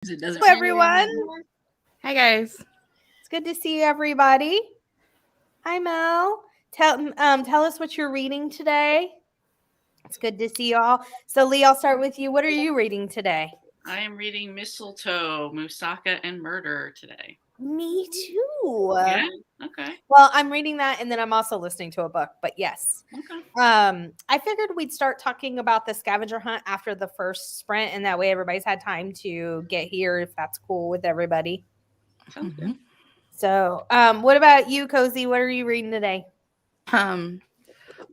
Hello, everyone. Hi, guys. It's good to see everybody. Hi, Mel. Tell us what you're reading today. It's good to see you all. So, Lee, I'll start with you. What are you reading today? I am reading Mistletoe, Musaka, and Murder today. Me too. Yeah? Okay. Well, I'm reading that, and then I'm also listening to a book, but yes. Okay. I figured we'd start talking about the scavenger hunt after the first sprint, and that way everybody's had time to get here, if that's cool with everybody. Sounds good. So, what about you, Cozy? What are you reading today?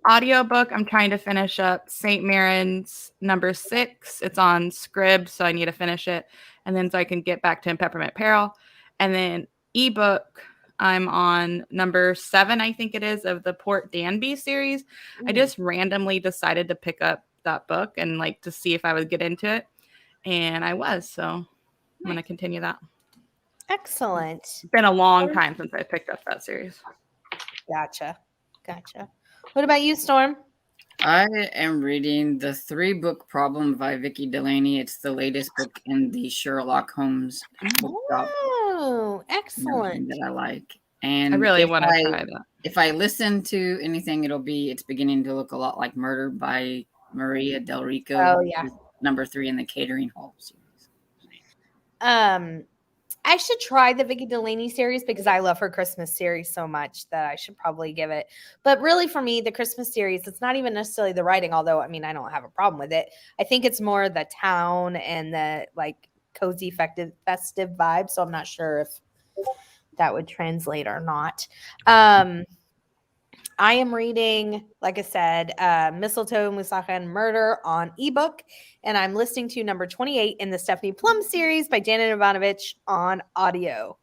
Audiobook. I'm trying to finish up St. Marin's number 6. It's on Scribd, so I need to finish it. And then so I can get back to Peppermint Peril. And then ebook, I'm on number 7, I think it is, of the Port Danby series. I just randomly decided to pick up that book and like to see if I would get into it. And I was, so I'm going to continue that. Excellent. It's been a long time since I picked up that series. Gotcha. What about you, Storm? I am reading The 3-Book Problem by Vicky Delaney. It's the latest book in the Sherlock Holmes bookshop. Oh, excellent. That I like. And I really want to try that. If I listen to anything, it's beginning to look a lot like Murder by Maria Del Rico. Oh, yeah. Number 3 in the Catering Hall series. I should try the Vicky Delaney series because I love her Christmas series so much that I should probably give it. But really, for me, the Christmas series, it's not even necessarily the writing, although, I mean, I don't have a problem with it. I think it's more the town and the, like, cozy, festive vibe. So I'm not sure if that would translate or not. I am reading, like I said, Mistletoe, Musaka, and Murder on ebook, and I'm listening to number 28 in the Stephanie Plum series by Janet Ivanovich on audio.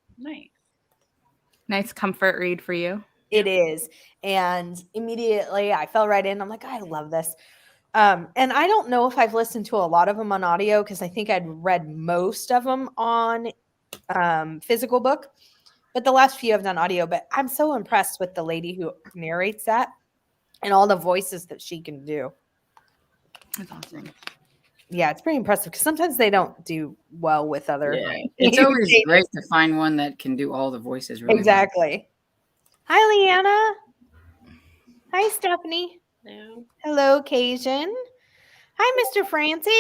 Nice comfort read for you. It is, and immediately I fell right in. I'm like, I love this. And I don't know if I've listened to a lot of them on audio because I think I'd read most of them on physical book. But the last few I've done audio, but I'm so impressed with the lady who narrates that and all the voices that she can do. That's awesome. Yeah, it's pretty impressive because sometimes they don't do well with other. Yeah, it's always great to find one that can do all the voices. Really exactly. Well. Hi, Leanna. Hi, Stephanie. Hello, Cajun. Hi, Mr. Francie.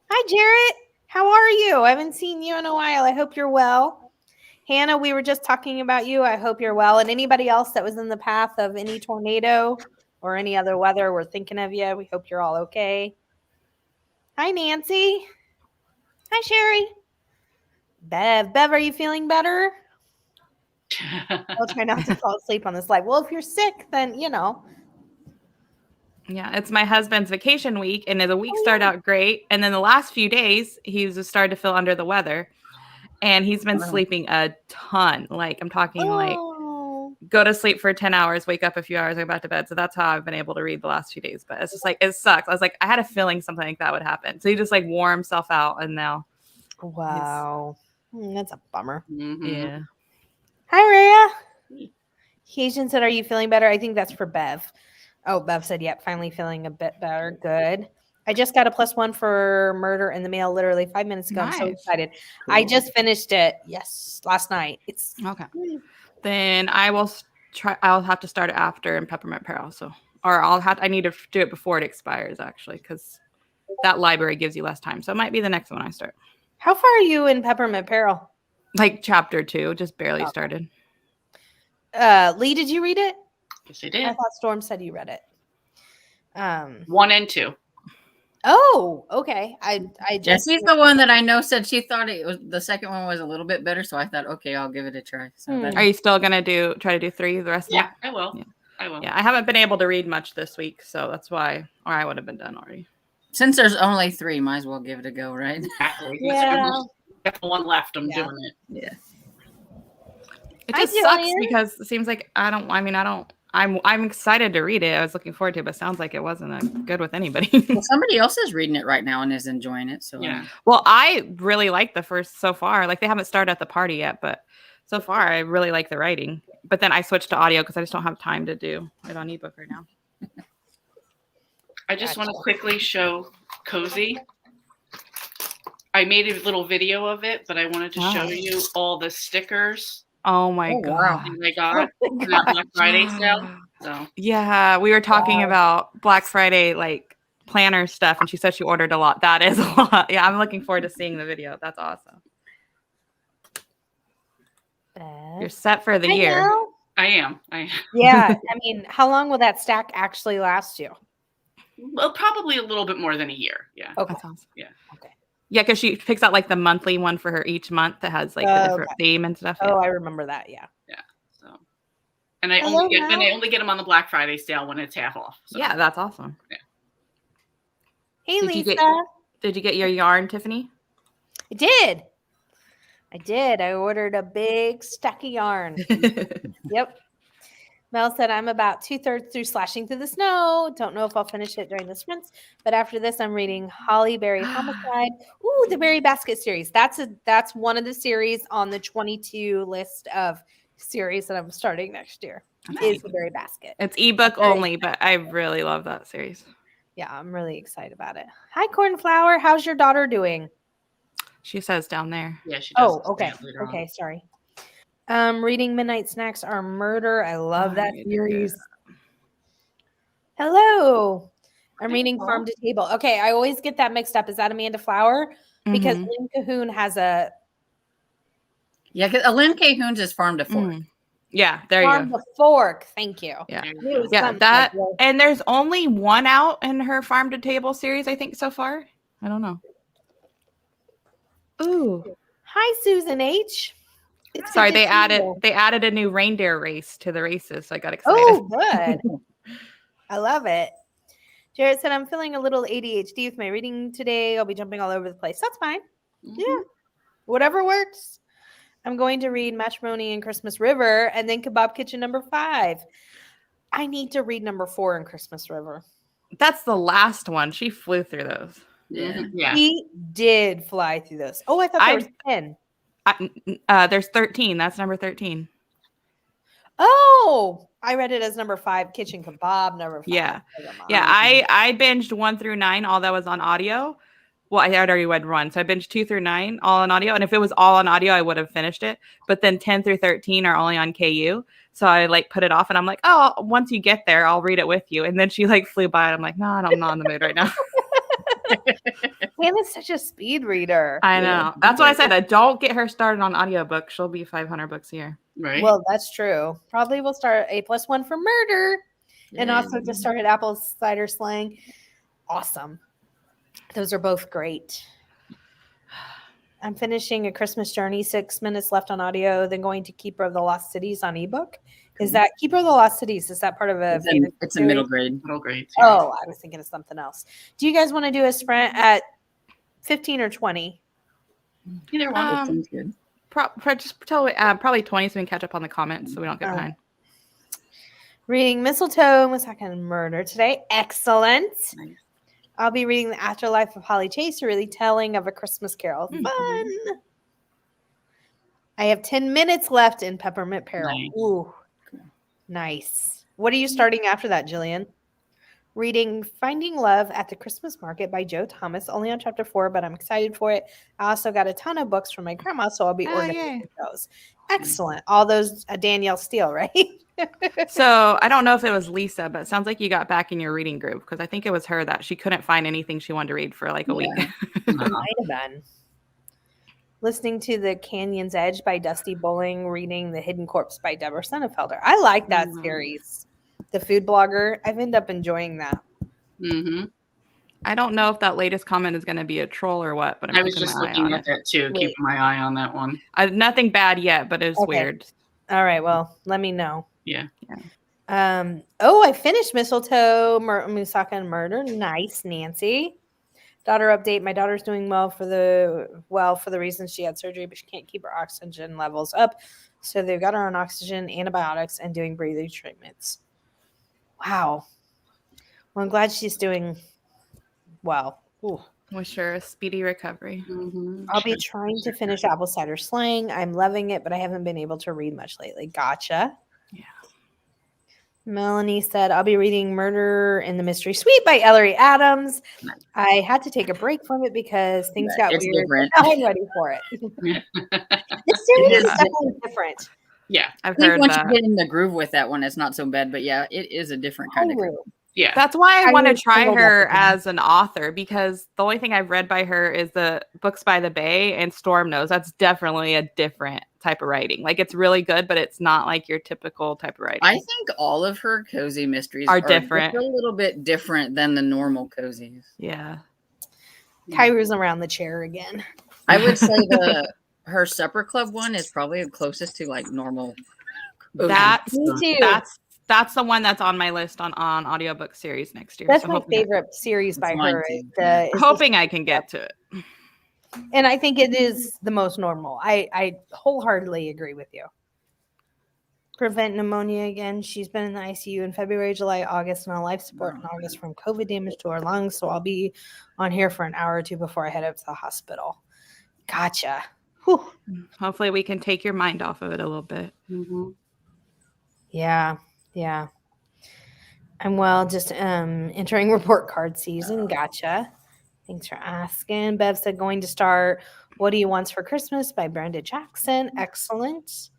Hi, Jarrett. How are you? I haven't seen you in a while. I hope you're well. Hannah, we were just talking about you. I hope you're well. And anybody else that was in the path of any tornado or any other weather, we're thinking of you. We hope you're all okay. Hi, Nancy. Hi, Sherry. Bev, are you feeling better? I'll try not to fall asleep on this live. Well, if you're sick, then, you know. Yeah, it's my husband's vacation week, and the week started out great. And then the last few days, he's started to feel under the weather. And he's been sleeping a ton. Like, I'm talking like go to sleep for 10 hours, wake up a few hours, go back to bed. So that's how I've been able to read the last few days. But it's just like, it sucks. I was like, I had a feeling something like that would happen. So he just like wore himself out. And now. Wow. That's a bummer. Mm-hmm. Yeah. Hi, Rhea. Cajun said, are you feeling better? I think that's for Bev. Oh, Bev said, yep, finally feeling a bit better. Good. I just got a +1 for Murder in the mail literally 5 minutes ago. Nice. I'm so excited. Cool. I just finished it. Yes, last night. It's okay. Then I will try. I'll have to start it after in Peppermint Peril. So, or I need to do it before it expires actually, because that library gives you less time. So it might be the next one I start. How far are you in Peppermint Peril? Like chapter 2, just barely started. Lee, did you read it? Yes, I did. I thought Storm said you read it. 1 and 2. Oh, okay. I Jesse's the one that I know said she thought the second one was a little bit better, so I thought, okay, I'll give it a try. So are you still gonna try to do 3 the rest of it? Yeah, I will. Yeah, I haven't been able to read much this week, so that's why, or I would have been done already. Since there's only 3, might as well give it a go, right? Yeah. Got the one left. I'm doing it. Yeah. It just sucks because it seems like I'm excited to read it. I was looking forward to it, but it sounds like it wasn't good with anybody. Well, somebody else is reading it right now and is enjoying it. So yeah. Well, I really like the first so far. Like, they haven't started at the party yet, but so far I really like the writing. But then I switched to audio because I just don't have time to do it on ebook right now. I just want to quickly show Cozy. I made a little video of it, but I wanted to show you all the stickers Oh my Oh, god. wow. that I got in that Black Friday sale. So Yeah, we were talking about Black Friday like planner stuff, and she said she ordered a lot. That is a lot. Yeah, I'm looking forward to seeing the video. That's awesome. You're set for the I year. know. I am. Yeah, I mean, how long will that stack actually last you? Well, probably a little bit more than a year. Yeah. Okay. That's awesome. Yeah. Okay. Yeah, because she picks out like the monthly one for her each month that has like the different theme and stuff. Oh, I remember that. Yeah. Yeah. So, and I only get them on the Black Friday sale when it's half off. So. Yeah, that's awesome. Yeah. Hey, Did Lisa. Did you get your yarn, Tiffany? I did. I ordered a big stack of yarn. Yep. Mel said, I'm about 2/3 through Slashing Through the Snow. Don't know if I'll finish it during the sprints, but after this, I'm reading Holly Berry Homicide. Ooh, the Berry Basket series. That's one of the series on the 22 list of series that I'm starting next year. Is the Berry Basket. It's ebook only, but I really love that series. Yeah, I'm really excited about it. Hi, Cornflower. How's your daughter doing? She says down there. Yeah, she does. Oh, okay. Okay, sorry. Reading Midnight Snacks Are Murder. I love that series. Hello. I'm reading Farm to Table. Okay, I always get that mixed up. Is that Amanda Flower? Because Lynn Cahoon has a... Yeah, because Lynn Cahoon's is Farm to Fork. Yeah, there you go. Farm to Fork. Thank you. Yeah, yeah. That and there's only one out in her Farm to Table series, I think, so far. I don't know. Ooh. Hi, Susan H. Sorry, they added a new reindeer race to the races, so I got excited. Oh, good. I love it. Jared said, I'm feeling a little ADHD with my reading today. I'll be jumping all over the place. That's fine. Yeah. Whatever works. I'm going to read Matrimony and Christmas River and then Kebab Kitchen number 5. I need to read number 4 in Christmas River. That's the last one. She flew through those. Yeah. He did fly through those. Oh, I thought there was 10. There's 13. That's number 13. Oh, I read it as number 5, Kitchen Kebab, number 5. Yeah. Yeah, I binged 1 through 9, all that was on audio. Well, I had already read 1, so I binged 2 through 9, all on audio. And if it was all on audio, I would have finished it. But then 10 through 13 are only on KU. So I like put it off and I'm like, oh, once you get there, I'll read it with you. And then she like flew by and I'm like, no, I'm not in the mood right now. Hannah's such a speed reader. I know. That's why I said, don't get her started on audiobook. She'll be 500 books a year. Right. Well, that's true. Probably we'll start A+1 for murder. And also just started Apple Cider Slang. Awesome. Those are both great. I'm finishing A Christmas Journey, 6 minutes left on audio, then going to Keeper of the Lost Cities on ebook. Is that Keeper of the Lost Cities? Is that part of a It's a middle grade. Middle grade. Oh, I was thinking of something else. Do you guys want to do a sprint at 15 or 20? Either one. Sounds good. Probably 20 so we can catch up on the comments so we don't get behind. Reading Mistletoe, Moussaka and Murder today. Excellent. Nice. I'll be reading The Afterlife of Holly Chase, a retelling of A Christmas Carol. Fun. I have 10 minutes left in Peppermint Peril. Nice. Ooh, nice. What are you starting after that, Jillian? Reading Finding Love at the Christmas Market by Joe Thomas, only on chapter 4, but I'm excited for it. I also got a ton of books from my grandma, so I'll be ordering those. Excellent. All those Danielle Steele, right? So I don't know if it was Lisa, but it sounds like you got back in your reading group because I think it was her that she couldn't find anything she wanted to read for like a week. Might have been. Listening to The Canyon's Edge by Dusty Bowling, reading The Hidden Corpse by Deborah Sonnenfelder. I like that series. The food blogger. I've ended up enjoying that. Mm-hmm. I don't know if that latest comment is going to be a troll or what, but I was just looking at that too, keeping my eye on that one. Nothing bad yet, but it's weird. All right, well, let me know. Yeah. I finished Mistletoe, Moussaka and Murder. Nice, Nancy. Daughter update. My daughter's doing well for the reasons she had surgery, but she can't keep her oxygen levels up. So they've got her on oxygen, antibiotics, and doing breathing treatments. Wow. Well, I'm glad she's doing well. Ooh. Wish her a speedy recovery. Mm-hmm. I'll be trying to finish Apple Cider Slang. I'm loving it, but I haven't been able to read much lately. Gotcha. Yeah. Melanie said, I'll be reading Murder in the Mystery Suite by Ellery Adams. I had to take a break from it because things got It's weird. different. But now I'm ready for it. This series is definitely different. Yeah. I've I think heard once that. you get in the groove with that one, it's not so bad. But yeah, it is a different kind of. Yeah. That's why I want to would try single her that one. as an author, because the only thing I've read by her is the Books by the Bay and Storm Knows. That's definitely a different type of writing. Like, it's really good, but it's not like your typical type of writing. I think all of her cozy mysteries Are just different. a little bit different than the normal cozies. Yeah. Kairu's around the chair again. I would say her Supper Club one is probably the closest to like normal. That's Me too. that's the one that's on my list on audiobook series next year. That's so my hoping favorite series by mine her. too. hoping I can get to it. And I think it is the most normal. I wholeheartedly agree with you. Prevent pneumonia again. She's been in the ICU in February, July, August, and on life support in August from COVID damage to her lungs. So I'll be on here for an hour or two before I head up to the hospital. Gotcha. Whew. Hopefully we can take your mind off of it a little bit. Mm-hmm. Yeah. I'm just entering report card season. Gotcha. Thanks for asking. Bev said going to start What Do You Want for Christmas by Brenda Jackson. Excellent.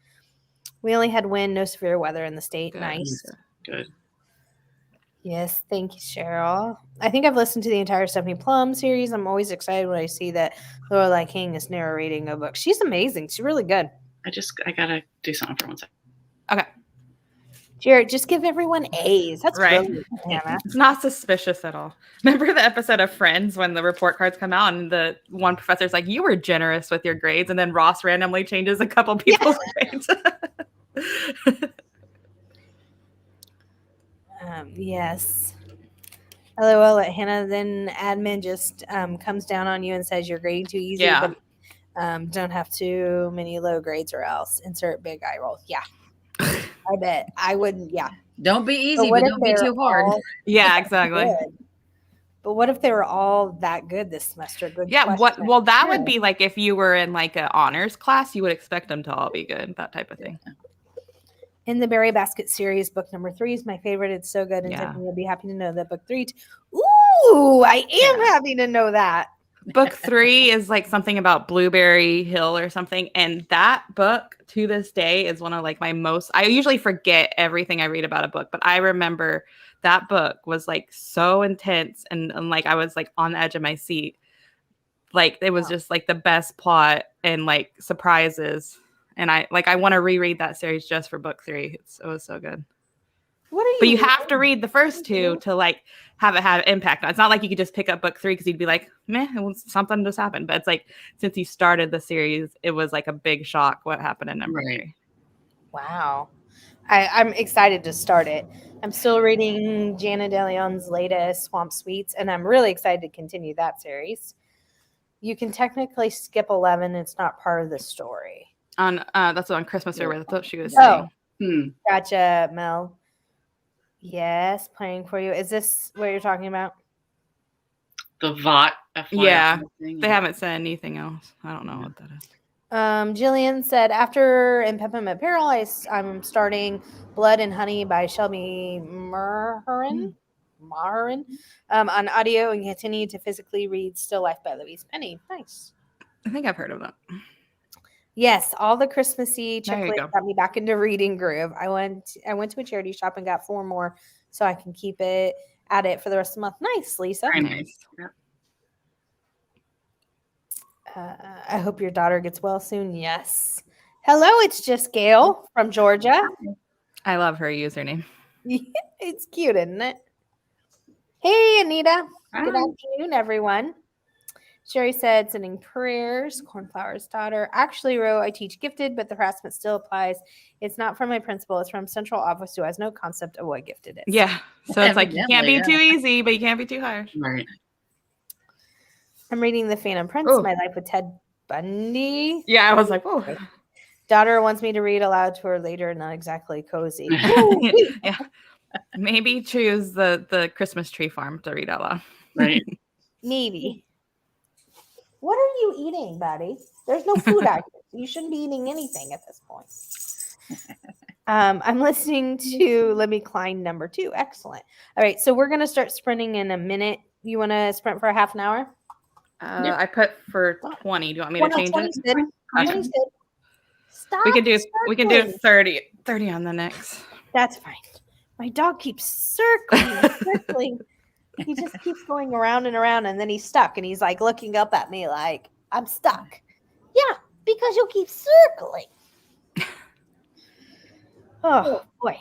We only had wind, no severe weather in the state. Good. Nice. Good. Yes, thank you, Cheryl. I think I've listened to the entire Stephanie Plum series. I'm always excited when I see that Lorelai King is narrating a book. She's amazing. She's really good. I gotta do something for 1 second. Okay. Jared, just give everyone A's. That's Right. brilliant, Hannah. It's not suspicious at all. Remember the episode of Friends when the report cards come out and the one professor's like, you were generous with your grades, and then Ross randomly changes a couple people's grades. Yes. LOL at Hannah. Then admin just comes down on you and says you're grading too easy. Yeah. But don't have too many low grades or else. Insert big eye roll. Yeah. I bet. I wouldn't. Yeah. Don't be easy, but don't be too hard. Yeah, exactly. Good. But what if they were all that good this semester? Good. Yeah. question. Well, that would be like if you were in like an honors class, you would expect them to all be good, that type of thing. In the Berry Basket series, book number 3 is my favorite. It's so good. And Yeah. Tiffany will be happy to know that book 3. Ooh, I am happy to know that. Book 3 is like something about Blueberry Hill or something. And that book to this day is one of like my most, I usually forget everything I read about a book, but I remember that book was like so intense and like I was like on the edge of my seat. Like it was just like the best plot and like surprises. And I want to reread that series just for book 3. It was so good. But you have to read the first 2 to like have it have impact. It's not like you could just pick up book 3 because you'd be like, meh, something just happened. But it's like since you started the series, it was like a big shock what happened in number 3. Wow. I'm excited to start it. I'm still reading Jana De Leon's latest Swamp Sweets, and I'm really excited to continue that series. You can technically skip 11. It's not part of the story. That's on Christmas River. That's what she was saying. Gotcha, Mel. Yes, playing for you. Is this what you're talking about? The VOT. FYI Yeah, thing. they haven't said anything else. I don't know what that is. Jillian said, after In Peppermint Peril, I'm starting Blood and Honey by Shelby Maherin on audio and continue to physically read Still Life by Louise Penny. Nice. I think I've heard of that. Yes, all the Christmassy There you chicklets go. got me back into reading groove. I went to a charity shop and got 4 more so I can keep it at it for the rest of the month. Nice, Lisa. Very nice. Yep. I hope your daughter gets well soon. Yes. Hello, it's just Gail from Georgia. I love her username. It's cute, isn't it? Hey, Anita. Hi. Good afternoon, everyone. Sherry said, sending prayers. Cornflower's daughter. Actually, Ro, I teach gifted, but the harassment still applies. It's not from my principal. It's from central office who has no concept of what gifted is. Yeah. So it's like you can't be Evidently, too easy, but you can't be too harsh. Right. I'm reading The Phantom Prince, Ooh. My Life with Ted Bundy. Yeah, I was like, oh. Daughter wants me to read aloud to her later, not exactly cozy. Yeah. Maybe choose the Christmas Tree Farm to read out loud. Right. Maybe. What are you eating, buddy? There's no food out here. You shouldn't be eating anything at this point. I'm listening to Let Me Climb number 2. Excellent. All right, so we're going to start sprinting in a minute. You want to sprint for a half an hour? I put for 20. Do you want me to change it? 20's good. Okay. 20's good. Stop. We can do circling. 30 on the next. That's fine. My dog keeps circling. He just keeps going around and around, and then he's stuck, and he's like looking up at me like, I'm stuck. Yeah, because you keep circling. Oh, boy.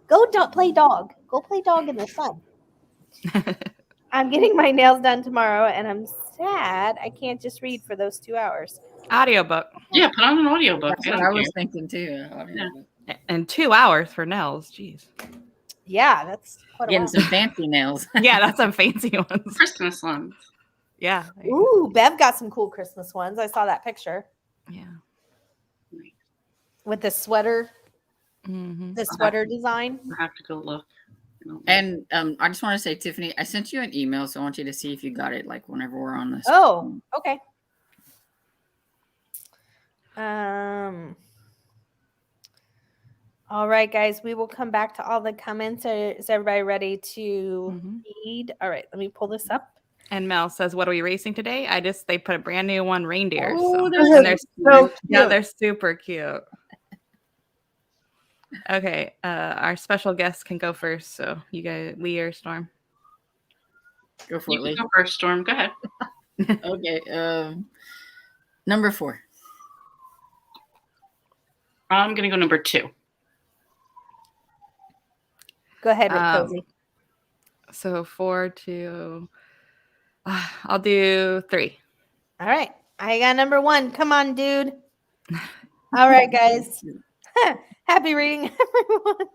Go play dog. Go play dog in the sun. I'm getting my nails done tomorrow, and I'm sad I can't just read for those 2 hours. Audiobook. Yeah, put on an audiobook. That's what I was thinking too. And 2 hours for nails. Jeez. Yeah, that's quite a Getting while. some fancy nails. Yeah, that's some fancy ones. Christmas ones. Yeah. Ooh, Bev got some cool Christmas ones. I saw that picture. Yeah. With the sweater. Mm-hmm. The sweater design. I have to go look. And I just want to say, Tiffany, I sent you an email, so I want you to see if you got it. Like whenever we're on this. Oh, okay. All right, guys, we will come back to all the comments. Is everybody ready to read? All right, let me pull this up. And Mel says, "What are we racing today?" They put a brand new one, reindeer. Oh, they're so cute. Yeah, they're super cute. Okay, our special guest can go first. So you guys, Lee or Storm? Go for it, Lee. Go first, Storm. Go ahead. Okay. Number 4. I'm gonna go number 2. Go ahead, Cozy. So 4 to. I'll do 3. All right, I got number 1. Come on, dude. All right, guys. Happy reading, everyone.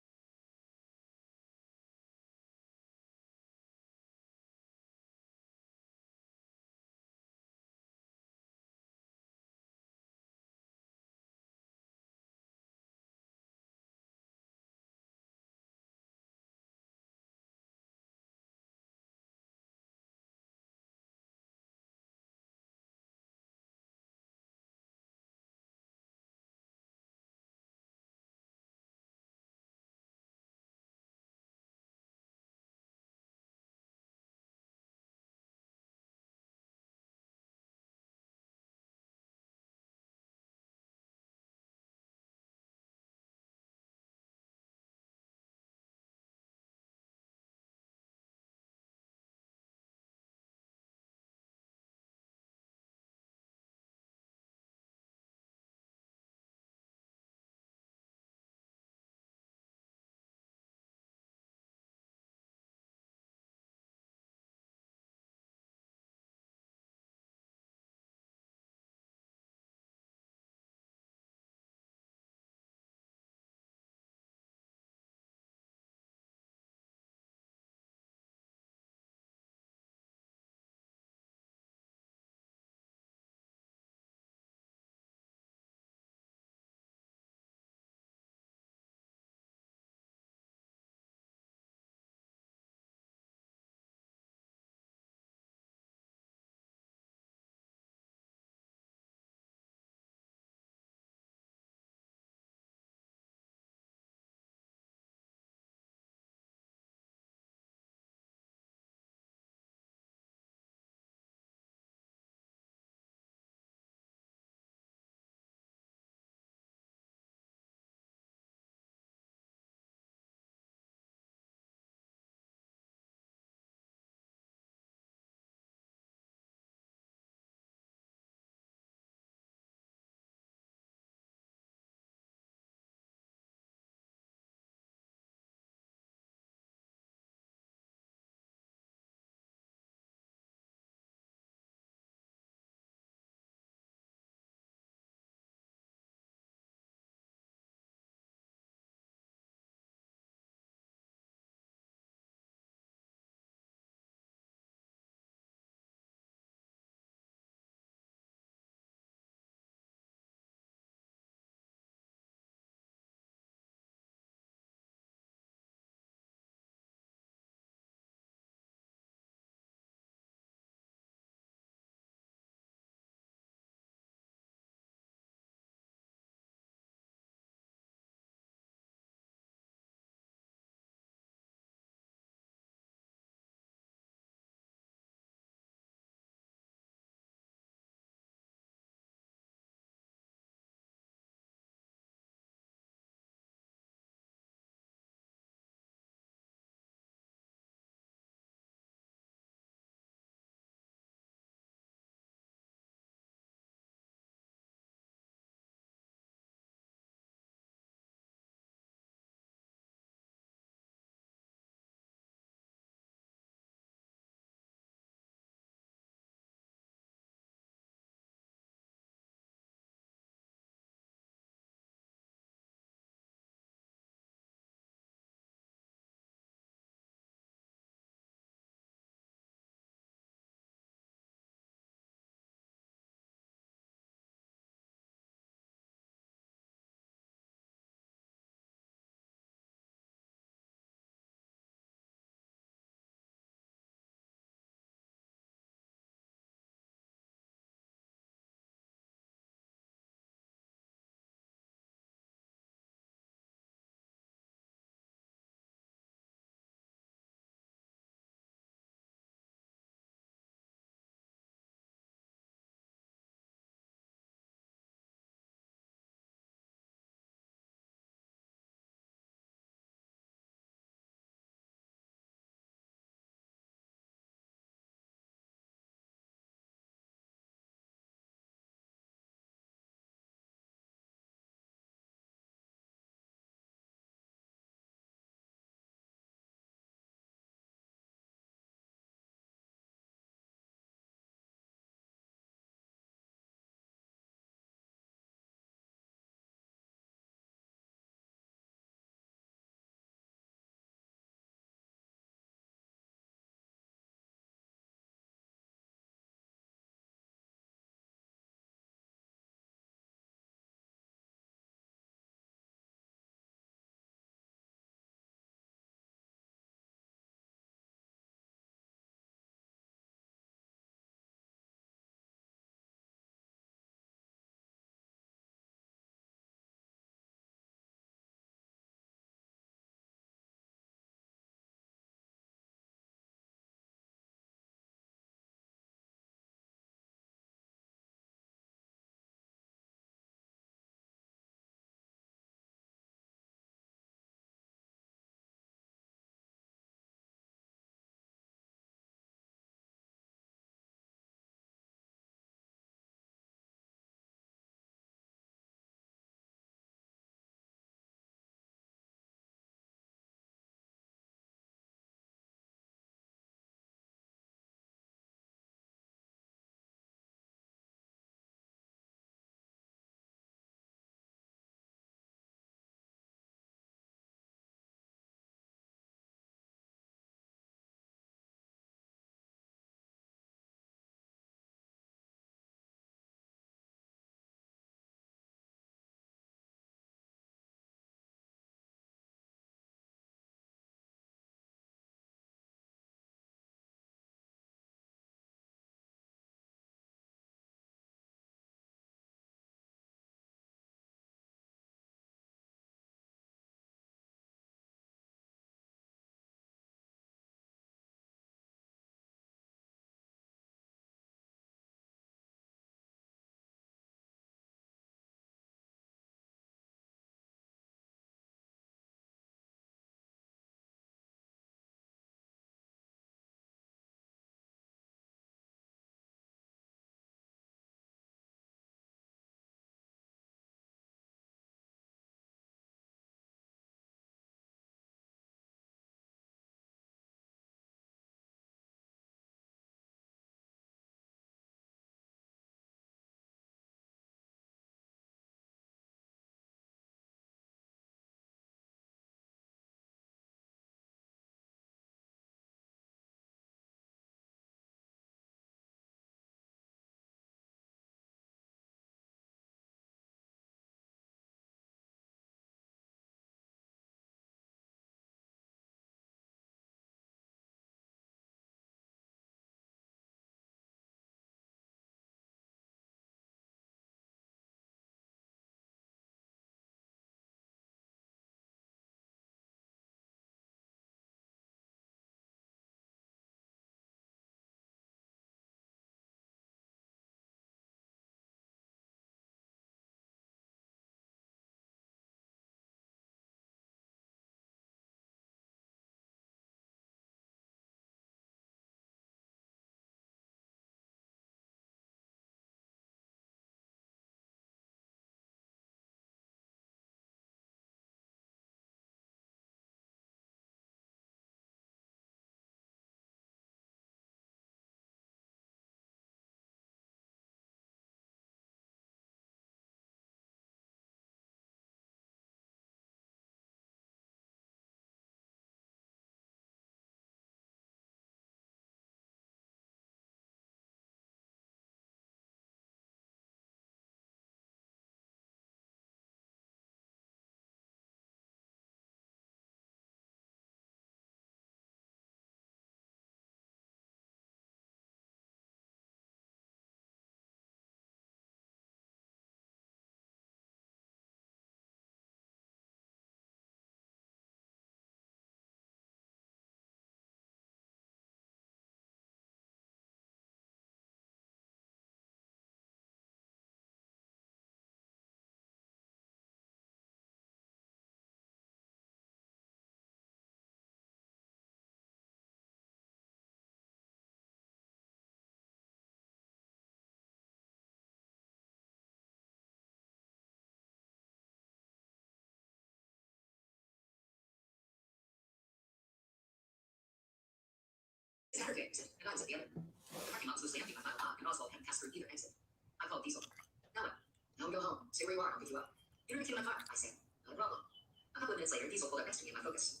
Saturday, he said, and I was at the other. The parking lot was mostly empty by 5 o'clock, and Oswald hadn't passed through either exit. I called Diesel. Now what? Now we go home. Stay where you are. I'll pick you up. You're in the car, I say. No problem. A couple of minutes later, Diesel pulled up next to me in my Focus.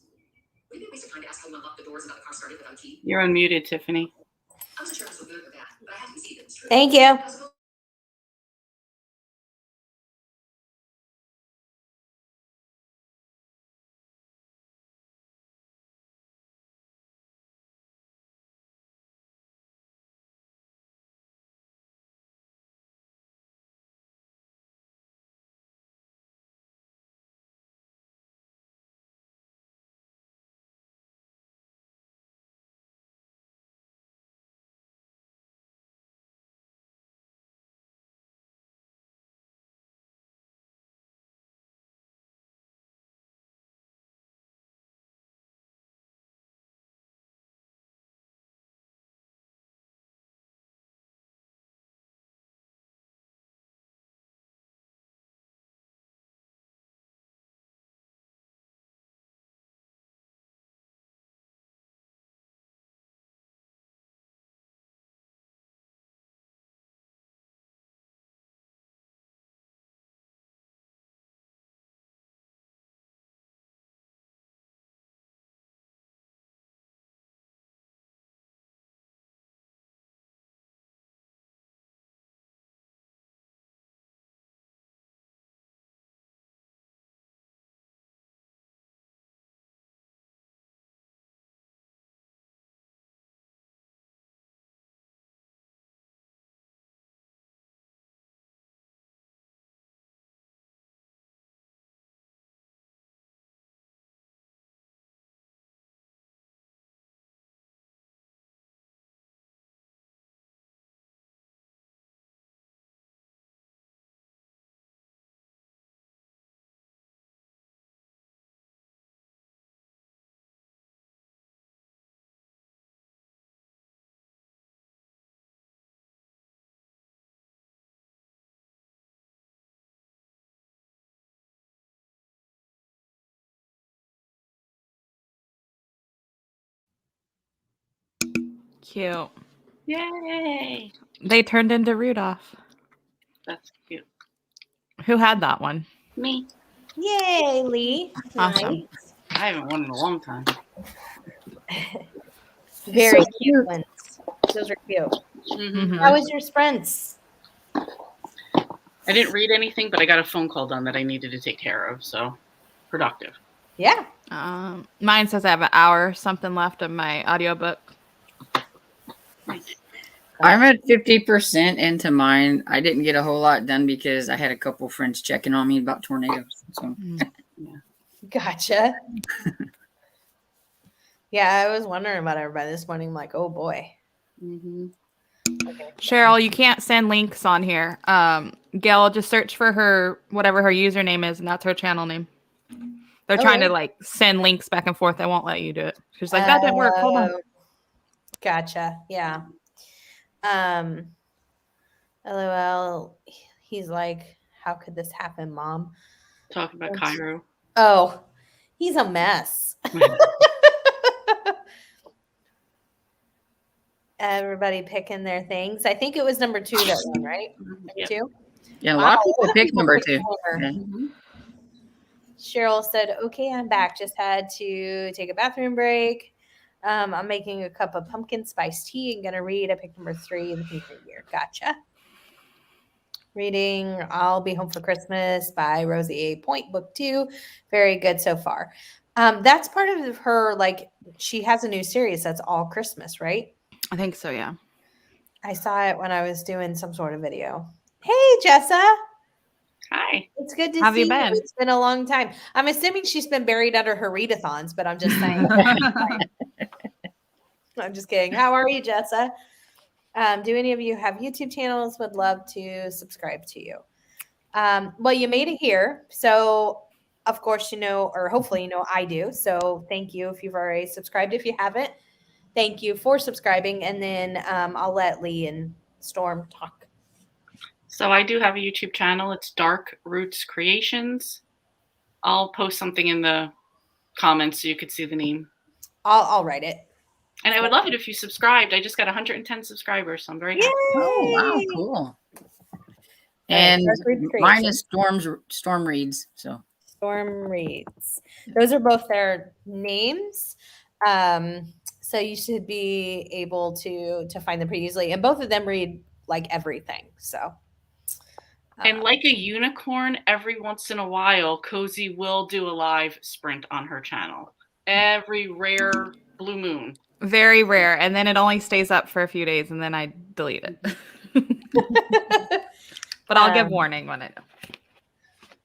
Would it be a waste of time to ask how you unlocked the doors and got the car started without a key? You're unmuted, Tiffany. I wasn't sure if this was good or bad, but I had to concede that it was true. Thank you. Cute. Yay! They turned into Rudolph. That's cute. Who had that one? Me. Yay, Lee. Awesome. Nice. I haven't won in a long time. Very So cute ones. Those are cute. Mm-hmm. How was your sprints? I didn't read anything, but I got a phone call done that I needed to take care of, so productive. Yeah. Mine says I have an hour something left of my audiobook. Nice. I'm at 50% into mine. I didn't get a whole lot done because I had a couple friends checking on me about tornadoes. So Gotcha. Yeah, I was wondering about everybody this morning. I'm like, oh boy. Mm-hmm. Okay. Cheryl, you can't send links on here. Gail, just search for her, whatever her username is, and that's her channel name. They're trying to like send links back and forth. They won't let you do it. She's like, that didn't work. Hold on. Gotcha. Yeah. LOL. He's like, how could this happen, Mom? Talking about Cairo. Oh, he's a mess. Everybody picking their things. I think it was number 2 that won, right? Number 2? yeah, a lot of people picked number 2. Yeah. Mm-hmm. Cheryl said, okay, I'm back. Just had to take a bathroom break. I'm making a cup of pumpkin spice tea and going to read. I picked number 3 in the Pink Year. Gotcha. Reading I'll Be Home for Christmas by Rosie A. Point, book 2. Very good so far. That's part of her, like, she has a new series that's all Christmas, right? I think so, yeah. I saw it when I was doing some sort of video. Hey, Jessa. Hi. It's good to Have see you been? It's been a long time. I'm assuming she's been buried under her readathons, but I'm just saying. I'm just kidding. How are you, Jessa? Do any of you have YouTube channels? Would love to subscribe to you. Well, you made it here. So, of course, you know, or hopefully you know I do. So thank you if you've already subscribed. If you haven't, thank you for subscribing. And then I'll let Lee and Storm talk. So I do have a YouTube channel. It's Dark Roots Creations. I'll post something in the comments so you could see the name. I'll write it. And I would love it if you subscribed. I just got 110 subscribers, so I'm very happy. Oh, wow, Yay! cool. right, And Dark Read mine Creation. is Storm Reads. So Storm Reads. Those are both their names. So you should be able to find them pretty easily. And both of them read like everything. So And like a unicorn, every once in a while, Cozy will do a live sprint on her channel. Every rare blue moon. Very rare. And then it only stays up for a few days and then I delete it. But I'll give warning when I know.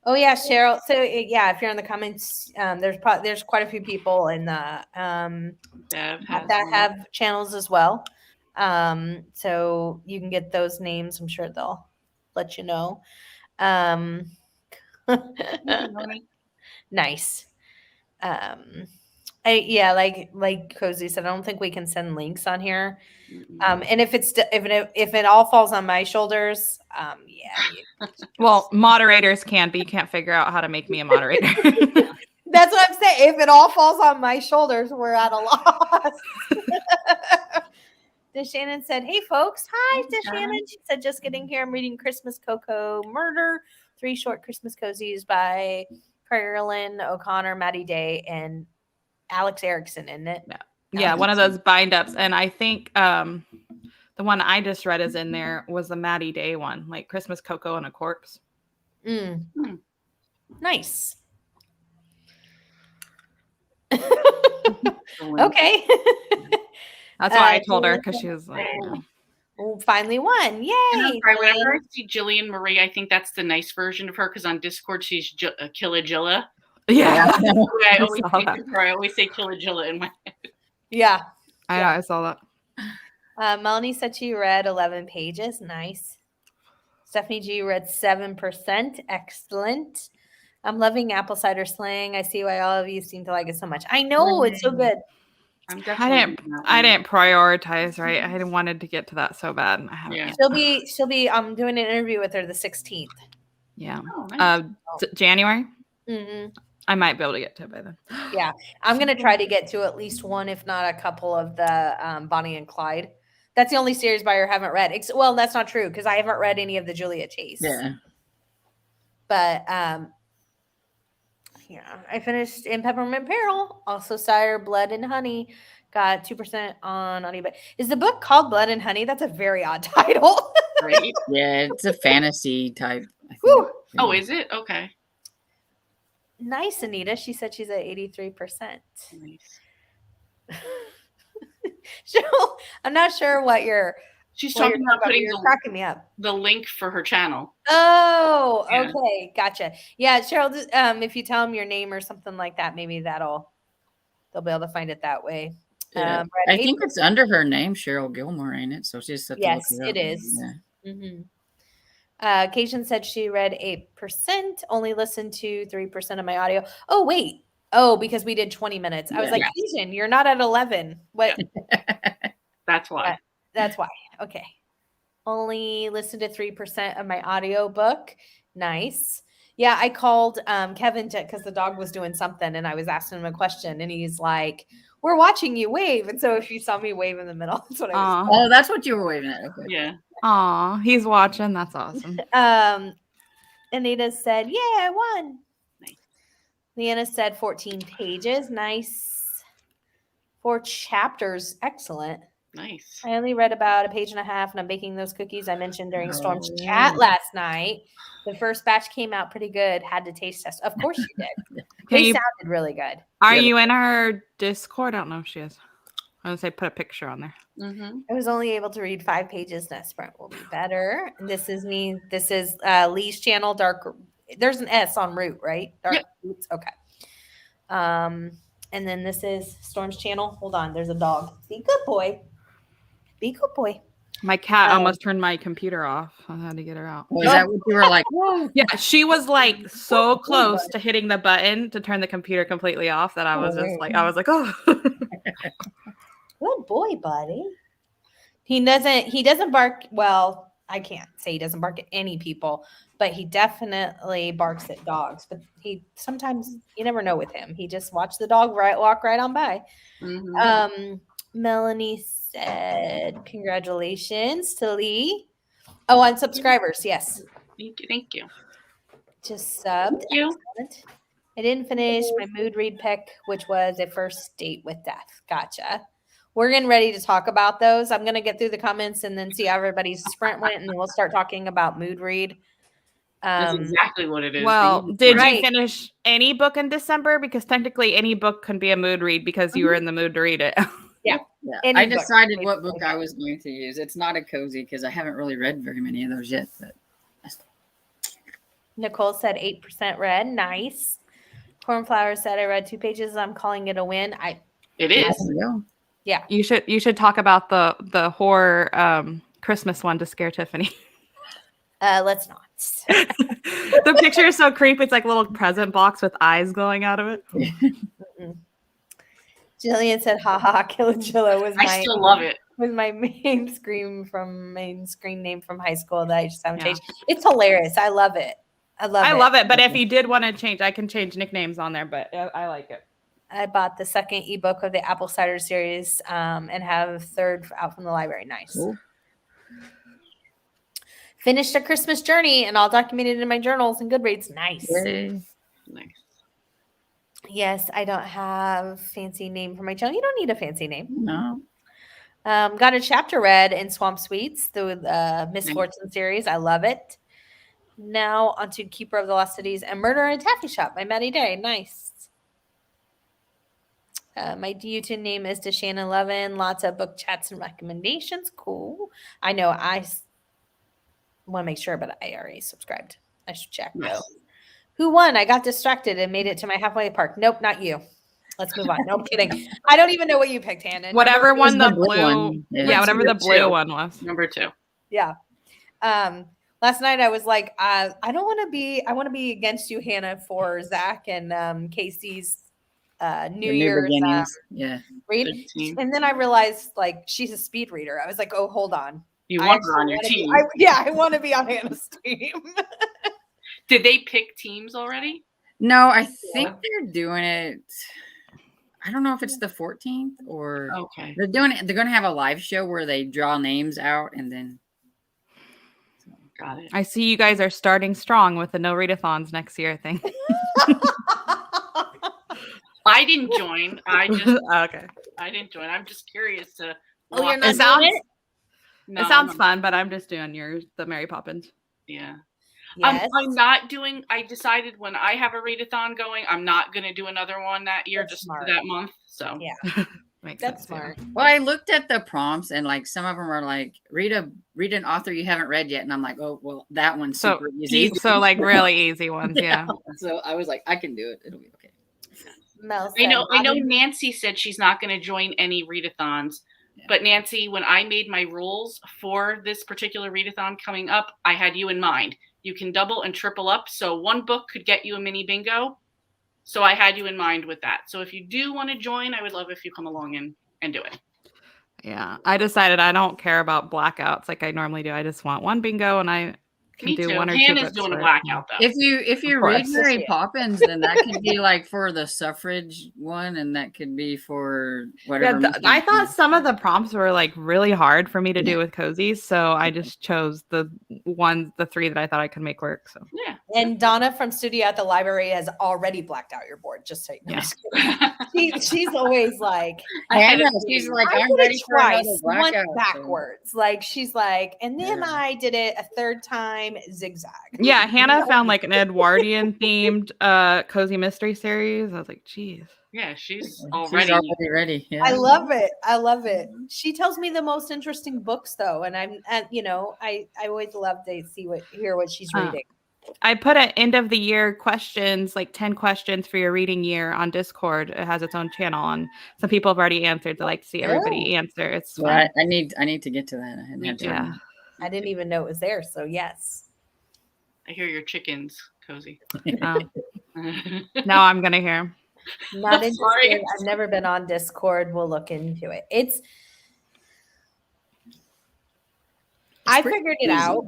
oh yeah, Cheryl. So yeah, if you're in the comments, there's quite a few people in the Dev has that one. have channels as well. So you can get those names. I'm sure they'll let you know. Nice. Like Cozy said, I don't think we can send links on here. And if it all falls on my shoulders, Well, moderators can, but you can't figure out how to make me a moderator. that's what I'm saying. If it all falls on my shoulders, we're at a loss. DeShannon said, "Hey folks, hi DeShannon." She said, "Just getting here. I'm reading Christmas Cocoa Murder, 3 short Christmas cozies by Carolyn O'Connor, Maddie Day, and Alex Erickson, isn't it?" Yeah, one of those bind ups. And I think the one I just read is in there was the Maddie Day one, like Christmas Cocoa and a Corpse. Nice. Okay. That's why I told her, because she was like, finally won. Yay. Whenever I see Jillian Marie, I think that's the nice version of her, because on Discord she's Killajilla. Yeah. I always say Killajilla in my head. Yeah. I saw that. Melanie said she read 11 pages. Nice. Stephanie G read 7%. Excellent. I'm loving Apple Cider Slang. I see why all of you seem to like it so much. I know, it's so good. I didn't prioritize, right? I wanted to get to that so bad. I haven't yet. She'll be doing an interview with her the 16th. Yeah. Oh, nice. January. Mm-hmm. I might be able to get to it by then. Yeah, I'm gonna try to get to at least one, if not a couple, of the Bonnie and Clyde. That's the only series by her I haven't read. Well, that's not true because I haven't read any of the Julia Chase. yeah. But I finished In Peppermint Peril. Also, Cider, Blood and Honey. Got 2% on eBay. Is the book called Blood and Honey? That's a very odd title. Right? Yeah, it's a fantasy type. I think. Whew. Oh, is it? Okay. Nice, Anita. She said she's at 83%. Nice. Cheryl, I'm not sure what you're. She's talking about putting cracking me up. The link for her channel. Oh, Yeah. okay, gotcha. Yeah, Cheryl. If you tell them your name or something like that, maybe they'll be able to find it that way. Yeah. I think it's under her name, Cheryl Gilmore, ain't it? So she just yes, it is. Yeah. Mm-hmm. Cation said she read 8%. Only listened to 3% of my audio. Oh wait. Oh, because we did 20 minutes. I was like, Cation, you're not at 11. What? That's why. That's why. Okay. Only listened to 3% of my audio book. Nice. Yeah, I called Kevin because the dog was doing something and I was asking him a question and he's like, "We're watching you wave." And so if you saw me wave in the middle, that's what I was. Oh, that's what you were waving at. Okay. Yeah. Aw, he's watching. That's awesome. Anita said, "Yeah, I won." Nice. Leanna said 14 pages. Nice. 4 chapters. Excellent. Nice. I only read about a page and a half, and I'm baking those cookies I mentioned during Storm's chat last night. The first batch came out pretty good. Had to taste test. Of course you did. They sounded really good. Are you in our Discord? I don't know if she is. I was gonna say put a picture on there. Mm-hmm. I was only able to read 5 pages. Next sprint will be better. And this is me. This is Lee's channel. Dark. There's an S on root, right? Dark Roots. Okay. And then this is Storm's channel. Hold on. There's a dog. Be good boy. Be good boy. My cat almost turned my computer off. I had to get her out. Is that what you were like? Whoa. Yeah, she was like so close to hitting the button to turn the computer completely off that I was just like, oh. Good boy, buddy. He doesn't bark. Well, I can't say he doesn't bark at any people, but he definitely barks at dogs. But sometimes you never know with him. He just watched the dog walk right on by. Mm-hmm. Melanie said, congratulations to Lee. Oh, on subscribers, yes. Thank you. Just subbed. Thank you. Excellent. I didn't finish my mood read pick, which was A First Date with Death. Gotcha. We're getting ready to talk about those. I'm going to get through the comments and then see how everybody's sprint went, and then we'll start talking about mood read. That's exactly what it is. Well, did Right. you finish any book in December? Because technically any book can be a mood read because you were in the mood to read it. Yeah. Yeah. I decided what book I was going to use. It's not a cozy because I haven't really read very many of those yet. But Nicole said 8% read. Nice. Cornflower said I read 2 pages. I'm calling it a win. It is. Yeah. You should talk about the horror Christmas one to scare Tiffany. Let's not. The picture is so creepy. It's like a little present box with eyes glowing out of it. Jillian said, "Ha Kilojilla was I still love it. Was my main screen name from high school that I just haven't changed. It's hilarious. I love it. I love it. But if you did want to change, I can change nicknames on there. But I like it. I bought the second ebook of the Apple Cider series and have third out from the library. Nice. Cool. Finished A Christmas Journey and all documented in my journals and Goodreads. Nice. Yay. Nice. Yes, I don't have fancy name for my channel. You don't need a fancy name. No. Got a chapter read in Swamp Sweets, the Miss Fortune series. I love it. Now onto Keeper of the Lost Cities and Murder in a Taffy Shop by Maddie Day. Nice. My YouTube name is Deshannon11. Lots of book chats and recommendations. Cool. I know I want to make sure, but I already subscribed. I should check though. Who won? I got distracted and made it to my halfway park. Nope, not you. Let's move on. No, I'm kidding. I don't even know what you picked, Hannah. Whatever one the blue. Yeah, whatever the blue one was. Number 2. Yeah. Last night I was like, I don't want to be. I want to be against you, Hannah, for Zach and Casey's New Year's read. And then I realized like she's a speed reader. I was like, oh, hold on. You want her on your team? I want to be on Hannah's team. Did they pick teams already? No, I think they're doing it. I don't know if it's the 14th or they're doing it. They're going to have a live show where they draw names out and then. Got it. I see you guys are starting strong with the no readathons next year thing. I didn't join. I didn't join. I'm just curious to. Oh, you're not doing it? No, it sounds fun, but I'm just doing the Mary Poppins. Yeah. Yes. I'm not doing. I decided when I have a readathon going, I'm not going to do another one that year, just that month. So yeah, that's smart. Well, I looked at the prompts and like some of them are like read an author you haven't read yet, and I'm like, oh well, that one's super easy. So like really easy ones, yeah. So I was like, I can do it. It'll be okay. I know. Nancy said she's not going to join any readathons. Yeah. But Nancy, when I made my rules for this particular readathon coming up, I had you in mind. You can double and triple up. So one book could get you a mini bingo. So I had you in mind with that. So if you do want to join, I would love if you come along and do it. Yeah. I decided I don't care about blackouts like I normally do. I just want one bingo and I can do one or two. Hannah's doing a blackout though. If you read Mary Poppins, then that could be like for the suffrage one, and that could be for whatever. Yeah, I thought some of the prompts were like really hard for me to do with cozies, so I just chose the 3 that I thought I could make work. So yeah. And Donna from Studio at the Library has already blacked out your board. Just so you know. Yeah. she's always like, she's like, I'm ready for another blackout. Once backwards, like she's like, and then I did it a third time. Zigzag. Yeah, Hannah found like an Edwardian themed cozy mystery series. I was like, geez. Yeah, she's already ready. Yeah. I love it. She tells me the most interesting books though, and I always love to hear what she's reading. I put an end of the year questions, like 10 questions for your reading year on Discord. It has its own channel, and some people have already answered. They like to see everybody answer. It's fun. I need to get to that. I hadn't had to. I didn't even know it was there. So yes. I hear your chickens, Cozy. Now I'm gonna hear. Not interested. I've never been on Discord. We'll look into it. I figured it out.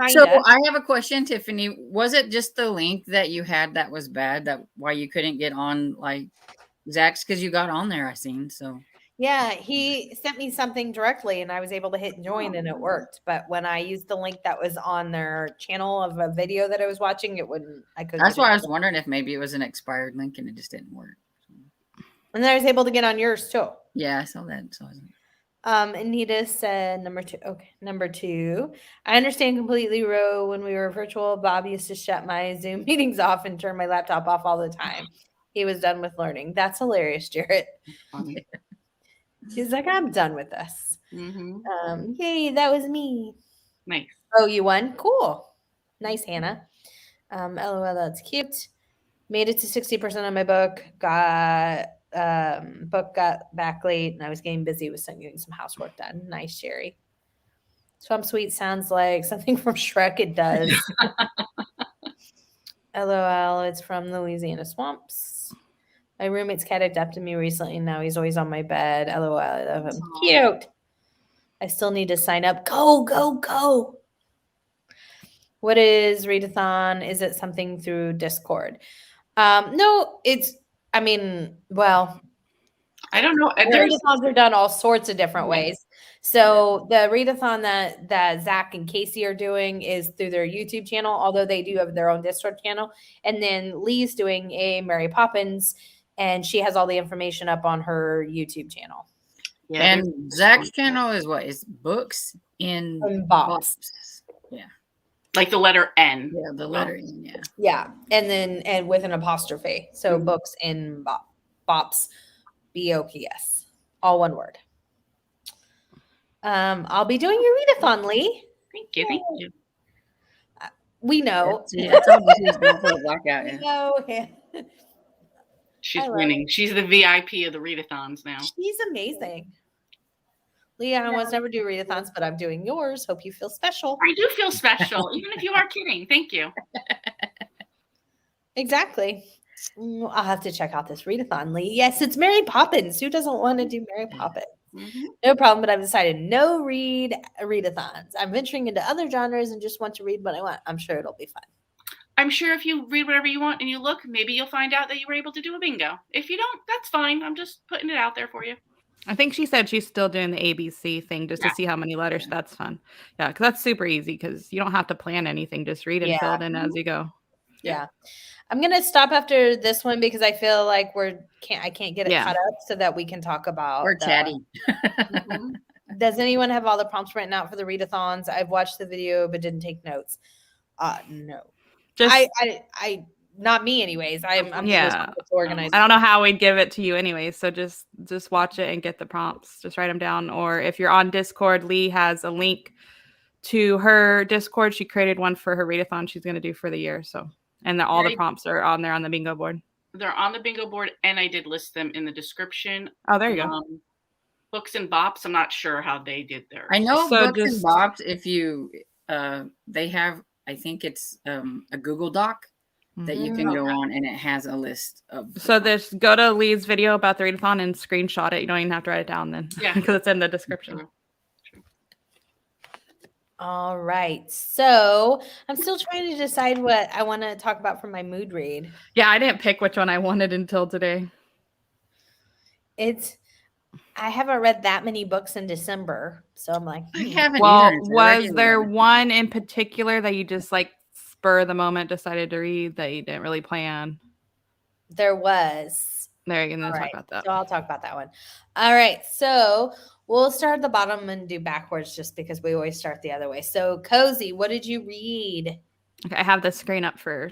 So I have a question, Tiffany. Was it just the link that you had that was bad? That why you couldn't get on like Zach's? Because you got on there, I seen. So Yeah, he sent me something directly and I was able to hit join and it worked. But when I used the link that was on their channel of a video that I was watching, it wouldn't. I couldn't. That's why I was wondering if maybe it was an expired link and it just didn't work. And then I was able to get on yours too. Yeah, I saw that. Anita said number 2. Okay, number 2. I understand completely, Ro. When we were virtual, Bob used to shut my Zoom meetings off and turn my laptop off all the time. He was done with learning. That's hilarious, Jarrett. He's like, I'm done with this. Mm-hmm. Yay, that was me. Nice. Oh, you won? Cool. Nice, Hannah. LOL, that's cute. Made it to 60% on my book. Book got back late and I was getting busy with getting some housework done. Nice, Sherry. Swamp Sweet sounds like something from Shrek. It does. LOL, it's from Louisiana swamps. My roommate's cat adopted me recently and now he's always on my bed. LOL, I love him. Aww. Cute. I still need to sign up. Go. What is readathon? Is it something through Discord? No, I don't know. Readathons are done all sorts of different ways. So the readathon that Zach and Casey are doing is through their YouTube channel, although they do have their own Discord channel. And then Lee's doing a Mary Poppins, and she has all the information up on her YouTube channel. Yeah, and Zach's channel is what? Is books in bops. Yeah. Like the letter N. Yeah, the letter N, yeah. Yeah. And with an apostrophe. So books in bops. BOPS. All one word. I'll be doing your readathon, Lee. Thank you. We know. I told you she was going to put a blackout in. No. She's winning. She's the VIP of the readathons now. She's amazing. Leah, I almost never do readathons, but I'm doing yours. Hope you feel special. I do feel special, even if you are kidding. Thank you. Exactly. I'll have to check out this readathon, Lee. Yes, it's Mary Poppins. Who doesn't want to do Mary Poppins? Mm-hmm. No problem, but I've decided no readathons. I'm venturing into other genres and just want to read what I want. I'm sure it'll be fun. I'm sure if you read whatever you want and you look, maybe you'll find out that you were able to do a bingo. If you don't, that's fine. I'm just putting it out there for you. I think she said she's still doing the ABC thing just to see how many letters. That's fun. Yeah, because that's super easy because you don't have to plan anything. Just read and fill it in as you go. Yeah. I'm going to stop after this one because I feel like I can't get it cut up so that we can talk about. We're chatty. Does anyone have all the prompts written out for the readathons? I've watched the video but didn't take notes. No. Just I not me anyways. I'm organized. I don't know how we'd give it to you anyways. So just watch it and get the prompts. Just write them down. Or if you're on Discord, Lee has a link to her Discord. She created one for her readathon she's going to do for the year. So, and all the prompts are on there on the bingo board. They're on the bingo board, and I did list them in the description. Oh, there you go. Books and Bops. I'm not sure how they did theirs. I know Books and Bops. If you, they have. I think it's a Google Doc that you can go on, and it has a list of. So just go to Lee's video about the readathon and screenshot it. You don't even have to write it down then, because it's in the description. True. All right. So I'm still trying to decide what I want to talk about for my mood read. Yeah, I didn't pick which one I wanted until today. I haven't read that many books in December, so I'm like, I haven't. Well, was there one in particular that you just like spur of the moment decided to read that you didn't really plan? There was. There, you can talk about that. So I'll talk about that one. All right. So we'll start at the bottom and do backwards just because we always start the other way. So Cozy, what did you read? Okay, I have the screen up for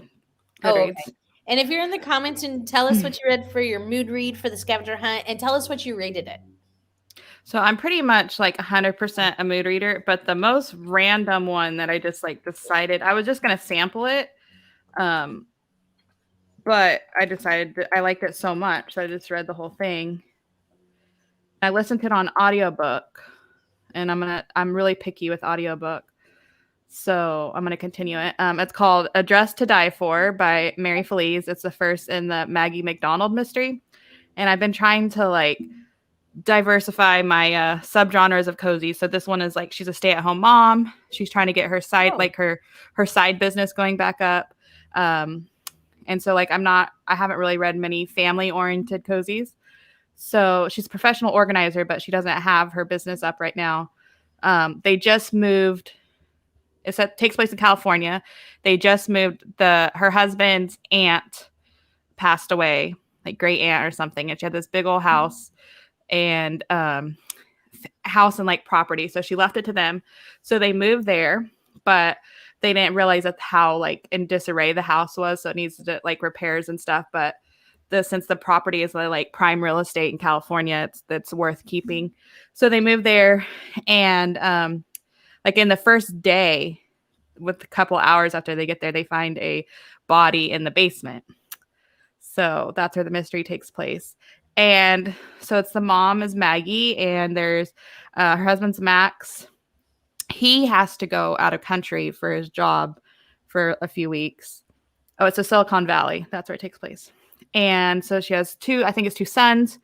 Goodreads. Okay. And if you're in the comments and tell us what you read for your mood read for the scavenger hunt and tell us what you rated it. So I'm pretty much like 100% a mood reader, but the most random one that I just like decided I was just going to sample it. But I decided that I liked it so much. So I just read the whole thing. I listened to it on audiobook, and I'm really picky with audiobook. So I'm going to continue it. It's called A Dress to Die For by Mary Feliz. It's the first in the Maggie McDonald mystery. And I've been trying to like diversify my subgenres of cozy. So this one is like, she's a stay-at-home mom. She's trying to get her side, like her side business going back up. And so like, I haven't really read many family oriented cozies. So she's a professional organizer, but she doesn't have her business up right now. They just moved. It takes place in California. They just moved. Her husband's aunt passed away, like great aunt or something, and she had this big old house and house and like property. So she left it to them. So they moved there, but they didn't realize that how like in disarray the house was. So it needs to like repairs and stuff. But since the property is like prime real estate in California, that's worth keeping. So they moved there, and like in the first day, with a couple hours after they get there, they find a body in the basement. So that's where the mystery takes place. And so it's the mom is Maggie, and there's her husband's Max. He has to go out of country for his job for a few weeks. Oh, it's a Silicon Valley. That's where it takes place. And so she has two sons.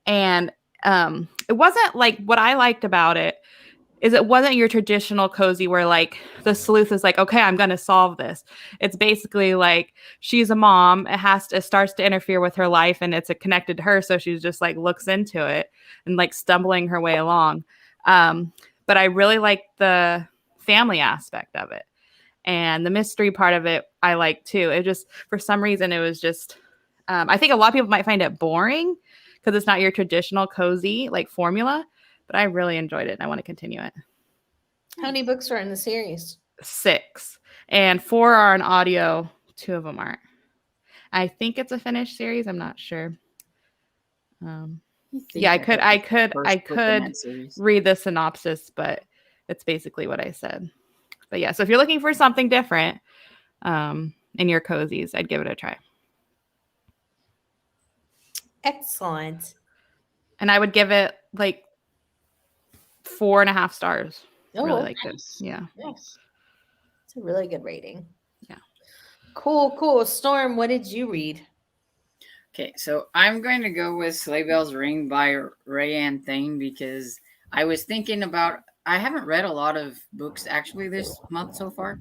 And it wasn't like, what I liked about it is it wasn't your traditional cozy where like the sleuth is like, okay, I'm going to solve this. It's basically like she's a mom. It starts to interfere with her life, and it's connected to her. So she's just like looks into it and like stumbling her way along. But I really like the family aspect of it, and the mystery part of it I like too. It just, for some reason, it was just, I think a lot of people might find it boring because it's not your traditional cozy like formula. But I really enjoyed it, and I want to continue it. How many books are in the series? 6, and 4 are on audio. 2 of them aren't. I think it's a finished series. I'm not sure. Yeah, I could read the synopsis, but it's basically what I said. But yeah, so if you're looking for something different in your cozies, I'd give it a try. Excellent. And I would give it like 4.5 stars. Oh, really liked nice. it. Yeah. Nice. It's a really good rating. Yeah. Cool. Storm, what did you read? Okay, so I'm going to go with Sleigh Bells Ring by Rayanne Thane because I was thinking about, I haven't read a lot of books actually this month so far,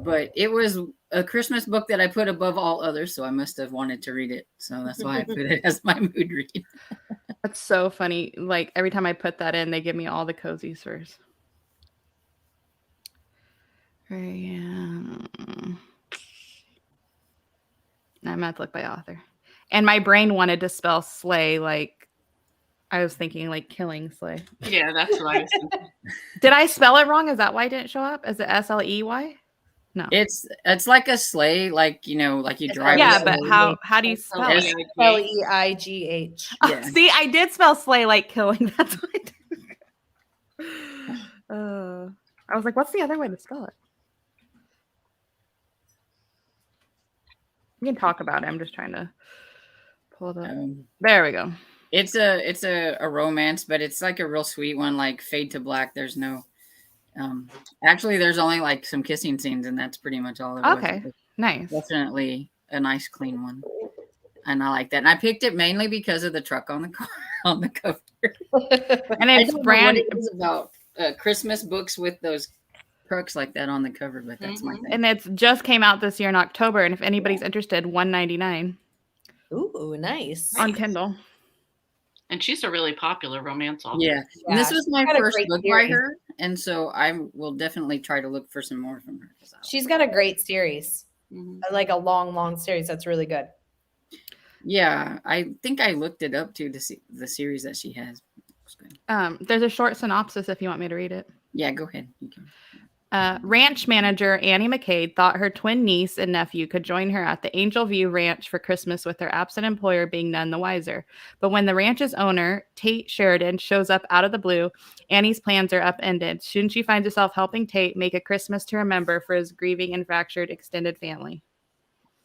but it was a Christmas book that I put above all others, so I must have wanted to read it. So that's why I put it as my mood read. That's so funny. Like every time I put that in, they give me all the cozies first. I'm gonna have to look by author. And my brain wanted to spell sleigh like I was thinking like killing sleigh. Yeah, that's what I was thinking. Did I spell it wrong? Is that why it didn't show up? Is it SLEY? No. It's like a sleigh, like like you drive. Yeah, but how do you spell it? SLEIGH. Yeah. See, I did spell sleigh like killing. That's what I did. I was like, what's the other way to spell it? We can talk about it. I'm just trying to pull it up. There we go. It's a romance, but it's like a real sweet one, like Fade to Black. There's no actually there's only like some kissing scenes, and that's pretty much all of it. Okay. Nice. Definitely a nice clean one. And I like that. And I picked it mainly because of the truck on the car on the cover. And it's brand it's about Christmas books with those trucks like that on the cover, but that's my thing. And it's just came out this year in October, and if anybody's interested, $1.99. Ooh, nice. On Kindle. And she's a really popular romance author. Yeah. And this was my first book by her, and so I will definitely try to look for some more from her. She's got a great series. Like a long series that's really good. Yeah, I think I looked it up too to see the series that she has. There's a short synopsis if you want me to read it. Yeah, go ahead. You can. Ranch manager Annie McCade thought her twin niece and nephew could join her at the Angel View Ranch for Christmas, with their absent employer being none the wiser. But when the ranch's owner, Tate Sheridan, shows up out of the blue, Annie's plans are upended. Soon she finds herself helping Tate make a Christmas to remember for his grieving and fractured extended family.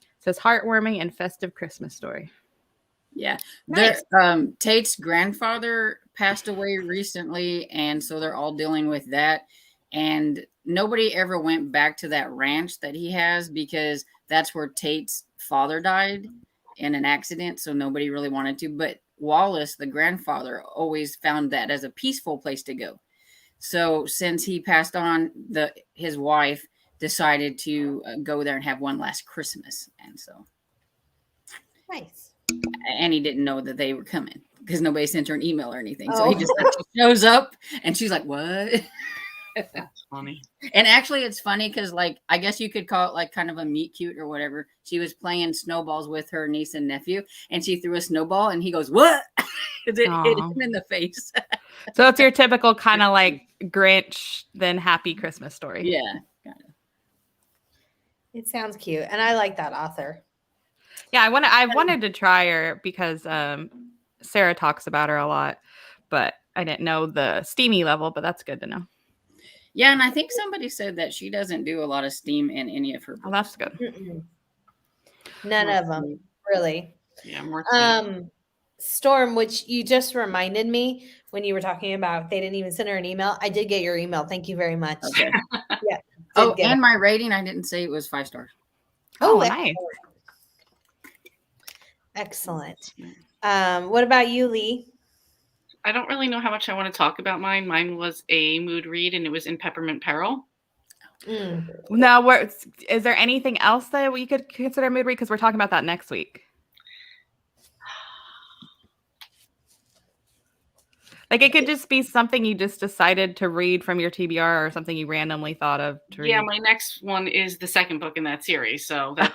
It says heartwarming and festive Christmas story. Yeah. Nice. Tate's grandfather passed away recently, and so they're all dealing with that. And nobody ever went back to that ranch that he has because that's where Tate's father died in an accident. So nobody really wanted to. But Wallace, the grandfather, always found that as a peaceful place to go. So since he passed on, his wife decided to go there and have one last Christmas. And so. Nice. And he didn't know that they were coming. because nobody sent her an email or anything. Oh. So he just shows up and she's like, what? That's funny. And actually it's funny because like I guess you could call it like kind of a meet cute or whatever. She was playing snowballs with her niece and nephew and she threw a snowball and he goes, what? It hit him in the face. So it's your typical kind of like Grinch then happy Christmas story. Yeah. It sounds cute. And I like that author. Yeah, I wanted to try her because Sarah talks about her a lot, but I didn't know the steamy level, but that's good to know. Yeah, and I think somebody said that she doesn't do a lot of steam in any of her books. Oh, that's good. Mm-mm. None of them, really. Yeah, more Storm, which you just reminded me when you were talking about they didn't even send her an email. I did get your email. Thank you very much. Okay. Yeah. Oh, and my rating, I didn't say it was 5 stars. Oh, nice. Excellent. What about you, Lee? I don't really know how much I want to talk about mine. Mine was a mood read, and it was in Peppermint Peril. Now, is there anything else that we could consider mood read? Because we're talking about that next week. Like it could just be something you just decided to read from your TBR or something you randomly thought of to read. Yeah, my next one is the second book in that series, so that's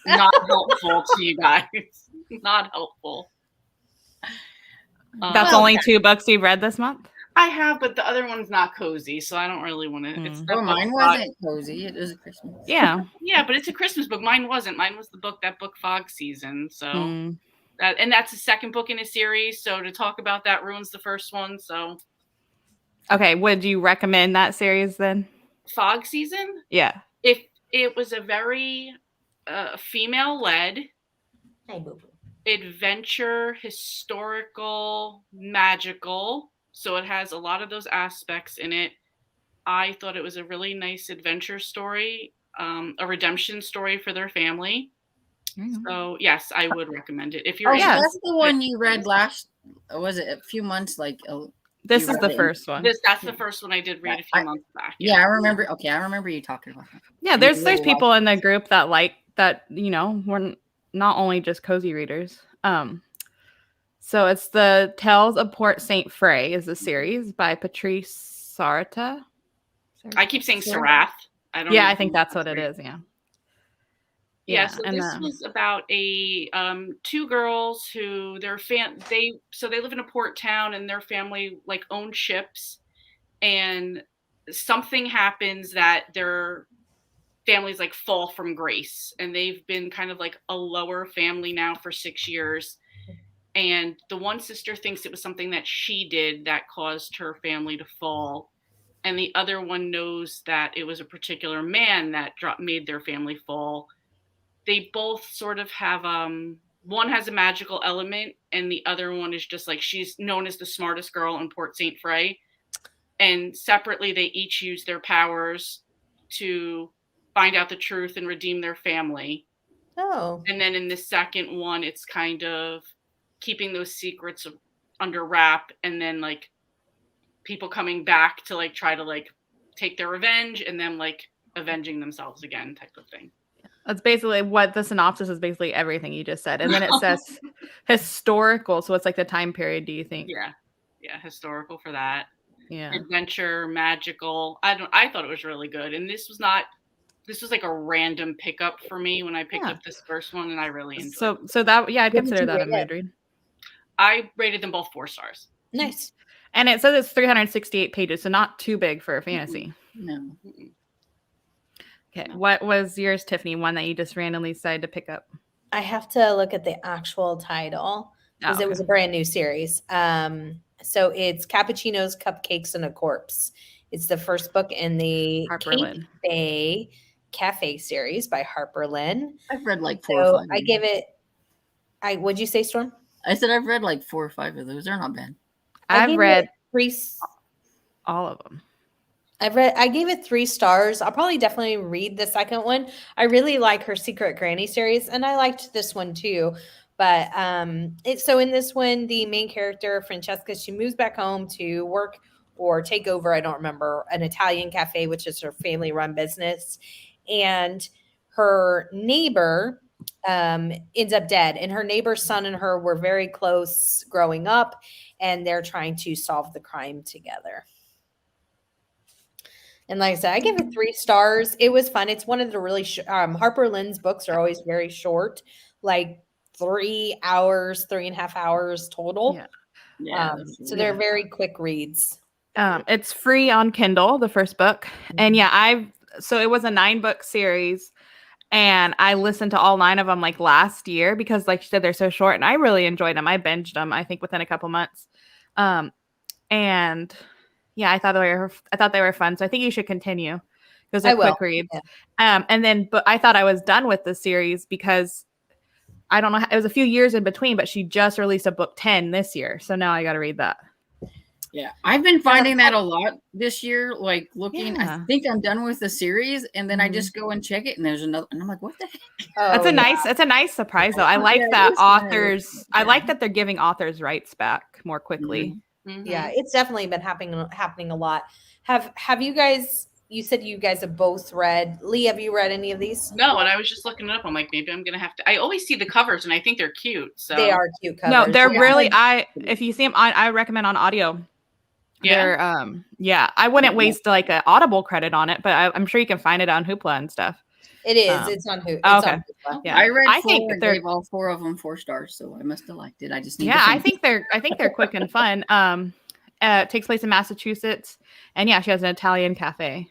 not helpful to you guys. Not helpful. That's only 2 books you've read this month? I have, but the other one's not cozy, so I don't really want to. Well, mine wasn't cozy. It was a Christmas. Yeah. Yeah, but it's a Christmas book. Mine wasn't. Mine was that book Fog Season. So that's the second book in a series. So to talk about that ruins the first one. So. Okay, would you recommend that series then? Fog Season? Yeah. If it was a very female-led adventure, historical, magical. So it has a lot of those aspects in it. I thought it was a really nice adventure story, a redemption story for their family. So yes, I would recommend it. If you're that's the one you read last, was it a few months? This is the first one. That's the first one I did read a few months back. Yeah, I remember. Okay, I remember you talking about that. Yeah, there's people in the group that like that. You know, we're not only just cozy readers. So it's the Tales of Port St. Frey is the series by Patrice Sarata. I keep saying Sarath. I think that's what it is. Yeah. Yeah, so this was about a 2 girls who they live in a port town and their family like own ships, and something happens that their families like fall from grace, and they've been kind of like a lower family now for 6 years. And the one sister thinks it was something that she did that caused her family to fall. And the other one knows that it was a particular man that made their family fall. They both sort of have, one has a magical element and the other one is just like, she's known as the smartest girl in Port St. Frey. And separately, they each use their powers to find out the truth and redeem their family. Oh. And then in the second one, it's kind of keeping those secrets under wrap, and then like people coming back to like try to like take their revenge and then like avenging themselves again type of thing. That's basically what the synopsis is, basically everything you just said. And then it says historical. So it's like the time period, do you think? Yeah, historical for that. Yeah. Adventure, magical. I thought it was really good. And this was like a random pickup for me when I picked up this first one, and I really enjoyed it. So that, I'd consider that a mood read. I rated them both 4 stars. Nice. And it says it's 368 pages, so not too big for a fantasy. No. Okay. What was yours, Tiffany? One that you just randomly decided to pick up? I have to look at the actual title because it was a brand new series. So it's Cappuccinos, Cupcakes, and a Corpse. It's the first book in the Cape Bay Cafe series by Harper Lynn. I've read like 4 or 5. I gave it. What'd you say, Storm? I said I've read like 4 or 5 of those. They're not bad. I've read all of them. I gave it 3 stars. I'll probably definitely read the second one. I really like her Secret Granny series, and I liked this one too. But so in this one, the main character, Francesca, she moves back home to work or take over, I don't remember, an Italian cafe, which is her family-run business. And her neighbor ends up dead, and her neighbor's son and her were very close growing up, and they're trying to solve the crime together. And like I said, I give it 3 stars. It was fun. It's one of the really Harper Lynn's books are always very short, like 3 hours, 3.5 hours total. Yeah. So they're very quick reads. It's free on Kindle, the first book. And so it was a 9-book series, and I listened to all 9 of them like last year because, like you said, they're so short, and I really enjoyed them. I binged them, I think, within a couple months. And yeah, I thought they were fun. So I think you should continue because they're quick reads. Yeah. But I thought I was done with the series because I don't know. It was a few years in between, but she just released a book 10 this year. So now I got to read that. Yeah, I've been finding that a lot this year. Like looking, I think I'm done with the series, and then I just go and check it, and there's another, and I'm like, what the heck? That's a nice surprise though. I like that authors. Nice. I like that they're giving authors rights back more quickly. Mm-hmm. Yeah, it's definitely been happening a lot. Have you guys? You said you guys have both read. Lee, have you read any of these? No, and I was just looking it up. I'm like, maybe I'm gonna have to. I always see the covers, and I think they're cute. So they are cute covers. No, they're really. If you see them, I recommend on audio. Yeah. They're I wouldn't waste like an Audible credit on it, but I'm sure you can find it on Hoopla and stuff. It is. It's on Hoopla. Okay. Yeah. I read 4 and gave all 4 of them 4 stars, so I must have liked it. I just need I think they're quick and fun. It takes place in Massachusetts, and she has an Italian cafe.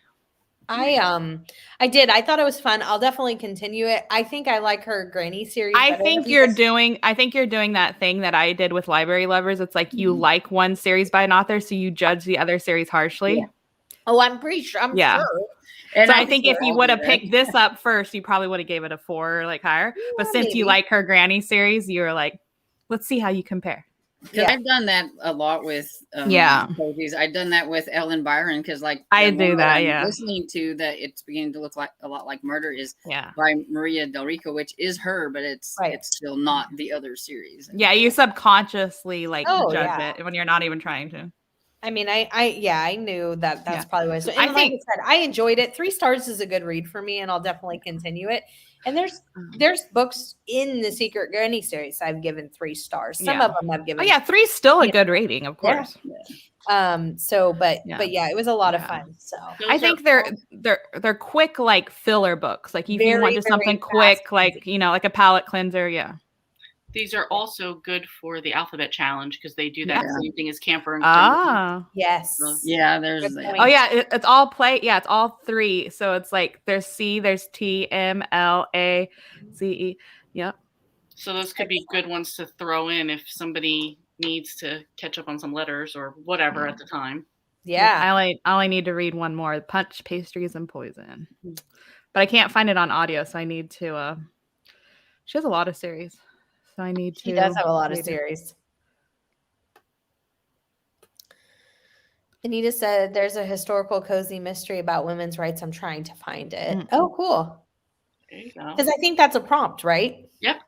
I did. I thought it was fun. I'll definitely continue it. I think I like her Granny series. I think you're doing that thing that I did with Library Lovers. It's like you like one series by an author, so you judge the other series harshly. Yeah. Oh, I'm pretty sure. I'm sure. And so I think if you would have picked this up first, you probably would have gave it a 4 or like higher. But since you like her Granny series, you were like, let's see how you compare. Because I've done that a lot with cozies. I've done that with Ellen Byron because I do that. Listening to that, it's beginning to look like a lot like Murder is by Maria Del Rico, which is her, but it's still not the other series. Yeah, you subconsciously judge it when you're not even trying to. I mean, I knew that's probably what I was doing. And like I said, I enjoyed it. 3 stars is a good read for me, and I'll definitely continue it. And there's books in the Secret Granny series I've given 3 stars. Some of them I've given. 3 is still a good rating, of course. Yeah. But it was a lot of fun. So I think they're quick, like filler books. Like if you want just something quick, like like a palate cleanser. Yeah. These are also good for the alphabet challenge because they do that same thing as Camper and yes. Yeah, there's it's all play. Yeah, it's all 3. So it's like there's C, there's T, M, L, A, Z, E. Yep. So those could be good ones to throw in if somebody needs to catch up on some letters or whatever at the time. Yeah. I only need to read one more: Punch, Pastries, and Poison. But I can't find it on audio, so I need to. She has a lot of series. So I need to. She does have a lot of series. Anita said there's a historical cozy mystery about women's rights. I'm trying to find it. Mm-hmm. Oh, cool. There you go. Because I think that's a prompt, right? Yep.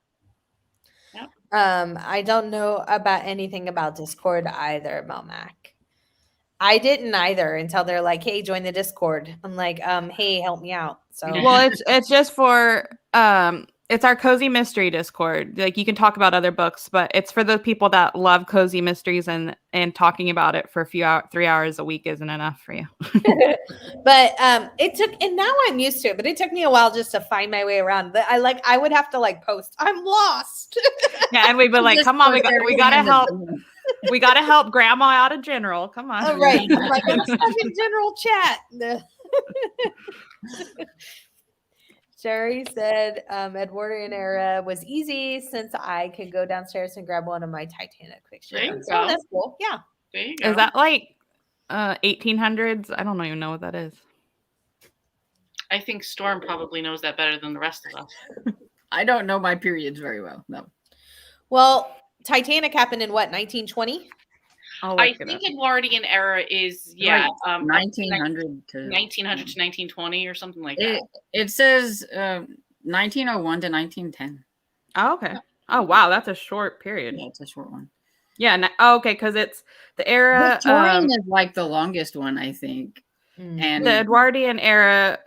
I don't know about anything about Discord either, Melmac. I didn't either until they're like, hey, join the Discord. I'm like, hey, help me out. So it's just for it's our cozy mystery Discord. Like you can talk about other books, but it's for the people that love cozy mysteries and talking about it for 3 hours a week isn't enough for you. But it took, and now I'm used to it, but it took me a while just to find my way around. I would have to post, I'm lost. Yeah, and we'd be like, come on, we gotta help. We gotta help Grandma out of general. Come on. Oh, right. I'm like, I'm stuck in general chat. Sherry said Edwardian Era was easy since I could go downstairs and grab one of my Titanic pictures. Oh, that's cool. Yeah. There you go. Is that like 1800s? I don't even know what that is. I think Storm probably knows that better than the rest of us. I don't know my periods very well. No. Well, Titanic happened in what, 1920? I think Edwardian Era is 1900 to 1920 or something like that. It says 1901 to 1910. Oh, okay. Oh wow, that's a short period. Yeah, it's a short one. Yeah. Okay, because it's the era. Victorian is like the longest one, I think. And the Edwardian Era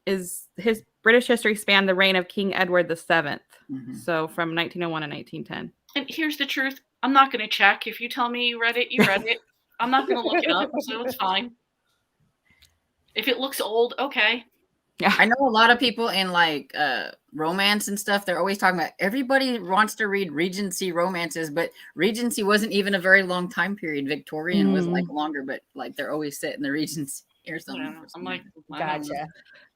is his British history spanned the reign of King Edward VII. So from 1901 to 1910. And here's the truth. I'm not going to check. If you tell me you read it, you read it. I'm not going to look it up, so it's fine. If it looks old, okay. Yeah. I know a lot of people in like romance and stuff, they're always talking about everybody wants to read Regency romances, but Regency wasn't even a very long time period. Victorian was like longer, but like they're always set in the Regency or something. Yeah, I'm like, gotcha.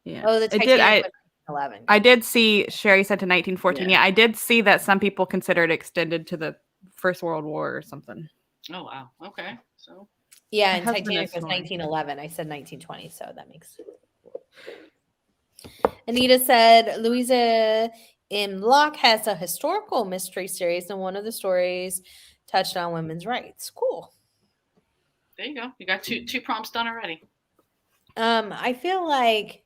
Yeah. Oh, the Titanic. 11. I did see Sherry said to 1914. Yeah. I did see that some people consider it extended to the First World War or something. Oh wow. Okay. So yeah, and Titanic was 1911. I said 1920, so that makes sense. Anita said Louisa M. Locke has a historical mystery series, and one of the stories touched on women's rights. Cool. There you go. You got two prompts done already. I feel like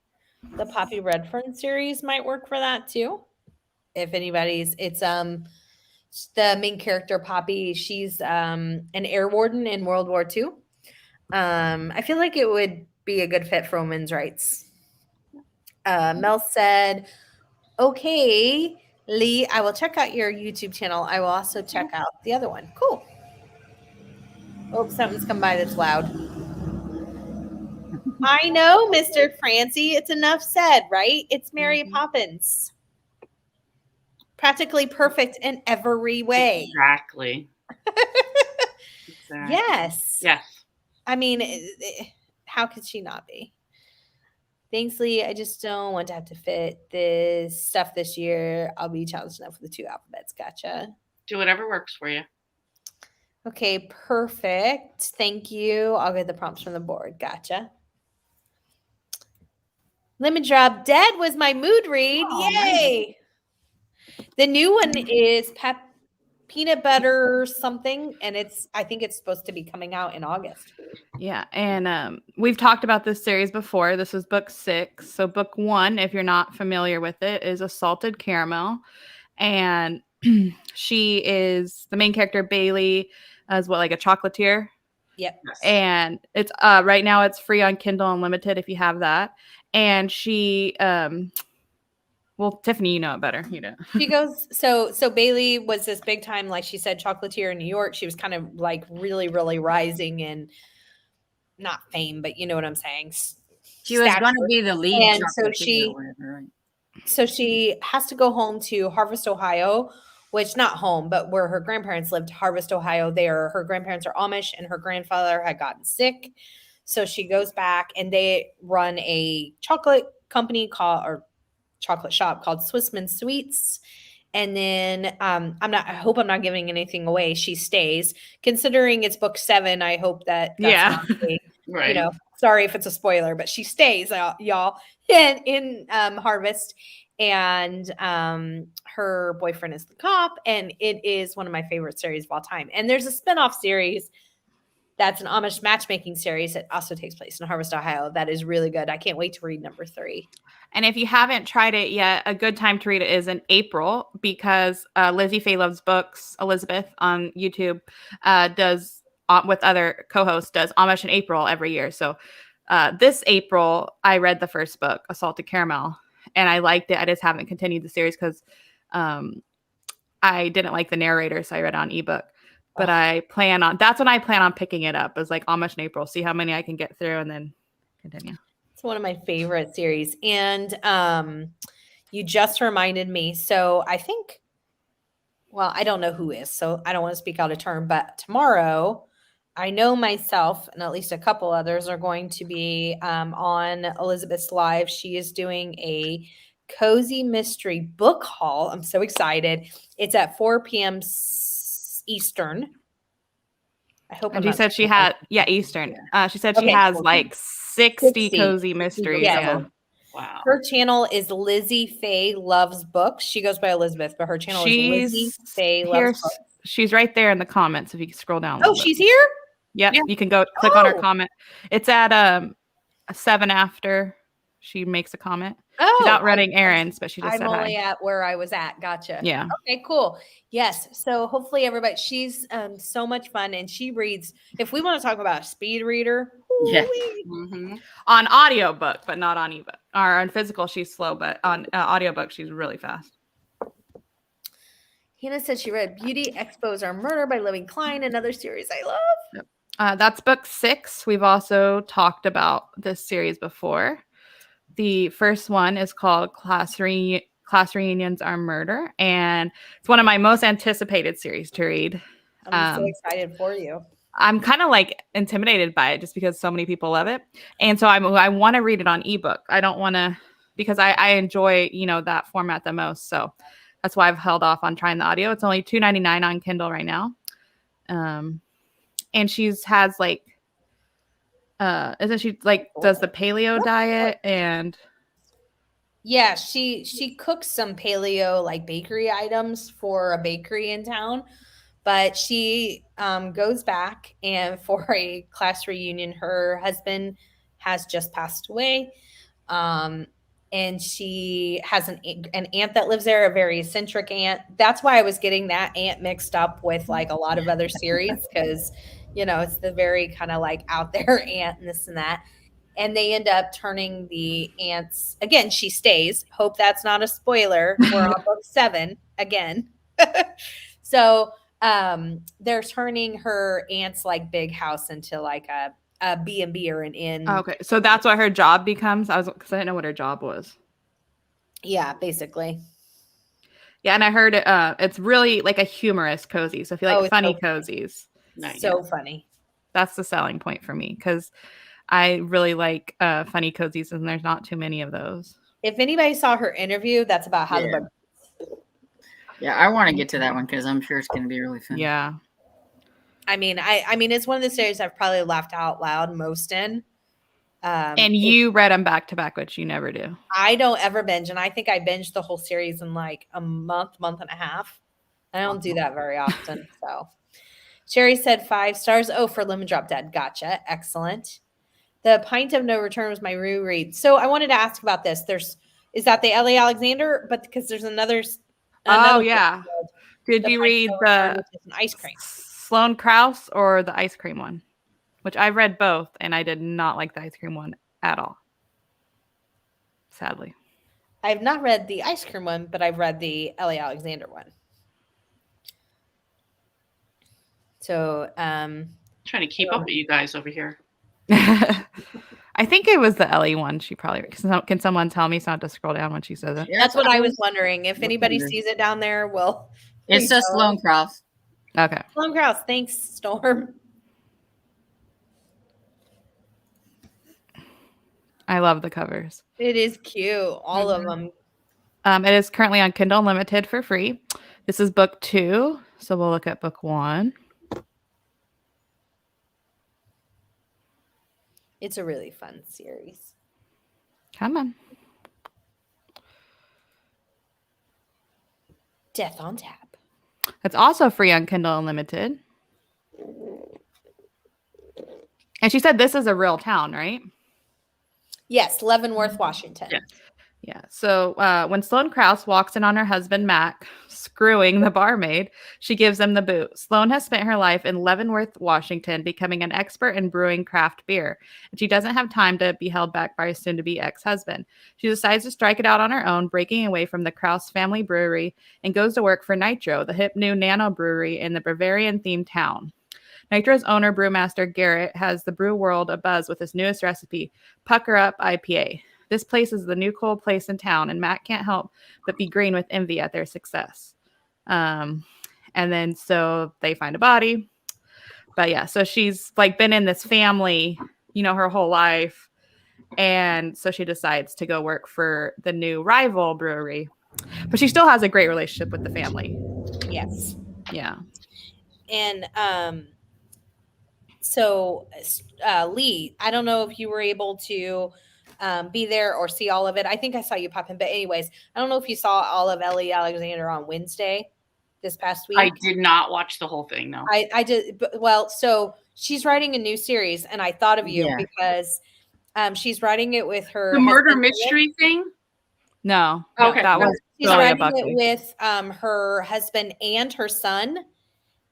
the Poppy Redfern series might work for that too. If anybody's, it's the main character Poppy. She's an air warden in World War II. I feel like it would be a good fit for women's rights. Mel said, "Okay, Lee, I will check out your YouTube channel. I will also check out the other one. Cool. Oh, something's come by that's loud." I know, Mr. Francie. It's enough said, right? It's Mary Poppins. Practically perfect in every way. Exactly. Yes. Yes. I mean, how could she not be? Thanks, Lee. I just don't want to have to fit this stuff this year. I'll be challenged enough with the 2 alphabets. Gotcha. Do whatever works for you. Okay, perfect. Thank you. I'll get the prompts from the board. Gotcha. Lemon Drop Dead was my mood read. Oh, Yay. Nice. The new one is peanut butter something, and I think it's supposed to be coming out in August. Yeah, and we've talked about this series before. This was book 6. So book 1, if you're not familiar with it, is Assaulted Caramel, and she is the main character. Bailey is like a chocolatier. Yep. And it's right now it's free on Kindle Unlimited if you have that. And she well, Tiffany, you know it better. You know. She goes, so Bailey was this big time, like she said, chocolatier in New York. She was kind of like really, really rising in, not fame, but you know what I'm saying. She was going to be the lead. And so she has to go home to Harvest, Ohio, which not home, but where her grandparents lived, Harvest, Ohio. Her grandparents are Amish, and her grandfather had gotten sick. So she goes back, and they run a chocolate company chocolate shop called Swissman Sweets. And then I hope I'm not giving anything away. She stays. Considering it's book 7, I hope that's right. You know, sorry if it's a spoiler, but she stays, y'all, in Harvest. And her boyfriend is the cop, and it is one of my favorite series of all time. And there's a spinoff series that's an Amish matchmaking series that also takes place in Harvest, Ohio. That is really good. I can't wait to read number 3. And if you haven't tried it yet, a good time to read it is in April, because Lizzie Faye Loves Books, Elizabeth on YouTube, does with other co-hosts, does Amish in April every year. So this April, I read the first book, Assaulted Caramel, and I liked it. I just haven't continued the series because I didn't like the narrator, so I read it on ebook. But that's when I plan on picking it up, is like Amish in April, see how many I can get through and then continue. It's one of my favorite series. And you just reminded me. So I think, well, I don't know who is, so I don't want to speak out of turn, but tomorrow I know myself and at least a couple others are going to be on Elizabeth's Live. She is doing a cozy mystery book haul. I'm so excited. It's at 4 p.m. Eastern. I hope. And she said she had Eastern. Yeah. She said she has like 60 cozy mysteries. Yeah. Wow. Her channel is Lizzie Faye Loves Books. She goes by Elizabeth, but her channel is Lizzie Faye Loves Books. She's right there in the comments if you can scroll down. Oh, she's here? Yep. Yeah. You can go click on her comment. It's at 7 after she makes a comment. Oh, she's out running errands, but she just said hi. I'm only at where I was at. Gotcha. Yeah. Okay, cool. Yes. So hopefully everybody, she's so much fun, and she reads, if we want to talk about a speed reader, on audiobook, but not on ebook. Or on physical, she's slow, but on audiobook, she's really fast. Hannah said she read Beauty Expos Are Murder by Living Klein, another series I love. That's book 6. We've also talked about this series before. The first one is called Class Reunions Are Murder, and it's one of my most anticipated series to read. I'm so excited for you. I'm kind of like intimidated by it just because so many people love it. And so I want to read it on ebook. I don't want to, because I enjoy, that format the most. So that's why I've held off on trying the audio. It's only $2.99 on Kindle right now. And has like, isn't she like does the paleo diet and yeah, she cooks some paleo like bakery items for a bakery in town, but she goes back and for a class reunion, her husband has just passed away. And she has an aunt that lives there, a very eccentric aunt. That's why I was getting that aunt mixed up with like a lot of other series because, it's the very kind of like out there aunt and this and that. And they end up turning the aunts again. She stays. Hope that's not a spoiler. We're on book 7 again. So they're turning her aunt's like big house into like a B&B or an inn. Okay, so that's what her job becomes. Because I didn't know what her job was. Yeah, basically. Yeah, and I heard it's really like a humorous cozy. So if you like funny cozies, so funny. That's the selling point for me because I really like funny cozies, and there's not too many of those. If anybody saw her interview, that's about how the book. Yeah, I want to get to that one because I'm sure it's going to be really fun. Yeah. I mean, it's one of the series I've probably laughed out loud most in. And you read them back to back, which you never do. I don't ever binge, and I think I binged the whole series in like a month and a half. I don't do that very often. So, Sherry said 5 stars. Oh, for Lemon Drop Dead. Gotcha. Excellent. The Pint of No Return was my reread. So I wanted to ask about this. Is that the L.A. Alexander? But because there's another oh yeah. Did you read the ice cream Sloane Krause or the ice cream one? Which I read both, and I did not like the ice cream one at all. Sadly. I've not read the ice cream one, but I've read the L.A. Alexander one. So, trying to keep up with you guys over here. I think it was the Ellie one. She probably can someone tell me so not to scroll down when she says it? Yeah, that's what I was wondering. If anybody sees it down there, well, it's just Sloane Krause. Okay. Sloane Krause. Thanks, Storm. I love the covers. It is cute. All of them. It is currently on Kindle Unlimited for free. This is book 2. So we'll look at book 1. It's a really fun series. Come on. Death on Tap. It's also free on Kindle Unlimited. And she said this is a real town, right? Yes, Leavenworth, Washington. Yeah. Yeah. So when Sloane Krause walks in on her husband, Mac, screwing the barmaid, she gives him the boot. Sloane has spent her life in Leavenworth, Washington, becoming an expert in brewing craft beer. And she doesn't have time to be held back by her soon-to-be ex-husband. She decides to strike it out on her own, breaking away from the Krause family brewery, and goes to work for Nitro, the hip new nano brewery in the Bavarian-themed town. Nitro's owner, brewmaster Garrett, has the brew world abuzz with his newest recipe, Pucker Up IPA. This place is the new cool place in town, and Matt can't help but be green with envy at their success. And then so they find a body. But yeah, so she's like been in this family, her whole life. And so she decides to go work for the new rival brewery. But she still has a great relationship with the family. Yes. Yeah. And so Lee, I don't know if you were able to be there or see all of it. I think I saw you pop in, but anyways, I don't know if you saw all of Ellie Alexander on Wednesday this past week. I did not watch the whole thing. No, I did. Well, so she's writing a new series, and I thought of you because she's writing it with her murder mystery thing. No, okay, that was she's writing it with her husband and her son.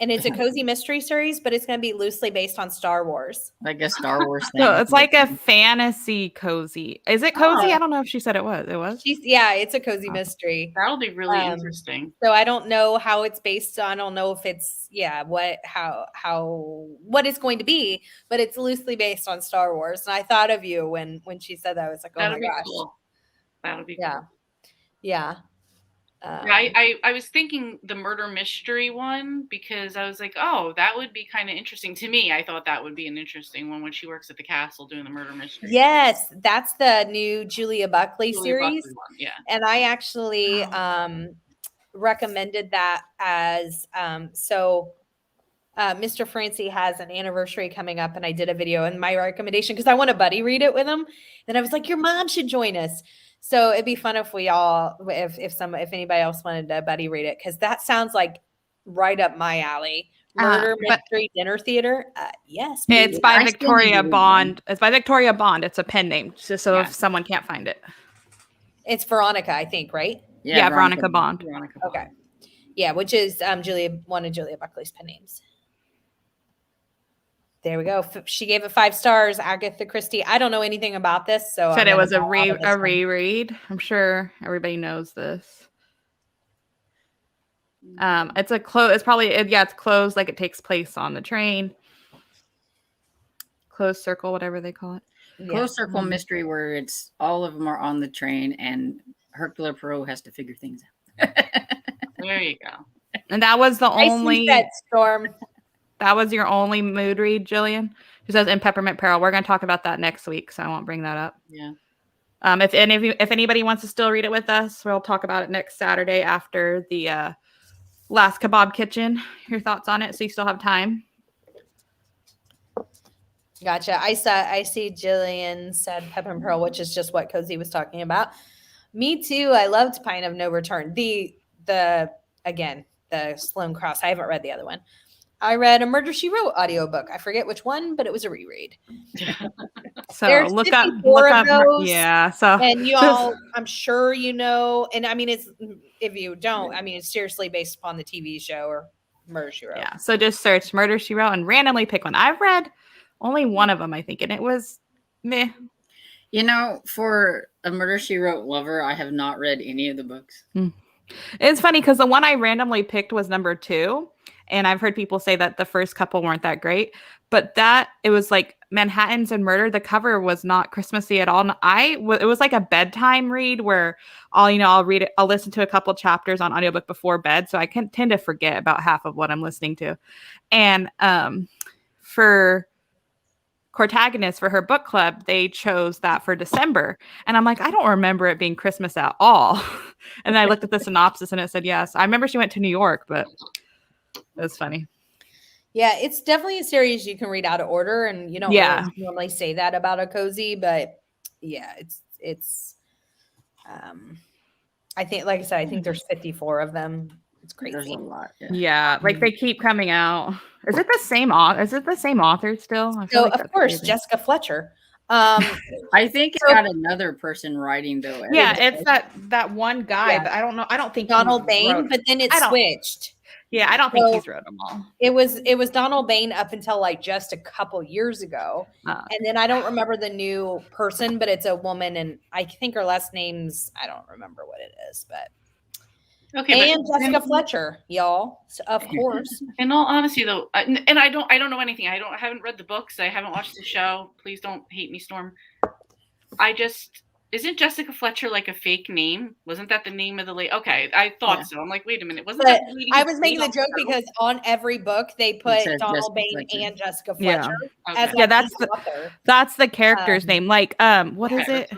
And it's a cozy mystery series, but it's going to be loosely based on Star Wars. Like a Star Wars thing. So it's like a fantasy cozy. Is it cozy? I don't know if she said it was. It was? It's a cozy mystery. That'll be really interesting. So I don't know how it's based on. I don't know if it's what it's going to be, but it's loosely based on Star Wars. And I thought of you when she said that. I was like, oh my gosh. Cool. That'll be cool. Yeah. I was thinking the murder mystery one because I was like, oh, that would be kind of interesting to me. I thought that would be an interesting one when she works at the castle doing the murder mystery. Yes, that's the new Julia Buckley series. Buckley one, yeah. And I actually recommended that as Mr. Francie has an anniversary coming up, and I did a video in my recommendation because I want to buddy read it with him. And I was like, your mom should join us. So it'd be fun if if anybody else wanted to buddy read it, because that sounds like right up my alley. Murder mystery dinner theater. Yes, it's by Victoria Bond. It's by Victoria Bond. It's a pen name, just so if someone can't find it. It's Veronica, I think, right? Yeah, Veronica Bond. Okay. Yeah, which is one of Julia Buckley's pen names. There we go. She gave it 5 stars. Agatha Christie. I don't know anything about this, so said it was a reread. I'm sure everybody knows this. It's a close. It's probably it's closed. Like it takes place on the train. Closed circle, whatever they call it. Closed circle mystery, where it's all of them are on the train, and Hercule Poirot has to figure things out. There you go. And that was the only Storm. That was your only mood read, Jillian? She says in Peppermint Peril. We're going to talk about that next week, so I won't bring that up. Yeah. If anybody wants to still read it with us, we'll talk about it next Saturday after the last Kebab Kitchen. Your thoughts on it, so you still have time. Gotcha. I see Jillian said Peppermint Pearl, which is just what Cozy was talking about. Me too. I loved Pine of No Return. The Sloane Cross. I haven't read the other one. I read a Murder, She Wrote audiobook. I forget which one, but it was a reread. So There's look 54 up. Those, yeah. So and you all, I'm sure you know. And I mean, it's if you don't, I mean, it's seriously based upon the TV show or Murder, She Wrote. Yeah. So just search Murder, She Wrote and randomly pick one. I've read only one of them, I think, and it was meh. You know, for a Murder, She Wrote lover, I have not read any of the books. It's funny because the one I randomly picked was number 2. And I've heard people say that the first couple weren't that great, but it was like Manhattans and Murder. The cover was not Christmassy at all. And it was like a bedtime read where I'll read it. I'll listen to a couple chapters on audiobook before bed. So I can tend to forget about half of what I'm listening to. And for Cortagonist, for her book club, they chose that for December. And I'm like, I don't remember it being Christmas at all. And then I looked at the synopsis and it said, yes. I remember she went to New York, but it was funny. Yeah, it's definitely a series you can read out of order, and you don't really normally say that about a cozy, but yeah, it's I think, like I said, I think there's 54 of them. It's crazy. There's a lot. Yeah, like they keep coming out. Is it the same author? Is it the same author still? So like of course, crazy. Jessica Fletcher. I think it's got another person writing though. Yeah, it's that one guy, but I don't know. I don't think Donald Bain, but then it switched. Yeah, I don't think he's wrote them all. It was Donald Bain up until like just a couple years ago. And then I don't remember the new person, but it's a woman, and I think her last name's, I don't remember what it is, but okay. And Jessica Fletcher, y'all, of course. In all honesty though, and I don't know anything. I haven't read the books. I haven't watched the show. Please don't hate me, Storm. Isn't Jessica Fletcher like a fake name? Wasn't that the name of the lady? Okay, I thought so. I'm like, wait a minute. Wasn't that the lady? I was making the joke because on every book they put Donald Bain and Jessica Fletcher. Yeah, that's the character's name. Like, what is it?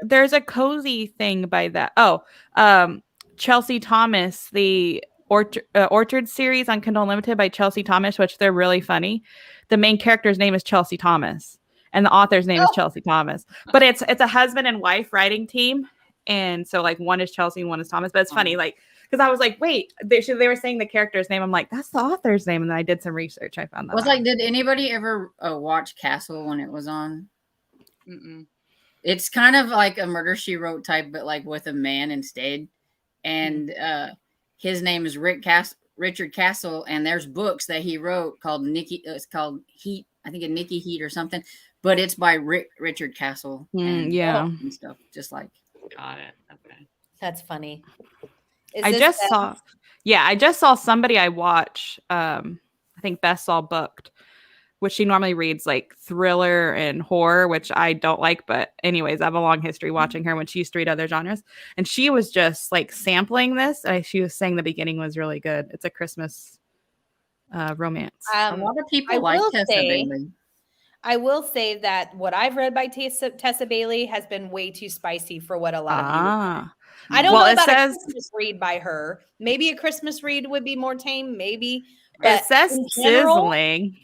There's a cozy thing by that. Chelsea Thomas, the Orchard series on Kindle Unlimited by Chelsea Thomas, which they're really funny. The main character's name is Chelsea Thomas. And the author's name is Chelsea Thomas, but it's a husband and wife writing team, and so like one is Chelsea and one is Thomas. But it's funny, like because I was like, wait, they were saying the character's name. I'm like, that's the author's name, and then I did some research. I found that. Did anybody ever watch Castle when it was on? Mm-mm. It's kind of like a Murder, She Wrote type, but like with a man instead, and his name is Rick Richard Castle, and there's books that he wrote called Nikki. It's called Heat. I think Nikki Heat or something, but it's by Richard Castle and stuff. Just like got it. Okay, That's funny. I just saw somebody I watch. I think Beth saw Booked, which she normally reads like thriller and horror, which I don't like. But anyways, I have a long history watching her when she used to read other genres. And she was just like sampling this. She was saying the beginning was really good. It's a Christmas romance. a lot of people like Tessa Bailey. I will say that what I've read by Tessa Bailey has been way too spicy for what a lot of you. I don't know about a Christmas read by her. Maybe a Christmas read would be more tame. Maybe. But it says sizzling.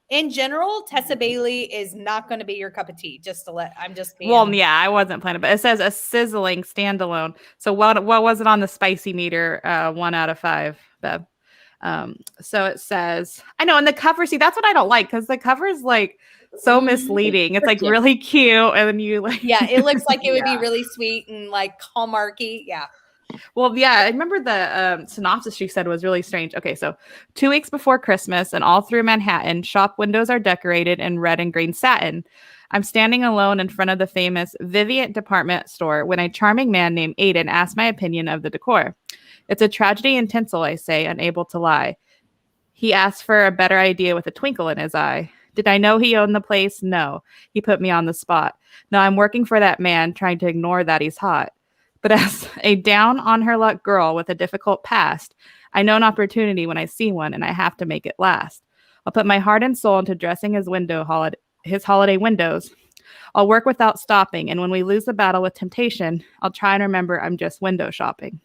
In general, Tessa Bailey is not going to be your cup of tea. I'm just being. Well, yeah, I wasn't planning, but it says a sizzling standalone. So what was it on the spicy meter? 1 out of 5, Bev. So it says, I know, and the cover, see, that's what I don't like, because the cover is like so misleading. It's like really cute, and then you like it looks like it would be really sweet and like Hallmarky. Yeah. Well, yeah, I remember the synopsis she said was really strange. Okay, so 2 weeks before Christmas and all through Manhattan, shop windows are decorated in red and green satin. I'm standing alone in front of the famous Vivian department store when a charming man named Aiden asks my opinion of the decor. It's a tragedy in tinsel, I say, unable to lie. He asked for a better idea with a twinkle in his eye. Did I know he owned the place? No. He put me on the spot. Now I'm working for that man, trying to ignore that he's hot. But as a down-on-her-luck girl with a difficult past, I know an opportunity when I see one, and I have to make it last. I'll put my heart and soul into dressing his holiday windows. I'll work without stopping, and when we lose the battle with temptation, I'll try and remember I'm just window shopping.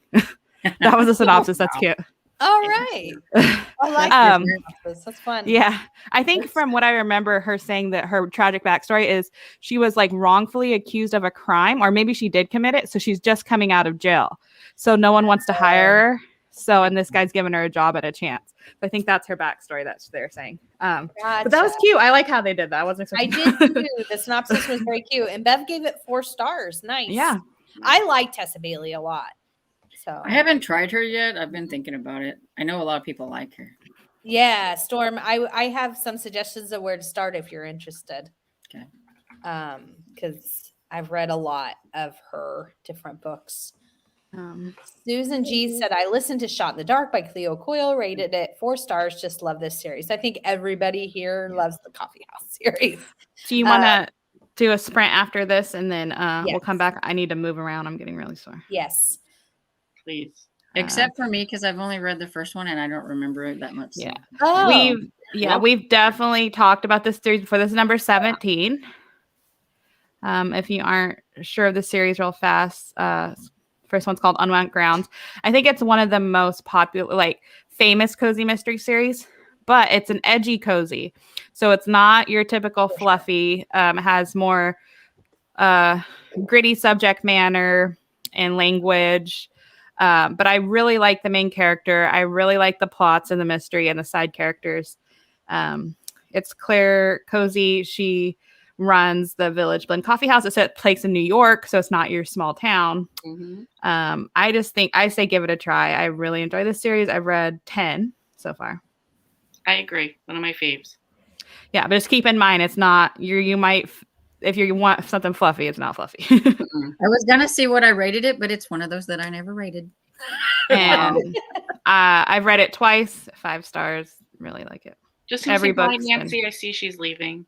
That was a synopsis. That's cute. All right. I like this. That's fun. Yeah. I think from what I remember her saying that her tragic backstory is she was like wrongfully accused of a crime, or maybe she did commit it. So she's just coming out of jail. So no one wants to hire her. So, and this guy's giving her a job at a chance. I think that's her backstory that they're saying. But that was cute. I like how they did that. I wasn't expecting I did too. The synopsis was very cute. And Bev gave it 4 stars. Nice. Yeah. I like Tessa Bailey a lot. So I haven't tried her yet. I've been thinking about it. I know a lot of people like her. Yeah, Storm. I have some suggestions of where to start if you're interested. Okay. Because I've read a lot of her different books. Susan G said, I listened to Shot in the Dark by Cleo Coyle, rated it 4 stars. Just love this series. I think everybody here loves the Coffee House series. Do you want to do a sprint after this and then we'll come back? I need to move around. I'm getting really sore. Yes. Please. Except for me, because I've only read the first one and I don't remember it that much. Yeah. So. We've definitely talked about this series before. This is number 17. If you aren't sure of the series real fast, first one's called Unwanted Grounds. I think it's one of the most popular, like famous cozy mystery series, but it's an edgy cozy. So it's not your typical fluffy. It has more gritty subject matter and language. But I really like the main character. I really like the plots and the mystery and the side characters. It's Claire Cozy. She runs the Village Blend Coffee House. It's a place in New York, so it's not your small town. Mm-hmm. I just think I say give it a try. I really enjoy this series. I've read 10 so far. I agree. One of my faves. Yeah, but just keep in mind, it's not you might. If you want something fluffy, it's not fluffy. I was going to see what I rated it, but it's one of those that I never rated. And I've read it twice, 5 stars. Really like it. Just every book. Nancy, I see she's leaving.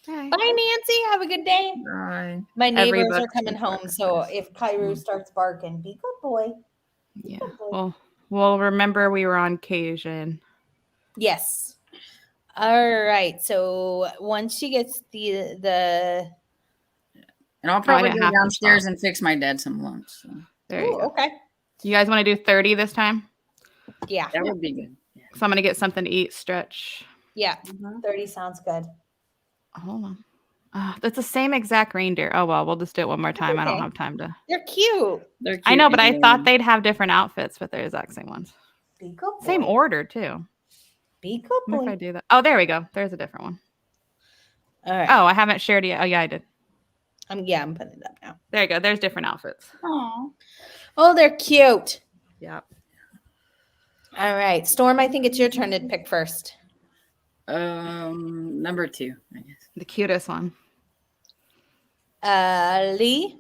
Bye, Nancy. Have a good day. Bye. My neighbors are coming home, so if Cairo starts barking, be good boy. Yeah. Well, remember we were on occasion. Yes. All right. So once she gets the and I'll probably go downstairs and fix my dad some lunch. So. There you go. Okay. You guys want to do 30 this time? Yeah. That would be good. So I'm going to get something to eat, stretch. Yeah. 30 sounds good. Hold on. That's the same exact reindeer. Oh, well, we'll just do it one more time. Okay. I don't have time to. They're cute. I know, but I thought they'd have different outfits, but they're the exact same ones. Be good boy. Same order, too. Be good boy. If I do that. Oh, there we go. There's a different one. All right. Oh, I haven't shared it yet. Oh, yeah, I did. I'm putting it up now. There you go. There's different outfits. Oh, they're cute. Yep. All right, Storm, I think it's your turn to pick first. Number 2, I guess. The cutest one. Lee.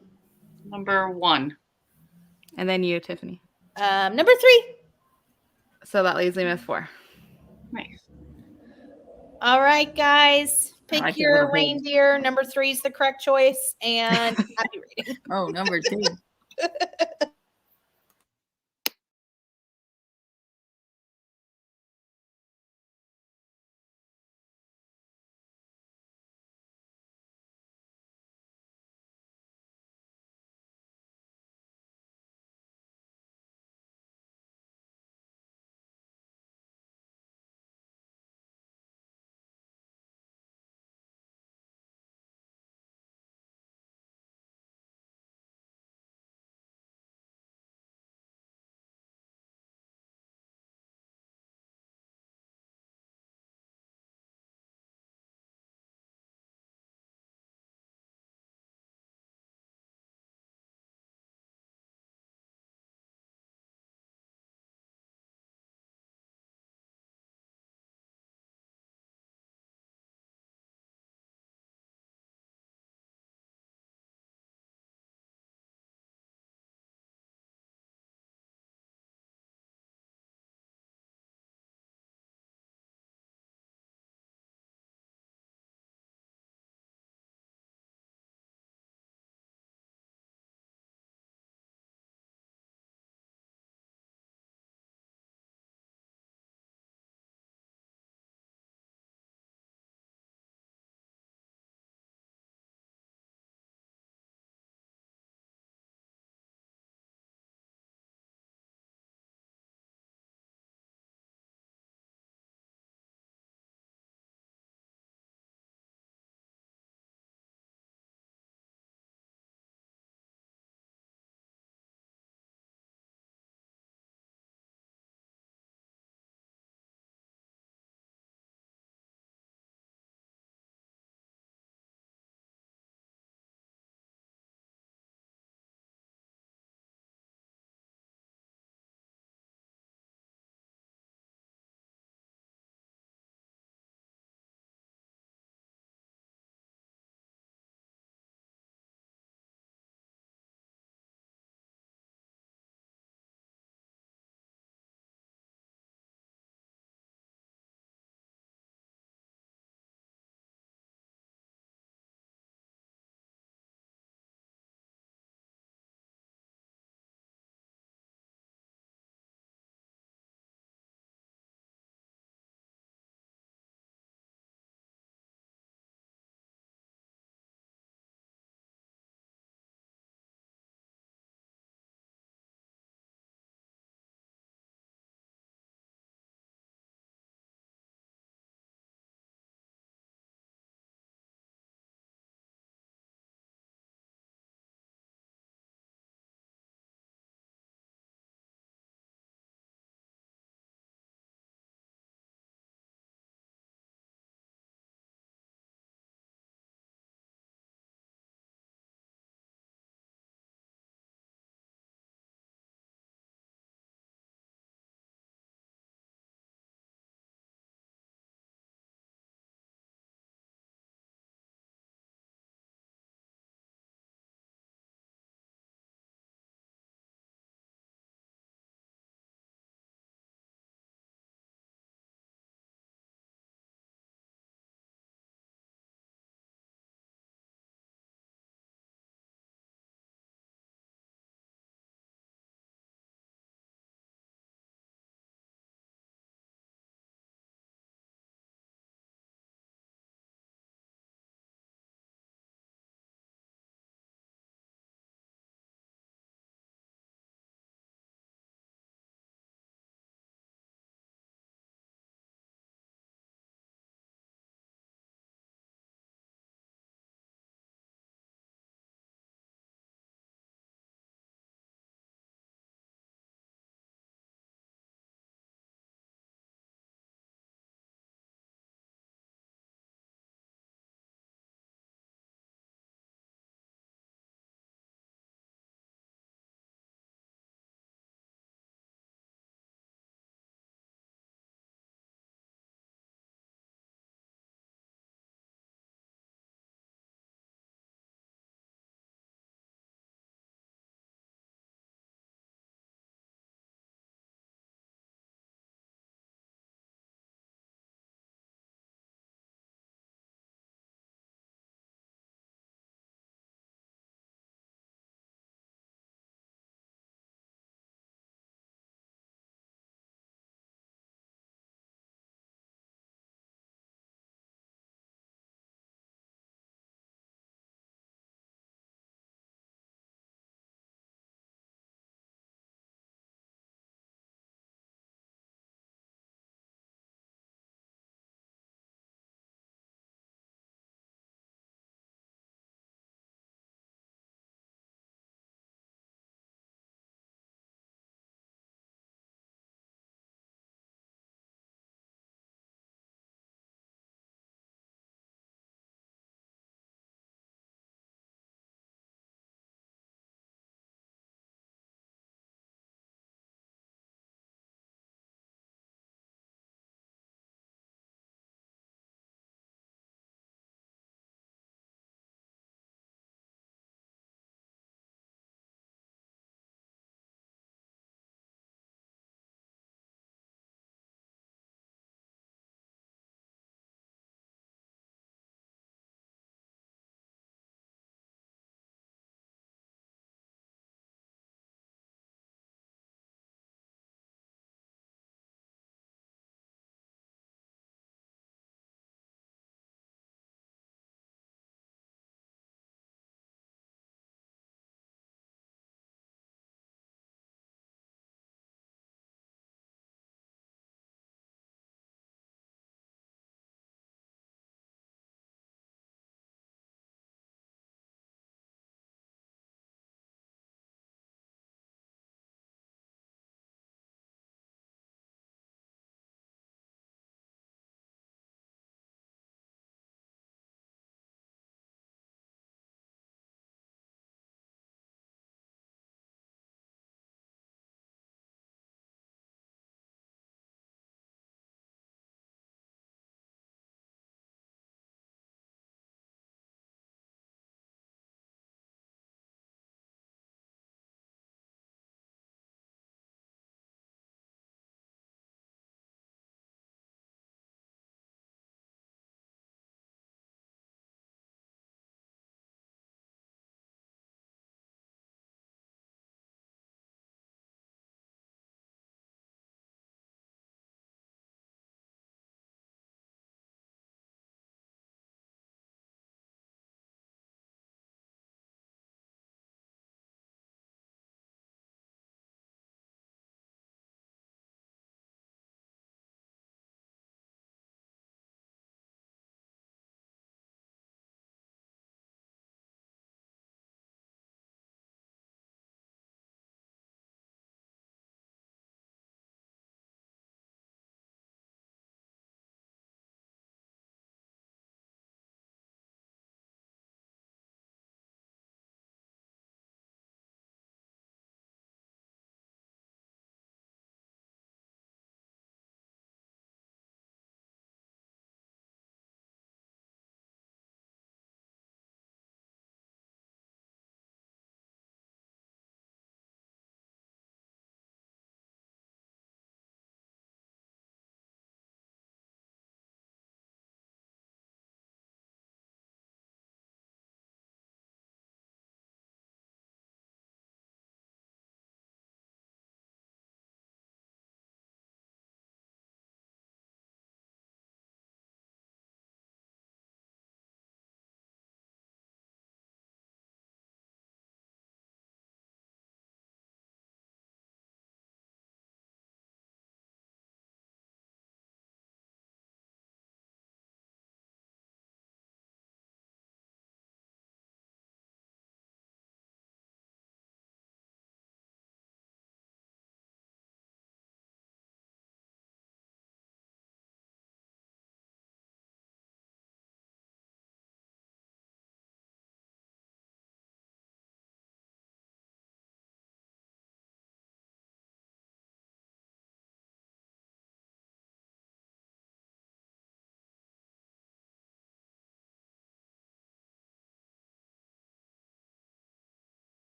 Number 1. And then you, Tiffany. Number 3. So that leaves me with 4. Nice. All right, guys. Pick like your reindeer. Number 3 is the correct choice. And happy reading. Oh, number 2.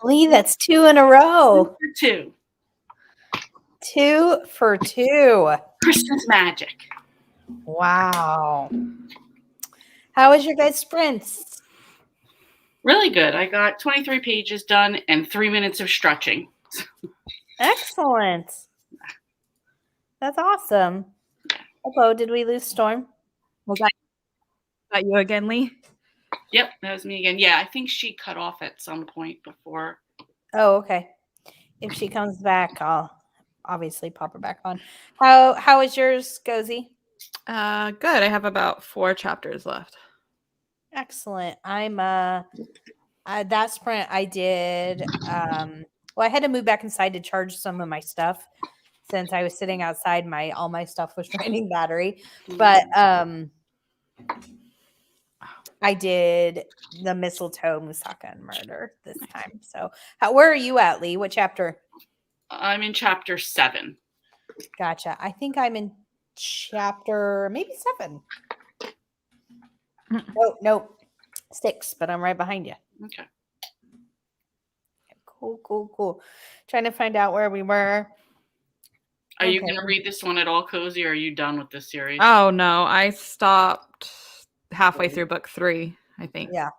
Lee, that's 2 in a row. 2. 2 for 2. Christmas magic. Wow. How was your guys' sprints? Really good. I got 23 pages done and 3 minutes of stretching. Excellent. That's awesome. Hello, did we lose Storm? Was that you again, Lee? Yep, that was me again. Yeah, I think she cut off at some point before. Oh, okay. If she comes back, I'll obviously pop her back on. How is yours, Cozy? Good. I have about 4 chapters left. Excellent. I'm that sprint I did. Well, I had to move back inside to charge some of my stuff since I was sitting outside. All my stuff was draining battery, but I did the mistletoe, Musaka, and murder this time. So, where are you at, Lee? What chapter? I'm in chapter 7. Gotcha. I think I'm in chapter maybe 7. Nope. 6, but I'm right behind you. Okay. Cool. Trying to find out where we were. Are you going to read this one at all, Cozy, or are you done with this series? Oh, no. I stopped halfway through book 3, I think. Yeah.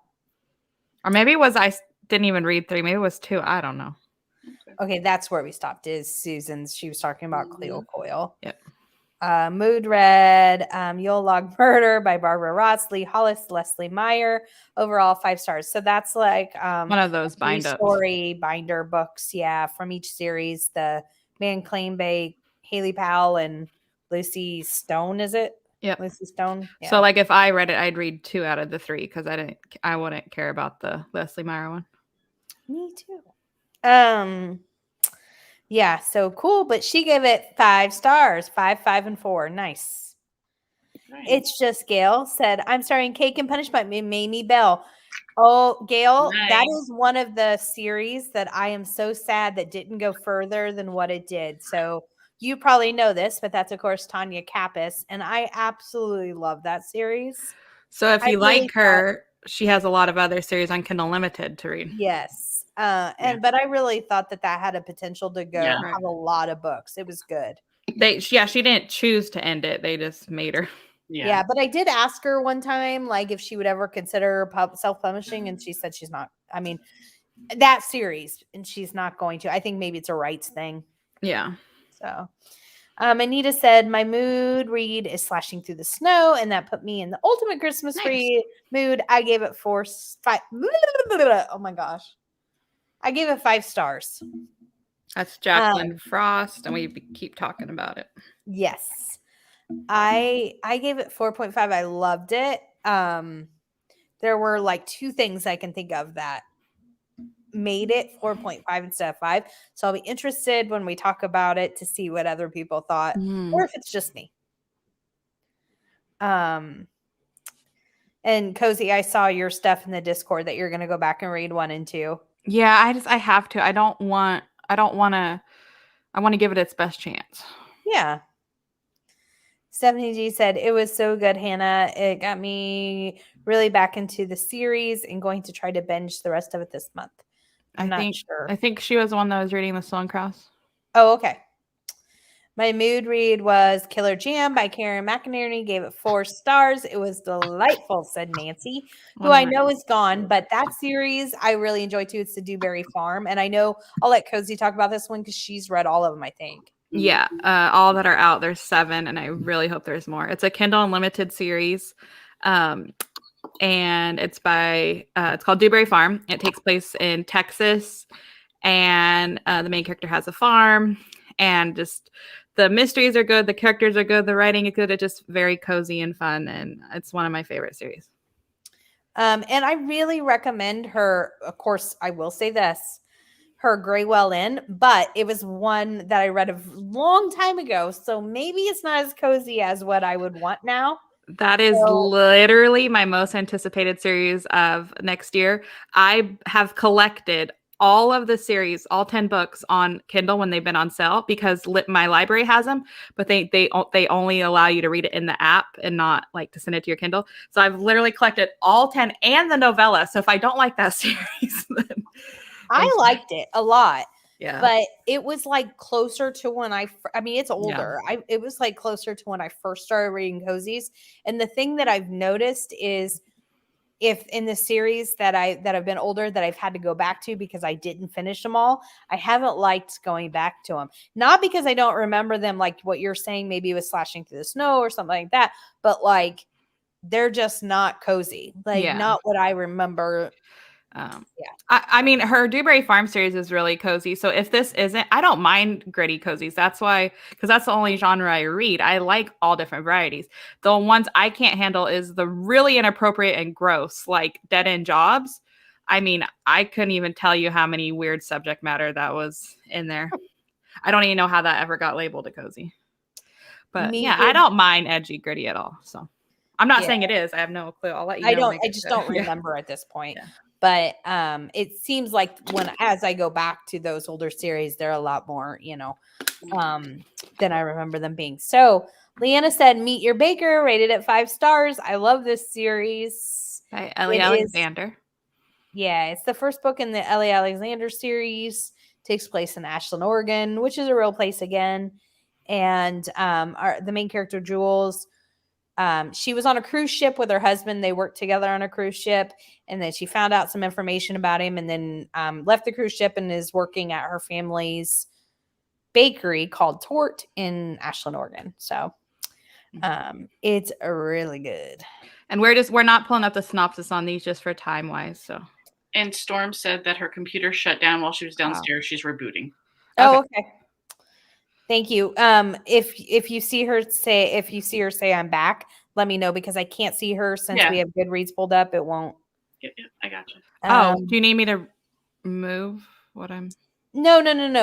Or maybe I didn't even read 3. Maybe it was 2. I don't know. Okay, that's where we stopped. Is Susan's. She was talking about Cleo Coyle. Yep. Mood Red, Yule Log Murder by Barbara Ross, Lee Hollis, Leslie Meyer. Overall 5 stars. So that's like one of those story binder books. Yeah, from each series. The Man Claim by Haley Powell and Lucy Stone. Is it? Yep. Lucy Stone. Yeah. So like if I read it, I'd read 2 out of the 3 because I wouldn't care about the Leslie Meyer one. Me too. Yeah, so cool, but she gave it 5 stars, 5, 5, and 4. Nice. It's just Gail said, I'm starring Cake and Punishment by Mamie Bell. Oh, Gail, nice. That is one of the series that I am so sad that didn't go further than what it did. So you probably know this, but that's of course Tanya Kappas, and I absolutely love that series. So if you like her, she has a lot of other series on Kindle Unlimited to read. Yes. But I really thought that had a potential to go have a lot of books. It was good. She didn't choose to end it. They just made her. Yeah, but I did ask her one time, like, if she would ever consider self-publishing, and she said she's not. I mean, that series, and she's not going to. I think maybe it's a rights thing. Yeah. So, Anita said, my mood read is Slashing Through the Snow, and that put me in the ultimate Christmas read mood. I gave it 5. Oh my gosh. I gave it 5 stars. That's Jacqueline Frost, and we keep talking about it. Yes. I gave it 4.5. I loved it. There were like 2 things I can think of that made it 4.5 instead of 5. So I'll be interested when we talk about it to see what other people thought, or if it's just me. And Cozy, I saw your stuff in the Discord that you're going to go back and read 1 and 2. Yeah, I have to. I want to give it its best chance. Yeah. Stephanie G said, it was so good, Hannah. It got me really back into the series and going to try to binge the rest of it this month. I'm not sure. I think she was the one that was reading the Sloan Cross. Oh, okay. My mood read was Killer Jam by Karen McInerney. Gave it 4 stars. It was delightful, said Nancy, who I know is gone. But that series I really enjoy too. It's the Dewberry Farm. And I know I'll let Cozy talk about this one because she's read all of them, I think. Yeah, all that are out. There's 7, and I really hope there's more. It's a Kindle Unlimited series. And it's called Dewberry Farm. It takes place in Texas, and the main character has a farm, and just the mysteries are good, the characters are good, the writing is good. It's just very cozy and fun, and it's one of my favorite series. And I really recommend her. Of course, I will say this, her Graywell Inn, but it was one that I read a long time ago, so maybe it's not as cozy as what I would want now. That is literally my most anticipated series of next year. I have collected all of the series, all 10 books on Kindle when they've been on sale because my library has them, but they only allow you to read it in the app and not like to send it to your Kindle. So I've literally collected all 10 and the novella. So if I don't like that series, then I liked it a lot. Yeah. But it was like closer to when I mean, it's older. It was like closer to when I first started reading cozies. And the thing that I've noticed is if in the series that have been older that I've had to go back to because I didn't finish them all, I haven't liked going back to them. Not because I don't remember them, like what you're saying, maybe it was slashing through the snow or something like that, but like they're just not cozy, like not what I remember. I mean, her Dewberry Farm series is really cozy. So if this isn't, I don't mind gritty cozies. That's why, because that's the only genre I read. I like all different varieties. The ones I can't handle is the really inappropriate and gross, like Dead End Jobs. I mean, I couldn't even tell you how many weird subject matter that was in there. I don't even know how that ever got labeled a cozy. But I don't mind edgy, gritty at all. So I'm not saying it is. I have no clue. I'll let you know. I just don't remember at this point. Yeah. But it seems like as I go back to those older series, they're a lot more, than I remember them being. So Leanna said, Meet Your Baker, rated at 5 stars. I love this series. By Ellie Alexander. It's the first book in the Ellie Alexander series. Takes place in Ashland, Oregon, which is a real place again. And the main character, Jules, she was on a cruise ship with her husband. They worked together on a cruise ship, and then she found out some information about him, and then left the cruise ship and is working at her family's bakery called Tort in Ashland, Oregon. So it's really good. And we're not pulling up the synopsis on these just for time wise. So. And Storm said that her computer shut down while she was downstairs. Wow. She's rebooting. Oh, okay. Thank you. If you see her say I'm back, let me know because I can't see her since we have Goodreads pulled up. It won't. Yeah, I got you. Do you need me to move what I'm? No.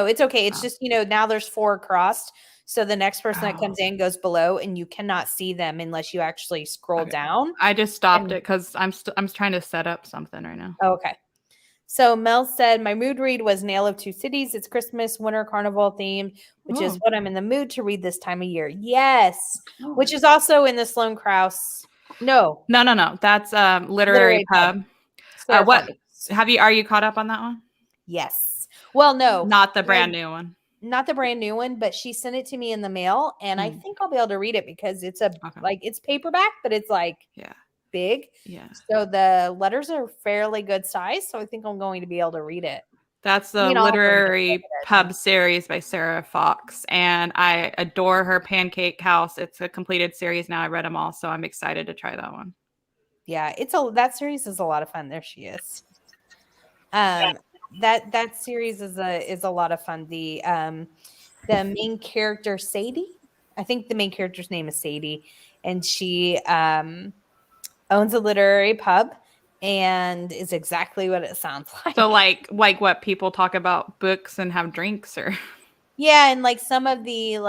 It's okay. It's just now there's 4 crossed, so the next person that comes in goes below, and you cannot see them unless you actually scroll down. I just stopped it because I'm trying to set up something right now. Oh, okay. So Mel said, my mood read was Nail of Two Cities. It's Christmas, winter, carnival themed, which is what I'm in the mood to read this time of year. Yes. Which is also in the Sloane Krause. No. That's Literary Pub. Are you caught up on that one? Yes. Well, no. Not the brand new one. Not the brand new one, but she sent it to me in the mail, and I think I'll be able to read it because it's it's paperback, but it's big. Yeah. So the letters are fairly good size. So I think I'm going to be able to read it. That's the Literary Pub series by Sarah Fox. And I adore her Pancake House. It's a completed series now. I read them all. So I'm excited to try that one. Yeah, that series is a lot of fun. There she is. That series is a lot of fun. The main character, Sadie, I think the main character's name is Sadie, and she owns a literary pub and is exactly what it sounds like. So like what people talk about books and have drinks or. Yeah. And like some of the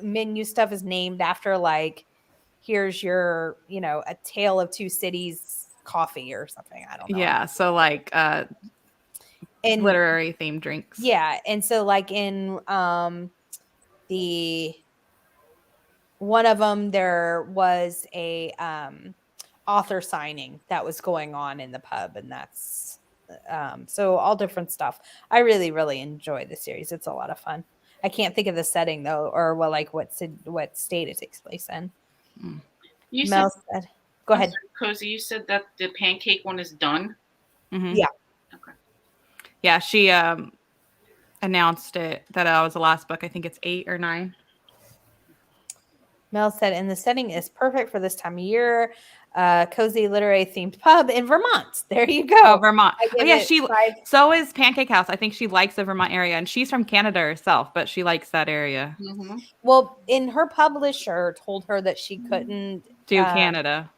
menu stuff is named after here's your, a Tale of Two Cities coffee or something. I don't know. Yeah. So literary themed drinks. Yeah. And so in the one of them, there was a author signing that was going on in the pub, and that's so all different stuff. I really, really enjoy the series. It's a lot of fun. I can't think of the setting though, or what state it takes place in. Mel said, "Go ahead, Cozy. You said that the pancake one is done." Mm-hmm. Yeah. Okay. Yeah, she announced it that was the last book. I think it's 8 or 9. Mel said, and the setting is perfect for this time of year. Cozy literary themed pub in Vermont. There you go. Oh, Vermont. Oh, yeah, so is Pancake House. I think she likes the Vermont area, and she's from Canada herself, but she likes that area. Mm-hmm. Well, in her publisher told her that she couldn't do Canada,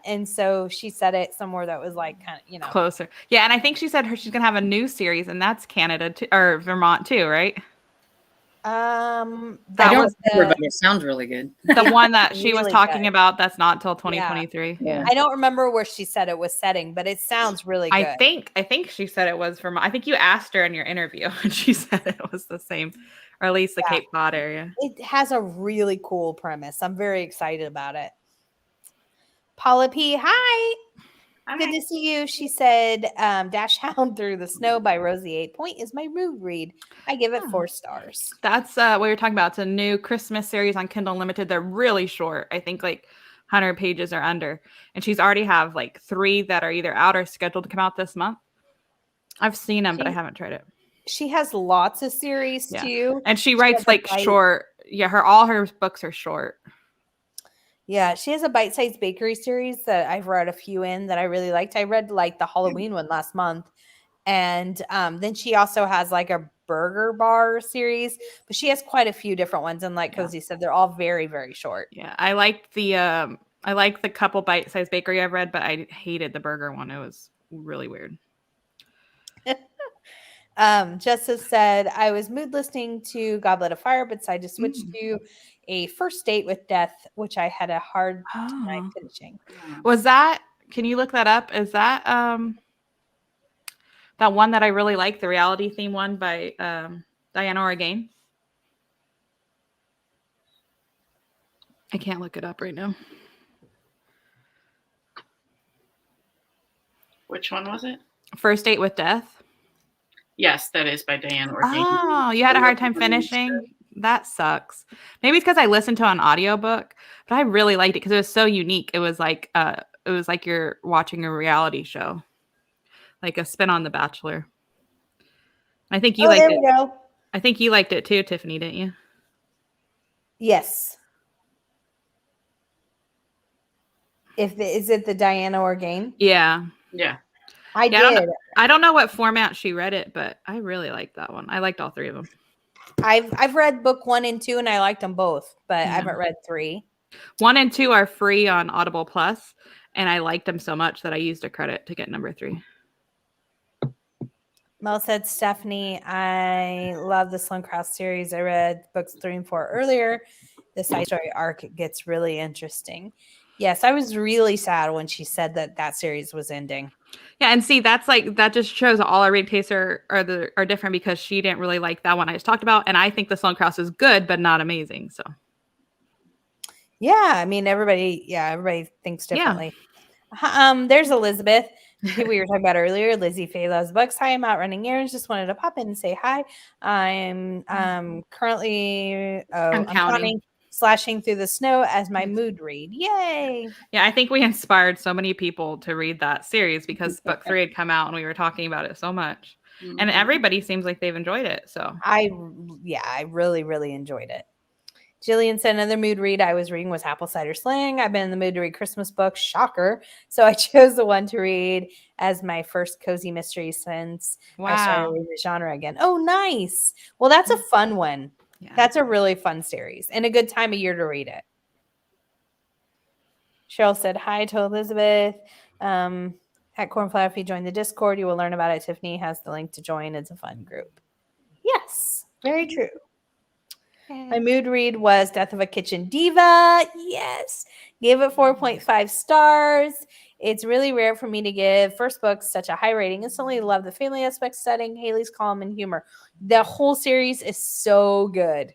and so she said it somewhere that was closer. Yeah, and I think she said she's gonna have a new series, and that's Canada too, or Vermont too, right? I don't remember, but it sounds really good. The one that she was talking about, that's not till 2023. Yeah. I don't remember where she said it was setting, but it sounds really good. I think she said it was Vermont. I think you asked her in your interview and she said it was the same, or at least the Cape Cod area. It has a really cool premise. I'm very excited about it. Paula P, hi. Good to see you. She said, Dash Hound Through the Snow by Rosie 8 Point is my mood read. I give it 4 stars. That's what you're talking about. It's a new Christmas series on Kindle Unlimited. They're really short. I think like 100 pages or under. And she's already have like 3 that are either out or scheduled to come out this month. I've seen them, but I haven't tried it. She has lots of series too. And she writes like short. Yeah, all her books are short. Yeah, she has a bite-sized bakery series that I've read a few in that I really liked. I read like the Halloween one last month. And then she also has like a burger bar series, but she has quite a few different ones. And like Cozy said, they're all very, very short. Yeah, I liked the couple bite-sized bakery I've read, but I hated the burger one. It was really weird. Justice said, I was mood listening to Goblet of Fire, but decided to switch to a First Date with Death, which I had a hard time finishing. Was that, can you look that up? Is that that one that I really like, the reality theme one by Diana Orgain? I can't look it up right now. Which one was it? First Date with Death. Yes, that is by Diane Orgain. Oh, you had a hard time finishing? That sucks. Maybe it's because I listened to an audiobook, but I really liked it because it was so unique. It was like you're watching a reality show, like a spin on The Bachelor. I think you liked it. Go. I think you liked it too, Tiffany, didn't you? Yes. Is it the Diana Orgain? Yeah. Yeah. I did. I don't know what format she read it, but I really liked that one. I liked all 3 of them. I've read book 1 and 2, and I liked them both, but I haven't read 3. 1 and 2 are free on Audible Plus, and I liked them so much that I used a credit to get number 3. Mel said, Stephanie, I love the Sloan Krause series. I read books 3 and 4 earlier. The side story arc gets really interesting. Yes, I was really sad when she said that series was ending. Yeah, and see, that just shows all our read tastes are different because she didn't really like that one I just talked about, and I think the Sloan Krause is good but not amazing. So, yeah, I mean everybody thinks differently. Yeah. There's Elizabeth, who we were talking about earlier. Lizzie Faye loves books. Hi, I'm out running errands. Just wanted to pop in and say hi. I'm currently I'm counting. Slashing Through the Snow as my mood read. Yay! Yeah, I think we inspired so many people to read that series because book 3 had come out and we were talking about it so much. Mm-hmm. And everybody seems like they've enjoyed it. So I really, really enjoyed it. Jillian said another mood read I was reading was Apple Cider Slang. I've been in the mood to read Christmas books. Shocker. So I chose the one to read as my first cozy mystery since I started reading the genre again. Oh, nice. Well, that's a fun one. Yeah. That's a really fun series and a good time of year to read it. Cheryl said hi to Elizabeth. At Cornflower, if you join the Discord, you will learn about it. Tiffany has the link to join. It's a fun group. Yes, very true. Okay. My mood read was Death of a Kitchen Diva. Yes. Gave it 4.5 stars. It's really rare for me to give first books such a high rating. Instantly love the family aspect setting, Haley's calm and humor. The whole series is so good.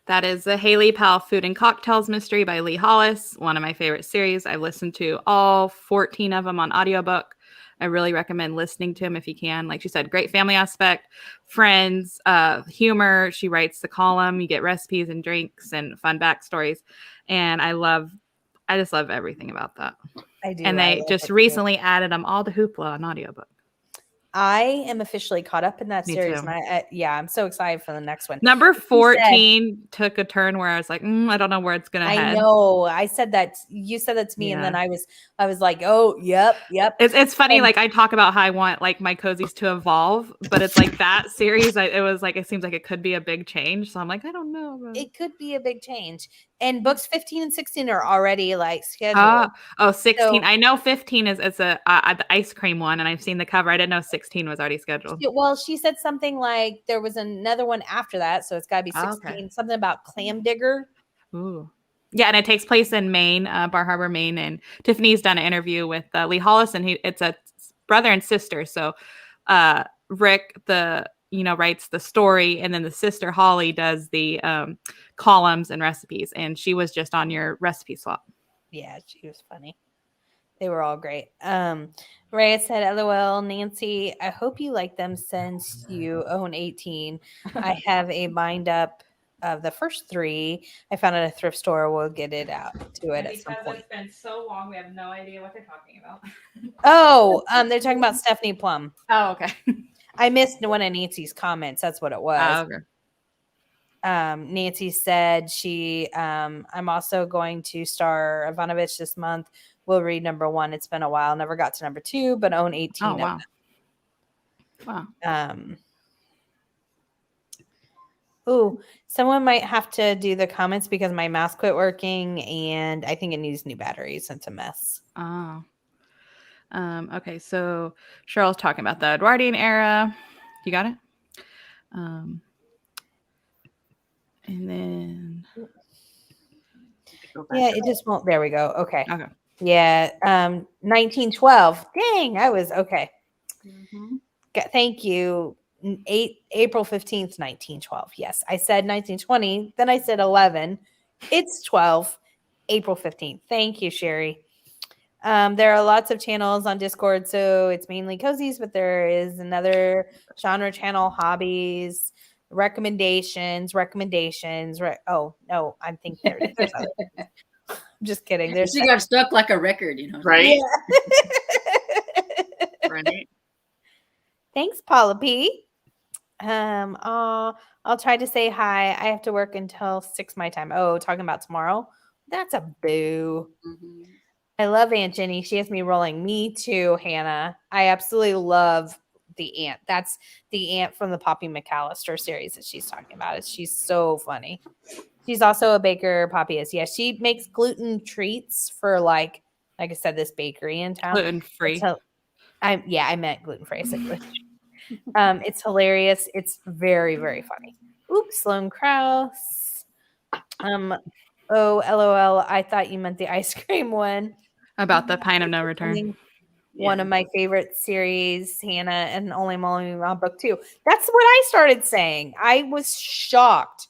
That is the Haley Powell Food and Cocktails Mystery by Lee Hollis, one of my favorite series. I've listened to all 14 of them on audiobook. I really recommend listening to them if you can. Like she said, great family aspect, friends, humor. She writes the column. You get recipes and drinks and fun backstories. And I just love everything about that. I do. And they just recently added them all to Hoopla on audiobook. I am officially caught up in that series. And I'm so excited for the next one. Number 14 took a turn where I was like, I don't know where it's going to head. I know. I said that. You said that to me. Yeah. And then I was like, oh, yep. It's funny. Like I talk about how I want like my cozies to evolve, but it's like that series. It seems like it could be a big change. So I'm like, I don't know. It could be a big change. And books 15 and 16 are already like scheduled. 16. So, I know 15 is the ice cream one, and I've seen the cover. I didn't know 16 was already scheduled. Well, she said something like there was another one after that, so it's got to be 16. Okay. Something about Clam Digger. Ooh. Yeah, and it takes place in Maine, Bar Harbor, Maine. And Tiffany's done an interview with Lee Hollis, and it's a brother and sister. So Rick, writes the story, and then the sister Holly does the columns and recipes, and she was just on your recipe swap. Yeah, she was funny. They were all great. Rhea said, LOL, Nancy, I hope you like them since you own 18. I have a bind up of the first 3. I found at a thrift store. We'll get it out to it at some point. It's been so long, we have no idea what they're talking about. Oh, they're talking about Stephanie Plum. Oh, okay. I missed one of Nancy's comments. That's what it was. Okay. Nancy said I'm also going to star Ivanovich this month. We'll read number 1. It's been a while. Never got to number 2, but own 18 Oh, of wow. them. Wow. Ooh, someone might have to do the comments because my mouse quit working and I think it needs new batteries. It's a mess. Oh. Okay, so Cheryl's talking about the Edwardian era. You got it? And then yeah, it just won't. There we go. Okay. Okay. Yeah. 1912. Dang, I was okay. Mm-hmm. Thank you. April 15th, 1912. Yes, I said 1920. Then I said 11. It's 12. April 15th. Thank you, Sherry. There are lots of channels on Discord, so it's mainly cozies, but there is another genre channel, hobbies, recommendations. Oh no, I'm thinking there's other. I'm just kidding. She got stuck like a record, Right? Yeah. Right. Thanks, Paula P. I'll try to say hi. I have to work until 6 my time. Oh, talking about tomorrow? That's a boo. Mm-hmm. I love Aunt Jenny. She has me rolling. Me too, Hannah. I absolutely love the aunt. That's the aunt from the Poppy McAllister series that she's talking about. She's so funny. She's also a baker. Poppy is. Yeah, she makes gluten treats for like I said, this bakery in town. Gluten free. I meant gluten free. I said gluten. It's hilarious. It's very, very funny. Oops, Sloan Krause. Oh, LOL. I thought you meant the ice cream one. About the Pine of No Return. One of my favorite series, Hannah, and Only Molly book 2. That's what I started saying. I was shocked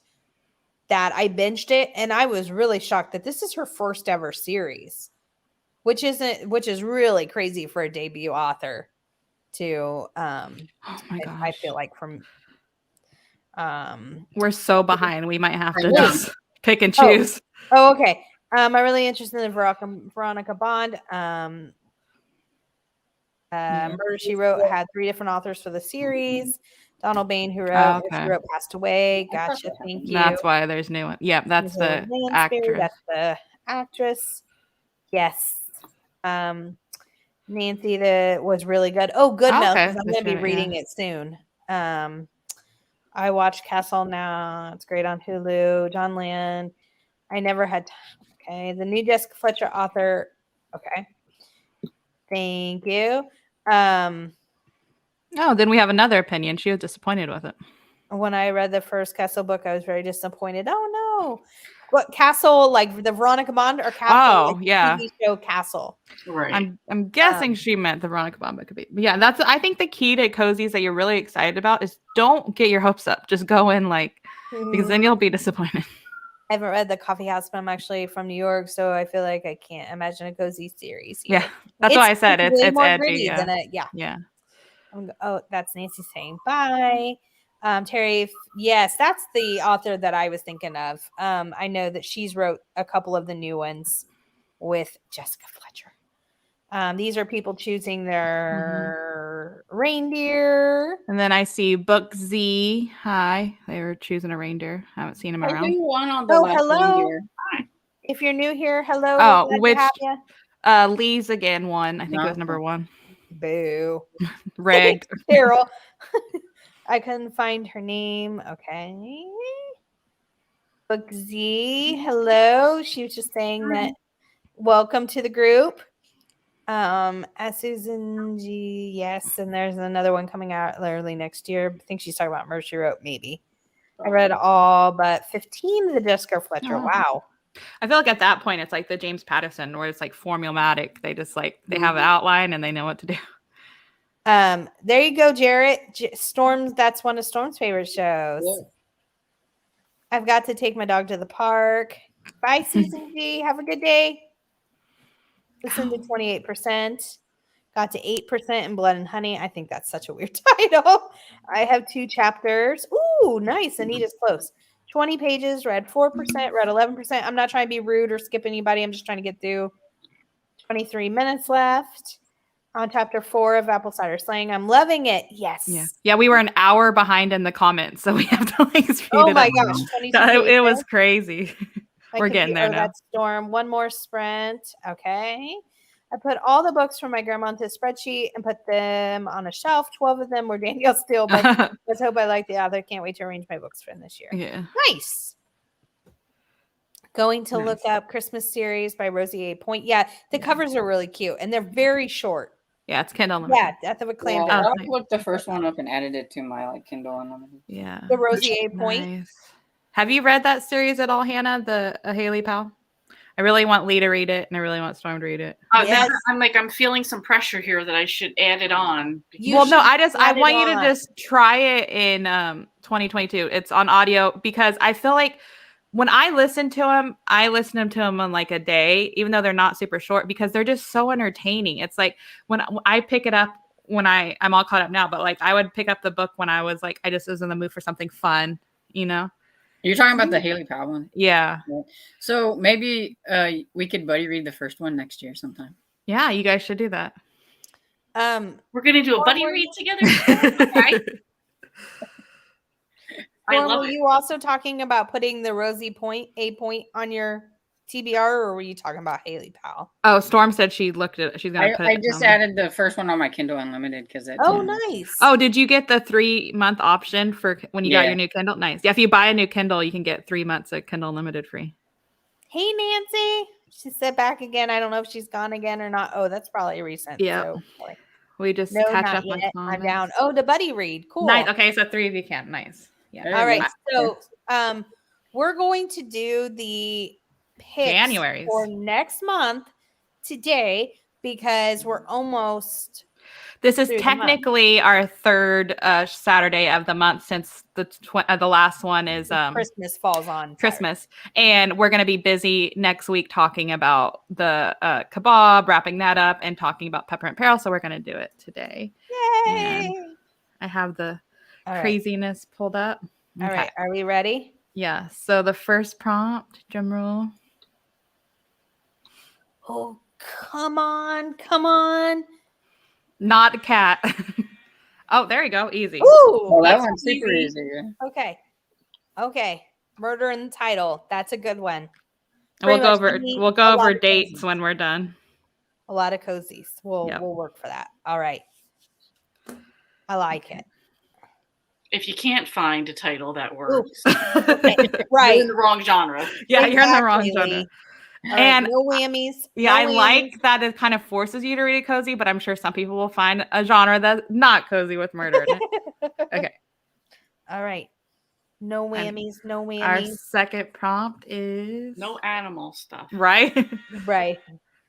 that I binged it, and I was really shocked that this is her first ever series, which is really crazy for a debut author to oh my gosh. I feel like from we're so behind. We might have to just pick and choose. Oh, okay. I'm really interested in Veronica Bond. Murder, She Wrote had 3 different authors for the series. Donald Bain, who wrote She Wrote, passed away. Gotcha. Thank you. That's why there's new one. Yeah, that's the actress. That's the actress. Yes. Nancy was really good. Oh, goodness. Okay. I'm going to be reading it soon. I watched Castle now. It's great on Hulu. John Land. I never had time. Okay. The new Jessica Fletcher author. Okay. Thank you. Oh, then we have another opinion. She was disappointed with it. When I read the first Castle book, I was very disappointed. Oh no. What Castle, like the Veronica Bond or Castle? Oh, yeah. TV show Castle. Right. I'm guessing she meant the Veronica Bond book. But yeah, that's I think the key to cozies that you're really excited about is don't get your hopes up. Just go in because then you'll be disappointed. I haven't read The Coffee House, but I'm actually from New York, so I feel like I can't imagine a cozy series. Yeah, that's why I said it's edgy. Yeah. Oh, that's Nancy saying bye. Terry, yes, that's the author that I was thinking of. I know that she's wrote a couple of the new ones with Jessica Fletcher. These are people choosing their reindeer. And then I see Book Z. Hi. They were choosing a reindeer. I haven't seen them around. Hello. If you're new here, hello. Oh, which Lee's again won. I think it was number 1. Boo. Rigged. Carol. I couldn't find her name. Okay. Book Z. Hello. She was just saying that welcome to the group. As Susan G. Yes, and there's another one coming out early next year. I think she's talking about Murder, She Wrote, maybe. I read all but 15 of the Jessica Fletcher. Oh. Wow. I feel like at that point it's like the James Patterson where it's like formulaic. They just they have an outline and they know what to do. There you go, Jarrett. Storms. That's one of Storm's favorite shows. Yeah. I've got to take my dog to the park. Bye, Susan G. Have a good day. Listened to 28%. Got to 8% in Blood and Honey. I think that's such a weird title. I have 2 chapters. Ooh, nice. Anita's close. 20 pages, read 4%, read 11%. I'm not trying to be rude or skip anybody. I'm just trying to get through. 23 minutes left on chapter 4 of Apple Cider Slang. I'm loving it. Yes. Yeah, we were an hour behind in the comments, so we have to like speed Oh it my up. gosh, 22 It was crazy. We're getting there now. That's Storm. One more sprint. Okay. I put all the books from my grandma into a spreadsheet and put them on a shelf. 12 of them were Danielle Steele, but let's hope I like the author. Can't wait to arrange my books for this year. Yeah. Nice. Going to look up Christmas series by Rosie A. Point. Yeah, the covers are really cute and they're very short. Yeah, it's Kindle Unlimited. Yeah, Death of a Clam. Yeah, I looked the first one up and added it to my like Kindle Unlimited. Yeah. The Rosie A. Point. Nice. Have you read that series at all, Hannah? The Haley Powell? I really want Lee to read it, and I really want Storm to read it. Yes. I'm feeling some pressure here that I should add it on. Well, no, I want you to just try it in 2022. It's on audio because I feel like when I listen to them on like a day, even though they're not super short, because they're just so entertaining. It's like when I pick it up when I'm all caught up now, but like I would pick up the book when I was like, I just was in the mood for something fun, you know? You're talking about the Haley Powell one? Yeah. So maybe we could buddy read the first one next year sometime. Yeah, you guys should do that. We're going to do a buddy read together? Okay. I love were it. you also talking about putting the Rosie Point, A. Point on your TBR, or were you talking about Haley Powell? Oh, Storm said she looked at it. She's going to put it. I just added the first one on my Kindle Unlimited because nice. Oh, did you get the 3-month option for when you got your new Kindle? Nice. Yeah, if you buy a new Kindle, you can get 3 months of Kindle Unlimited free. Hey, Nancy. She said back again. I don't know if she's gone again or not. Oh, that's probably recent. Yeah. So, we just catch up on comments. I'm down. Oh, the buddy read. Cool. Nice. Okay, so 3 of you can. Nice. Yeah. All right. So we're going to do the picks January's for next month today because we're almost. This is technically our third Saturday of the month since the last one is Christmas falls on Christmas, and we're going to be busy next week talking about the kebab, wrapping that up, and talking about Peppermint Peril. So we're going to do it today. Yay! And I have the craziness pulled up. All right, are we ready? Yeah. So the first prompt, drum roll. Oh, come on. Not a cat. Oh, there you go. Easy. Ooh, well, that one's super easy. Okay. Murder in the Title. That's a good one. And we'll go over dates when we're done. A lot of cozies. We'll work for that. All right. I like it. If you can't find a title that works, right, you're in the wrong genre. Yeah, you're in the wrong genre. And no whammies. Yeah, I like that it kind of forces you to read a cozy, but I'm sure some people will find a genre that's not cozy with murder in it. Okay. All right. No whammies. No whammies. Our second prompt is no animal stuff. Right? Right.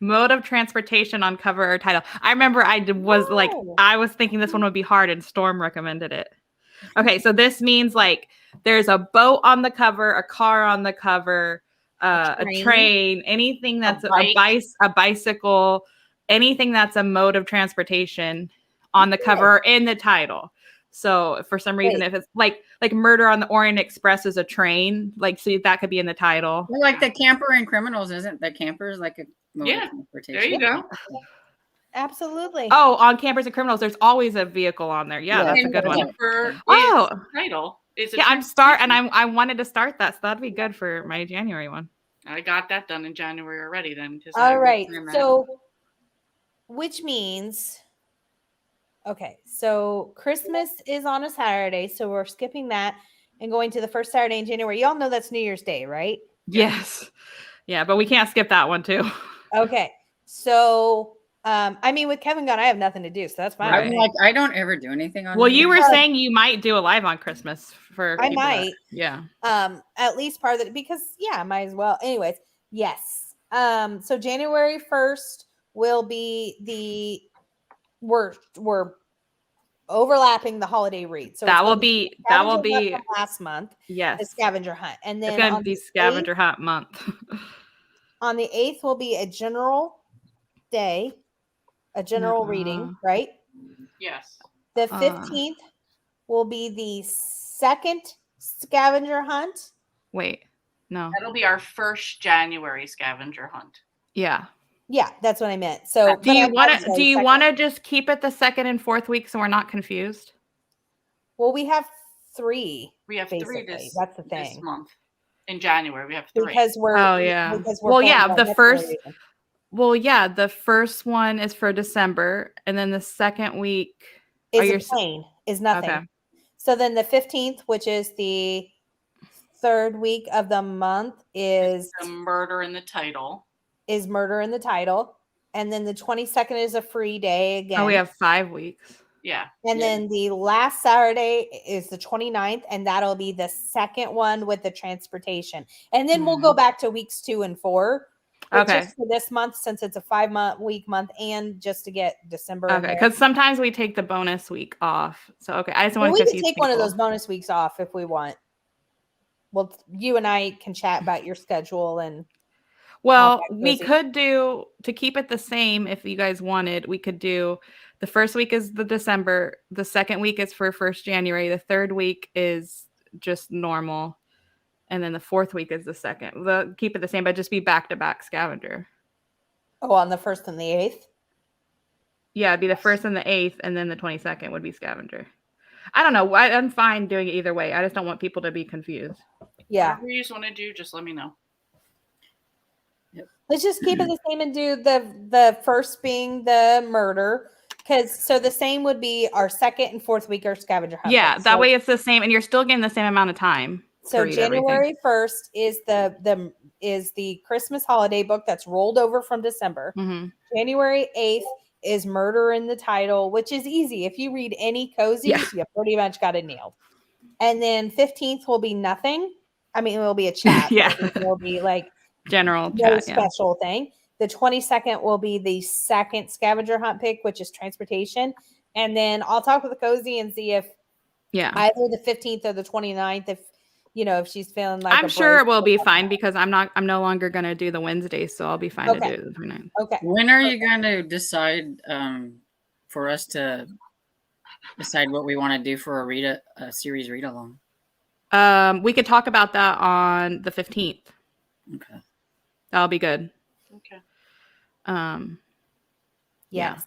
Mode of transportation on cover or title. I remember I was thinking this one would be hard and Storm recommended it. Okay, so this means like there's a boat on the cover, a car on the cover, a train, anything that's a bicycle, anything that's a mode of transportation on the cover or in the title. So for some reason, if it's like Murder on the Orient Express is a train, like so that could be in the title. Well, like the camper in Criminals, isn't the campers like a mode of transportation? There you go. Absolutely. Oh, on Campers and Criminals, there's always a vehicle on there. Yeah, that's a good one. Title is I wanted to start that, so that'd be good for my January one. I got that done in January already. Then. All right. So, which means, so Christmas is on a Saturday, so we're skipping that and going to the first Saturday in January. Y'all know that's New Year's Day, right? Yes. Yeah, but we can't skip that one too. Okay. So. With Kevin gone, I have nothing to do, so that's fine. Right. I don't ever do anything on. Well, you were saying you might do a live on Christmas for. I might. Yeah. At least part of it because I might as well. Anyways, yes. So January 1st will be we're overlapping the holiday read. So that will be last month. Yes. The scavenger hunt, and then it's going to be scavenger hunt month. On the 8th will be a general day, a general reading, right? Yes. The 15th will be the second scavenger hunt. Wait, no. That'll be our first January scavenger hunt. Yeah. Yeah, that's what I meant. So Do you want to just keep it the second and fourth week so we're not confused? Well, we have 3. We have basically. 3 this That's the this thing. month. In January, we have 3. Because we're the first. Well, yeah, the first one is for December, and then the second week is plain, is nothing. Okay. So then the 15th, which is the 3rd week of the month, is the murder in the title. Is murder in the title. And then the 22nd is a free day again. Oh, we have 5 weeks. Yeah. And then the last Saturday is the 29th, and that'll be the second one with the transportation. And then we'll go back to weeks 2 and 4. Okay. Just for this month, since it's a 5-week month, and just to get December. Okay, because sometimes we take the bonus week off. So I just want we to can take one of those bonus weeks off if we want. Well, you and I can chat about your schedule and. Well, we could do, to keep it the same, if you guys wanted, we could do the first week is the December, the second week is for 1st January, the third week is just normal, and then the fourth week is the second. We'll keep it the same, but just be back-to-back scavenger. Oh, on the 1st and the 8th? Yeah, it'd be the 1st and the 8th, and then the 22nd would be scavenger. I don't know. I'm fine doing it either way. I just don't want people to be confused. Yeah. Whatever you just want to do, just let me know. Let's just keep it the same and do the first being the murder. So the same would be our second and fourth week are scavenger hunt. Yeah, that way it's the same, and you're still getting the same amount of time. So January 1st is the Christmas holiday book that's rolled over from December. Mm-hmm. January 8th is Murder in the Title, which is easy. If you read any cozies, you pretty much got it nailed. And then 15th will be nothing. I mean, it will be a chat. Yeah. It will be like general chat, special thing. The 22nd will be the second scavenger hunt pick, which is transportation. And then I'll talk with the cozy and see if either the 15th or the 29th, if she's feeling like I'm sure it will be fine because I'm no longer going to do the Wednesday, so I'll be fine to do the 29th. Okay. When are you going to decide for us to decide what we want to do for a series read along? We could talk about that on the 15th. Okay. That'll be good. Okay. Yes.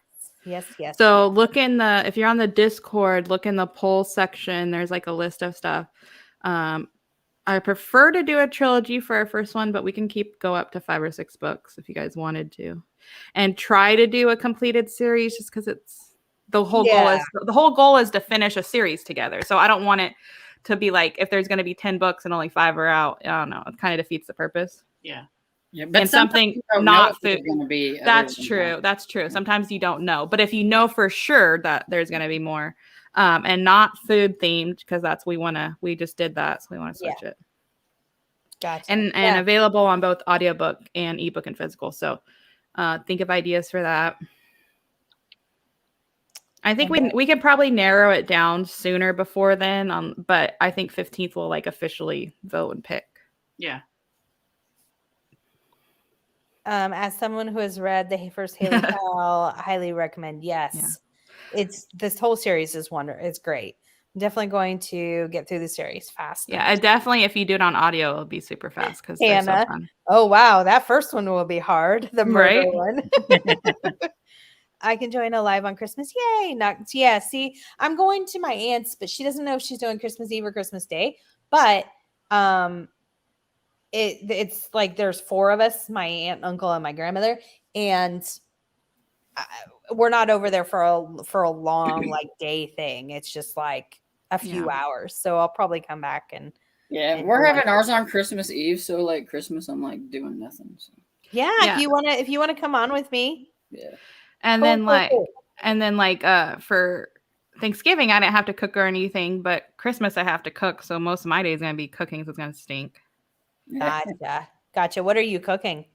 So look if you're on the Discord, look in the poll section. There's like a list of stuff. I prefer to do a trilogy for our first one, but we can go up to 5 or 6 books if you guys wanted to, and try to do a completed series just because it's the whole goal is to finish a series together. So I don't want it to be like if there's going to be 10 books and only 5 are out. I don't know. It kind of defeats the purpose. Yeah. Yeah, but something not food. That's true. That's true. Sometimes you don't know, but if you know for sure that there's going to be more, and not food themed, because we just did that, so we want to switch it. Gotcha. And available on both audiobook and ebook and physical. So, think of ideas for that. I think we could probably narrow it down sooner before then. But I think 15th will officially vote and pick. Yeah. As someone who has read the first Haley Powell, I highly recommend. Yes, it's this whole series is It's great. I'm definitely going to get through the series fast. Yeah, definitely. If you do it on audio, it'll be super fast because they're so fun. Oh wow, that first one will be hard. The murder one. I can join a live on Christmas. Yay! See, I'm going to my aunt's, but she doesn't know if she's doing Christmas Eve or Christmas Day. But it's like there's 4 of us, my aunt, uncle, and my grandmother, and we're not over there for a long day thing. It's just like a few hours, so I'll probably come back and we're having ours on Christmas Eve, so like Christmas I'm like doing nothing. So. If you want to come on with me, and then for Thanksgiving I didn't have to cook or anything, but Christmas I have to cook, so most of my day is gonna be cooking, so it's gonna stink. Gotcha. What are you cooking?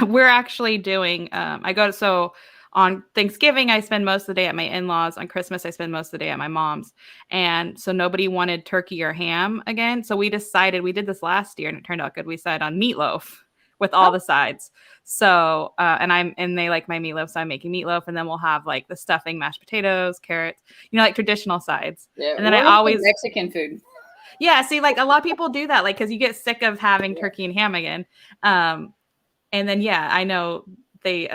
We're actually doing on Thanksgiving I spend most of the day at my in-laws. On Christmas I spend most of the day at my mom's, and so nobody wanted turkey or ham again, so we decided, we did this last year and it turned out good, we decided on meatloaf, with all the sides. So, and they like my meatloaf, so I'm making meatloaf, and then we'll have like the stuffing, mashed potatoes, carrots, like traditional sides. Yeah, and then I always Mexican food. Yeah, see, like a lot of people do that, like because you get sick of having turkey and ham again. And then I know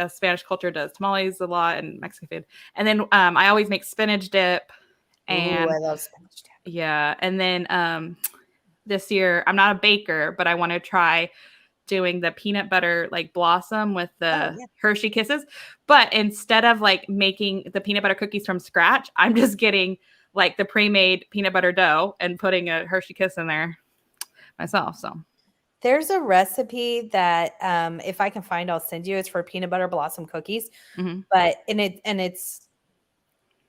Spanish culture does tamales a lot and Mexican food. And then I always make spinach dip. And I love spinach dip. Yeah, and then this year I'm not a baker, but I want to try doing the peanut butter like blossom with the Hershey Kisses. But instead of like making the peanut butter cookies from scratch, I'm just getting like the pre-made peanut butter dough and putting a Hershey Kiss in there myself. So there's a recipe that if I can find, I'll send you. It's for peanut butter blossom cookies, but it's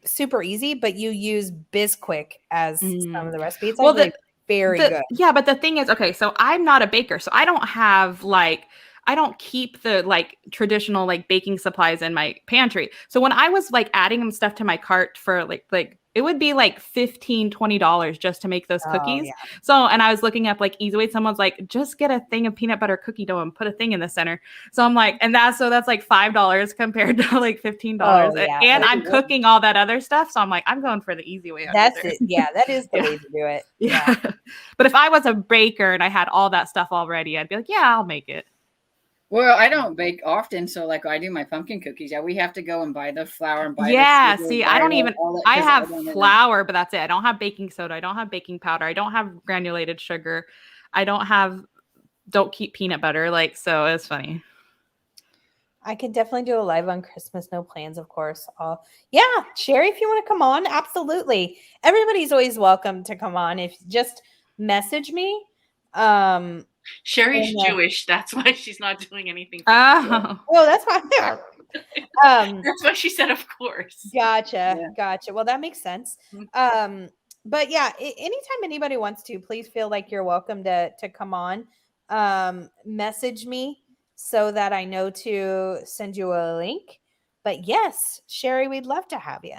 super easy. But you use Bisquick as some of the recipes. It's actually very good. Yeah, but the thing is, okay, so I'm not a baker, so I don't have I don't keep the like traditional like baking supplies in my pantry. So when I was like adding stuff to my cart for like it would be like $15-$20 just to make those cookies. So, and I was looking up like easy way. Someone's like, just get a thing of peanut butter cookie dough and put a thing in the center. So I'm like, and that's like $5 compared to like $15. And I'm cooking all that other stuff. So I'm like, I'm going for the easy way. That's it. Yeah, that is the way to do it. Yeah. But if I was a baker and I had all that stuff already, I'd be like, yeah, I'll make it. Well, I don't bake often, so like I do my pumpkin cookies. Yeah, we have to go and buy the flour and buy the sugar, see, I don't even I have flour, but that's it. I don't have baking soda. I don't have baking powder. I don't have granulated sugar. I don't keep peanut butter. Like, so it's funny. I could definitely do a live on Christmas. No plans, of course. Sherry, if you want to come on, absolutely. Everybody's always welcome to come on. If just message me. Sherry's Jewish. That's why she's not doing anything. Oh, that's fine. That's why she said, of course. Gotcha. Well, that makes sense. But yeah, anytime anybody wants to, please feel like you're welcome to come on. Message me so that I know to send you a link. But yes, Sherry, we'd love to have you.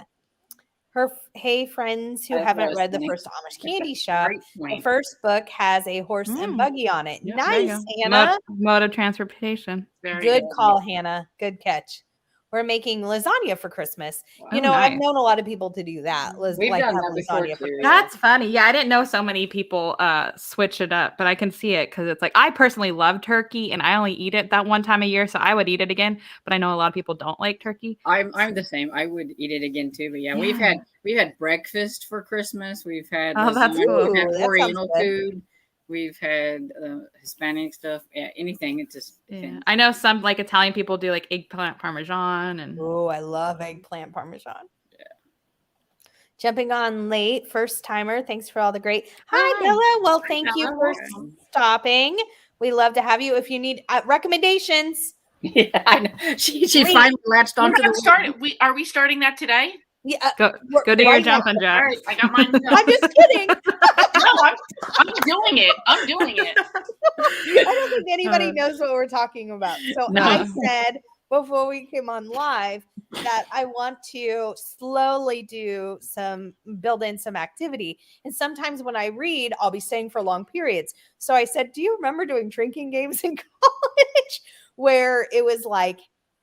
Hey, friends who haven't read the first Amish Candy Shop, the first book has a horse and buggy on it. Nice, Hannah. Mode of transportation. Good call, Hannah. Good catch. We're making lasagna for Christmas. Wow, I've known a lot of people to do that. We've done that before too. That's funny. Yeah, I didn't know so many people switch it up, but I can see it because it's like I personally love turkey and I only eat it that one time a year, so I would eat it again. But I know a lot of people don't like turkey. I'm the same. I would eat it again too. But we've had breakfast for Christmas. We've had that's cool. We've had Oriental food. We've had Hispanic stuff. Yeah, anything. It just depends. I know some like Italian people do like eggplant parmesan and I love eggplant parmesan. Yeah. Jumping on late, first timer. Thanks for all the great. Hi Bella. Well, thank you for stopping. We love to have you. If you need recommendations. Yeah, I know. She finally latched onto the. Are we starting that today? Yeah, go do your jumping jack. Right, I got mine. I'm just kidding. No, I'm doing it. I'm doing it. I don't think anybody knows what we're talking about. So I said before we came on live that I want to slowly build in some activity. And sometimes when I read, I'll be staying for long periods. So I said, do you remember doing drinking games in college where it was like,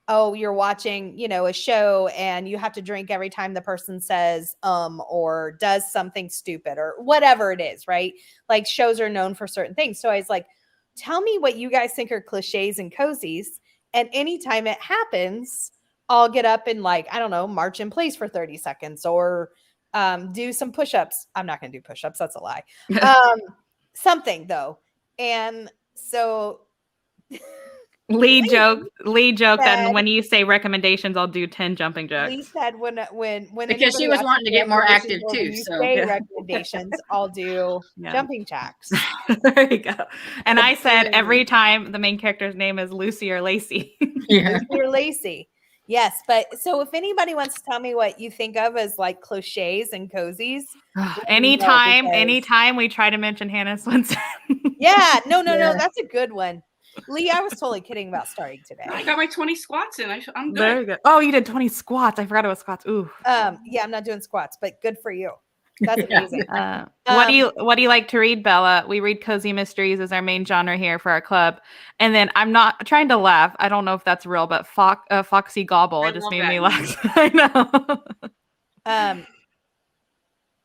oh, you're watching, a show and you have to drink every time the person says, or does something stupid or whatever it is, right? Like shows are known for certain things. So I was like, tell me what you guys think are cliches and cozies. And anytime it happens, I'll get up and march in place for 30 seconds or do some push-ups. I'm not going to do push-ups. That's a lie. Something though. And so Lee joked that when you say recommendations, I'll do 10 jumping jacks. Lee said when because she was wanting to get more active too. So recommendations, I'll do jumping jacks. There you go. And I said every time the main character's name is Lucy or Lacey. Yeah, Lucy or Lacey. Yes, but so if anybody wants to tell me what you think of as like cliches and cozies, anytime we try to mention Hannah Swenson. Yeah, no, that's a good one. Lee, I was totally kidding about starting today. I got my 20 squats in. I'm good. Very good. Oh, you did 20 squats. I forgot about squats. Ooh. Yeah, I'm not doing squats, but good for you. That's amazing. What do you like to read, Bella? We read cozy mysteries as our main genre here for our club. And then I'm not trying to laugh. I don't know if that's real, but Foxy Gobble. It just made me laugh. I know.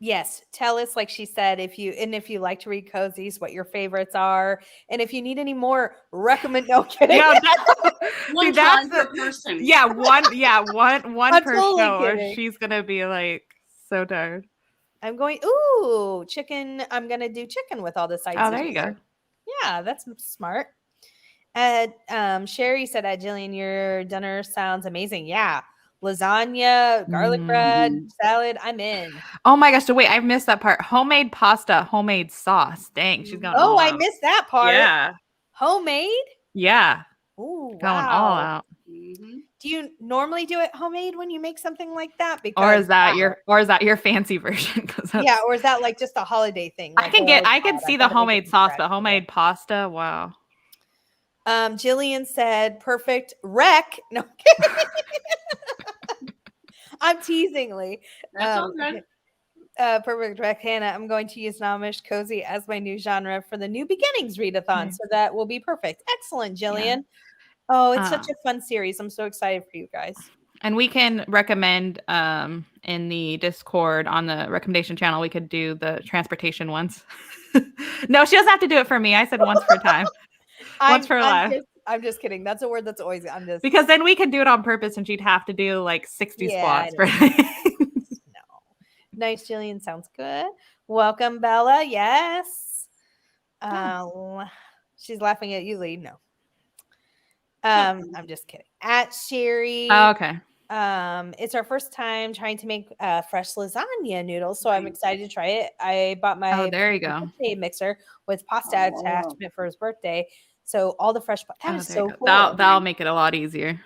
Yes, tell us, like she said, if you like to read cozies, what your favorites are, and if you need any more recommend. No kidding. No, one time per person. Yeah, one per totally show, or kidding. she's gonna be like so tired. I'm going. Chicken. I'm gonna do chicken with all the sides. Oh, there you go. Yeah, that's smart. Sherry said, Jillian, your dinner sounds amazing. Yeah. Lasagna, garlic bread, salad. I'm in. Oh my gosh. So wait, I missed that part. Homemade pasta, homemade sauce. Dang, she's going all out. I missed that part. Yeah. Homemade? Yeah. Ooh, going all out. Mm-hmm. Do you normally do it homemade when you make something like that? Because or is that your fancy version? Yeah, or is that like just a holiday thing? Like, I can see the homemade sauce, but homemade pasta, wow. Jillian said, perfect wreck. No, I'm teasingly. That's all good. Perfect wreck, Hannah. I'm going to use Nomish Cozy as my new genre for the New Beginnings readathon, so that will be perfect. Excellent, Jillian. Yeah. Oh, it's such a fun series. I'm so excited for you guys. And we can recommend in the Discord on the recommendation channel, we could do the transportation ones. No, she doesn't have to do it for me. I said once per time. Once per life. I'm just kidding. That's a word that's always because then we could do it on purpose and she'd have to do like 60 squats. No. Nice, Jillian. Sounds good. Welcome, Bella. Yes. She's laughing at you, Lee. No. I'm just kidding. At Sherry. Oh, okay. It's our first time trying to make fresh lasagna noodles, so I'm excited to try it. I bought my there you go mixer with pasta attachment for his birthday. So all the fresh that is so cool. That'll make it a lot easier.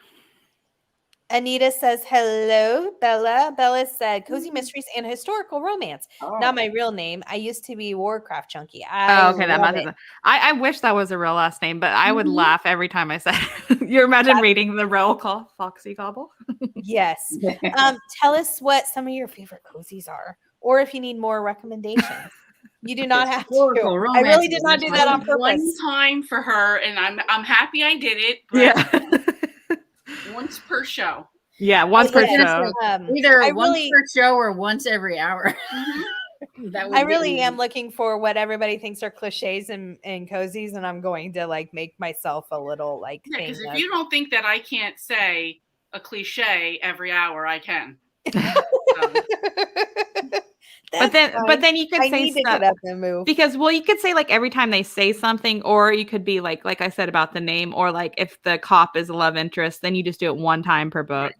Anita says, hello, Bella. Bella said, cozy mysteries and historical romance. Not my real name. I used to be Warcraft junkie. I wish that was a real last name, but I would laugh every time I said it. You imagine reading the roll call, Foxy Gobble? Yes. Tell us what some of your favorite cozies are, or if you need more recommendations. You do not have to. I really did not do that on purpose. One time for her, and I'm happy I did it. Once per show. Yeah, once per show. Either once per show or once every hour. I really am looking for what everybody thinks are cliches and cozies, and I'm going to like make myself a little like. Because if you don't think that I can't say a cliche every hour, I can. But then you could say stuff because you could say like every time they say something, or you could be like I said about the name, or like if the cop is a love interest, then you just do it one time per book.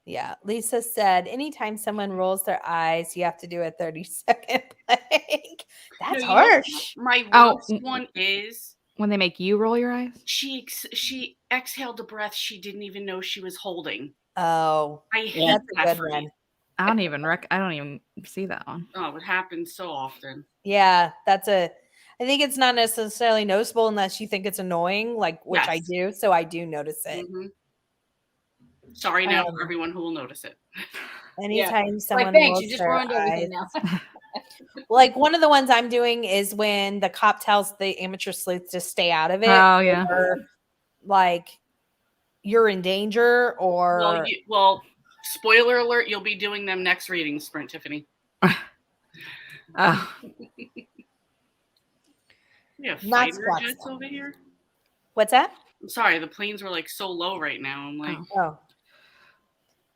Yeah, Lisa said anytime someone rolls their eyes, you have to do a 30-second blank. That's harsh. My worst one is when they make you roll your eyes. She exhaled the breath she didn't even know she was holding. Oh, I hate that good one. I don't even see that one. Oh, it happens so often. Yeah, I think it's not necessarily noticeable unless you think it's annoying, which I do. So I do notice it. Mm-hmm. Sorry now for everyone who will notice it. Anytime someone rolls their eyes. Like one of the ones I'm doing is when the cop tells the amateur sleuth to stay out of it. Oh yeah. Or like you're in danger, or spoiler alert, you'll be doing them next reading sprint, Tiffany. Yeah, fighter jets over here. What's that? I'm sorry, the planes were like so low right now. I'm like,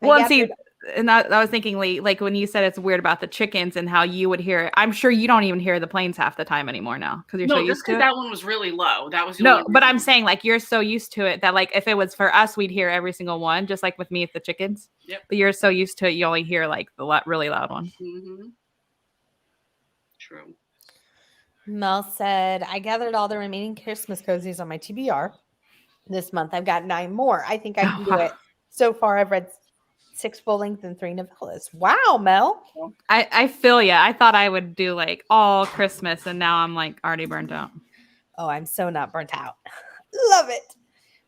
Well, see, and I was thinking, Lee, like when you said it's weird about the chickens and how you would hear it. I'm sure you don't even hear the planes half the time anymore now because you're so used to it. That one was really low. That was but I'm saying like you're so used to it that like if it was for us, we'd hear every single one, just like with me with the chickens. Yep. But you're so used to it, you only hear like the really loud one. Mm-hmm. True. Mel said, I gathered all the remaining Christmas cozies on my TBR this month. I've got 9 more. I think I can do it. So far, I've read 6 full-length and 3 novellas. Wow, Mel. I feel ya. I thought I would do like all Christmas, and now I'm like already burnt out. Oh, I'm so not burnt out. Love it.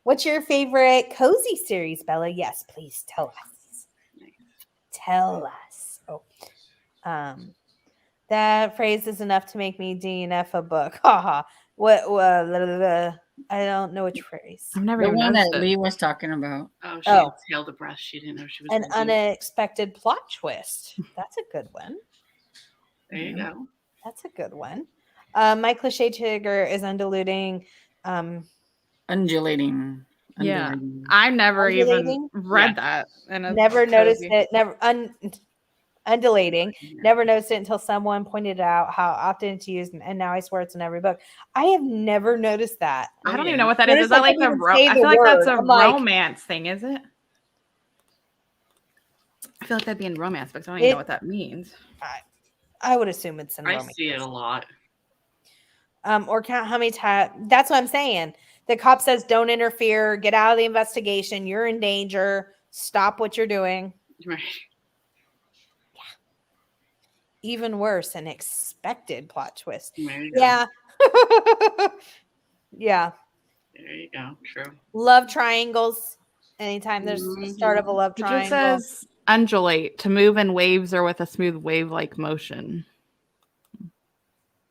What's your favorite cozy series, Bella? Yes, please tell us. Tell us. That phrase is enough to make me DNF a book. Haha. What? I don't know which phrase. I've never The even one noticed that it. Lee was talking about. Oh, she exhaled a breath. She didn't know she was An gonna do it. unexpected plot twist. That's a good one. There you go. That's a good one. My cliche trigger is undulating. Undulating. Yeah, Undulating. I never even Undulating? read that. And Never noticed it. Never undulating. Never noticed it until someone pointed out how often it's used, and now I swear it's in every book. I have never noticed that. I don't even know what that is. Is that like the I feel like that's a romance thing, is it? I feel like that'd be in romance books. I don't even know what that means. I would assume it's in romance. I see it a lot. Or count how many times. That's what I'm saying. The cop says, "Don't interfere. Get out of the investigation. You're in danger. Stop what you're doing." Right. Yeah. Even worse, an expected plot twist. Yeah. Yeah. There you go. True. Love triangles. Anytime there's the start of a love triangle. It just says undulate, to move in waves or with a smooth wave-like motion.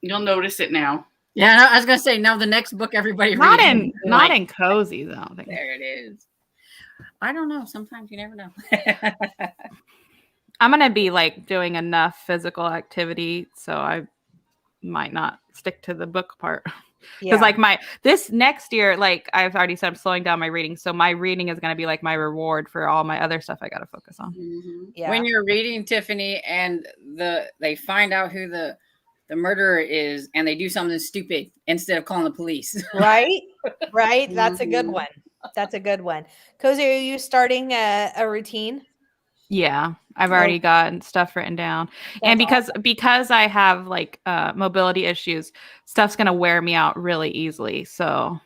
You'll notice it now. Yeah, I was gonna say now the next book everybody not reads. Not in cozies, I don't think. There it is. I don't know. Sometimes you never know. I'm gonna be like doing enough physical activity, so I might not stick to the book part. Because like this next year, like I've already said, I'm slowing down my reading, so my reading is gonna be like my reward for all my other stuff I gotta focus on. Mm-hmm. Yeah. When you're reading, Tiffany, and they find out who the murderer is, and they do something stupid instead of calling the police. Right. That's a good one. That's a good one. Cozy, are you starting a routine? Yeah, I've already gotten stuff written down. And because I have like mobility issues, stuff's gonna wear me out really easily. So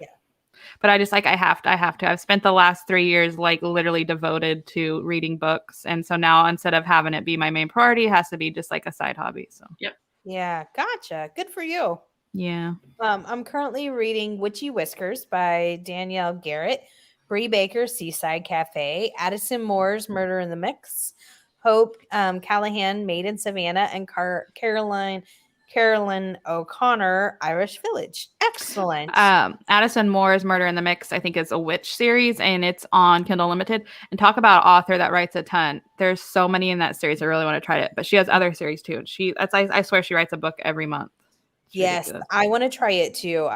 but I just like I have to. I've spent the last 3 years like literally devoted to reading books. And so now instead of having it be my main priority, it has to be just like a side hobby. So yeah, gotcha. Good for you. Yeah. I'm currently reading Witchy Whiskers by Danielle Garrett, Bree Baker's Seaside Cafe, Addison Moore's Murder in the Mix, Hope Callahan, Made in Savannah, and Carolyn O'Connor, Irish Village. Excellent. Addison Moore's Murder in the Mix, I think, is a witch series, and it's on Kindle Unlimited. And talk about an author that writes a ton. There's so many in that series. I really want to try it. But she has other series too. I swear she writes a book every month. Yes, ridiculous. I want to try it too.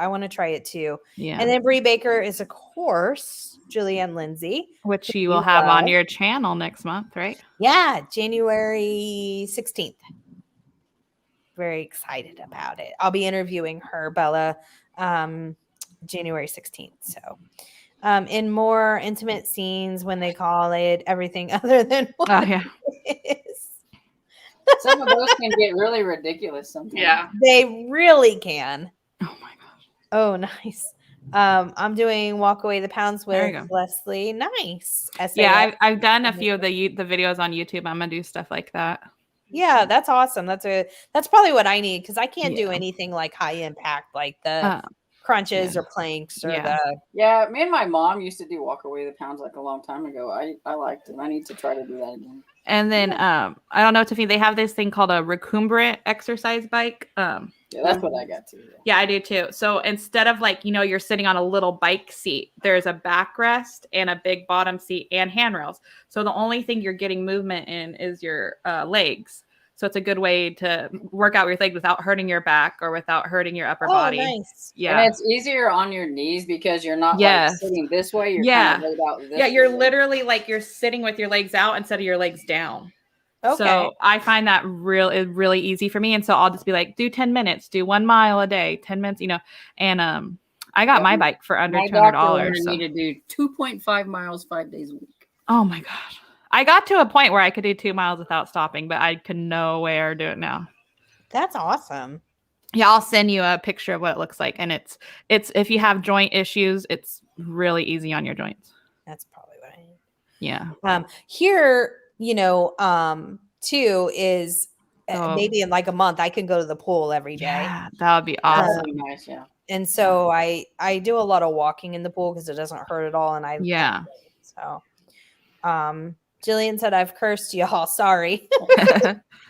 Yeah. And then Bree Baker is, of course, Julianne Lindsay, which you will have on your channel next month, right? Yeah, January 16th. Very excited about it. I'll be interviewing her, Bella, January 16th. So, in more intimate scenes, when they call it everything other than what it is. Some of those can get really ridiculous sometimes. Yeah. They really can. Oh my gosh. Oh, nice. I'm doing Walk Away the Pounds with Leslie. Nice. Yeah, I've done a few of the videos on YouTube. I'm gonna do stuff like that. Yeah, that's awesome. That's probably what I need, because I can't do anything like high impact, like the crunches or planks or Yeah, me and my mom used to do Walk Away the Pounds like a long time ago. I liked it. I need to try to do that again. And then I don't know, Tiffany, they have this thing called a recumbent exercise bike. Yeah, that's what I got too. Yeah, I do too. So instead of like, you're sitting on a little bike seat, there's a backrest and a big bottom seat and handrails. So the only thing you're getting movement in is your legs. So it's a good way to work out your legs without hurting your back or without hurting your upper body. Nice. Yeah. And it's easier on your knees because you're not like sitting this way. You're kind of laid out this way. You're literally like you're sitting with your legs out instead of your legs down. Okay. So I find that really easy for me. And so I'll just be like, do 10 minutes, do 1 mile a day, 10 minutes, and I got my bike for under $200. So. Me to do 2.5 miles 5 days a week. Oh my gosh. I got to a point where I could do 2 miles without stopping, but I could nowhere do it now. That's awesome. Yeah, I'll send you a picture of what it looks like. And it's if you have joint issues, it's really easy on your joints. That's probably what I need. Yeah. Here, too, is maybe in like a month I can go to the pool every day. Yeah, that would be awesome. Nice, yeah. And so I do a lot of walking in the pool because it doesn't hurt at all, and so Jillian said, I've cursed y'all. Sorry.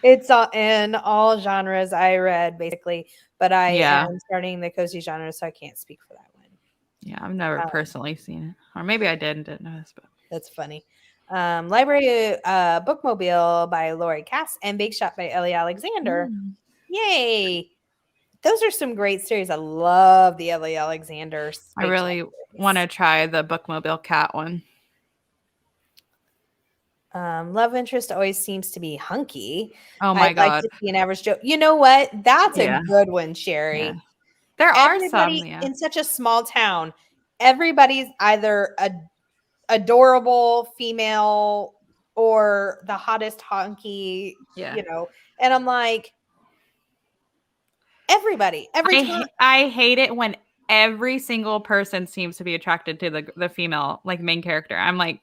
It's in all genres I read, basically. But I am starting the cozy genre, so I can't speak for that one. Yeah, I've never personally seen it. Or maybe I did and didn't notice. But that's funny. Library Bookmobile by Lori Cass and Bake Shop by Ellie Alexander. Yay! Those are some great series. I love the Ellie Alexander. I really want to try the Bookmobile cat one. Love interest always seems to be hunky. Oh my God. Like to see an average Joe. You know what? That's a good one, Sherry. Yeah. There are some in such a small town. Everybody's either adorable female or the hottest hunky, you know. And I'm like, everybody, I hate it when every single person seems to be attracted to the female, like, main character. I'm like,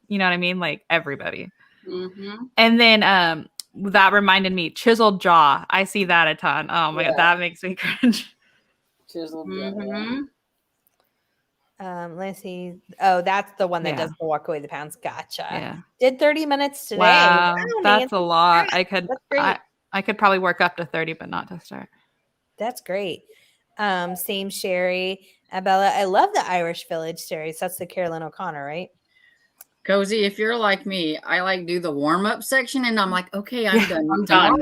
you know what I mean? Like, everybody. Mm-hmm. And then that reminded me, chiseled jaw. I see that a ton. Oh my God, that makes me cringe. Chiseled jaw. Let's see. Oh, that's the one that does the walk away the pounds. Gotcha. Yeah. Did 30 minutes today. Wow, that's a lot. I could probably work up to 30, but not to start. That's great. Same Sherry. Bella, I love the Irish Village series. That's the Carolyn O'Connor, right? Cozy, if you're like me, I like do the warm-up section and I'm like, okay, I'm done. I'm done.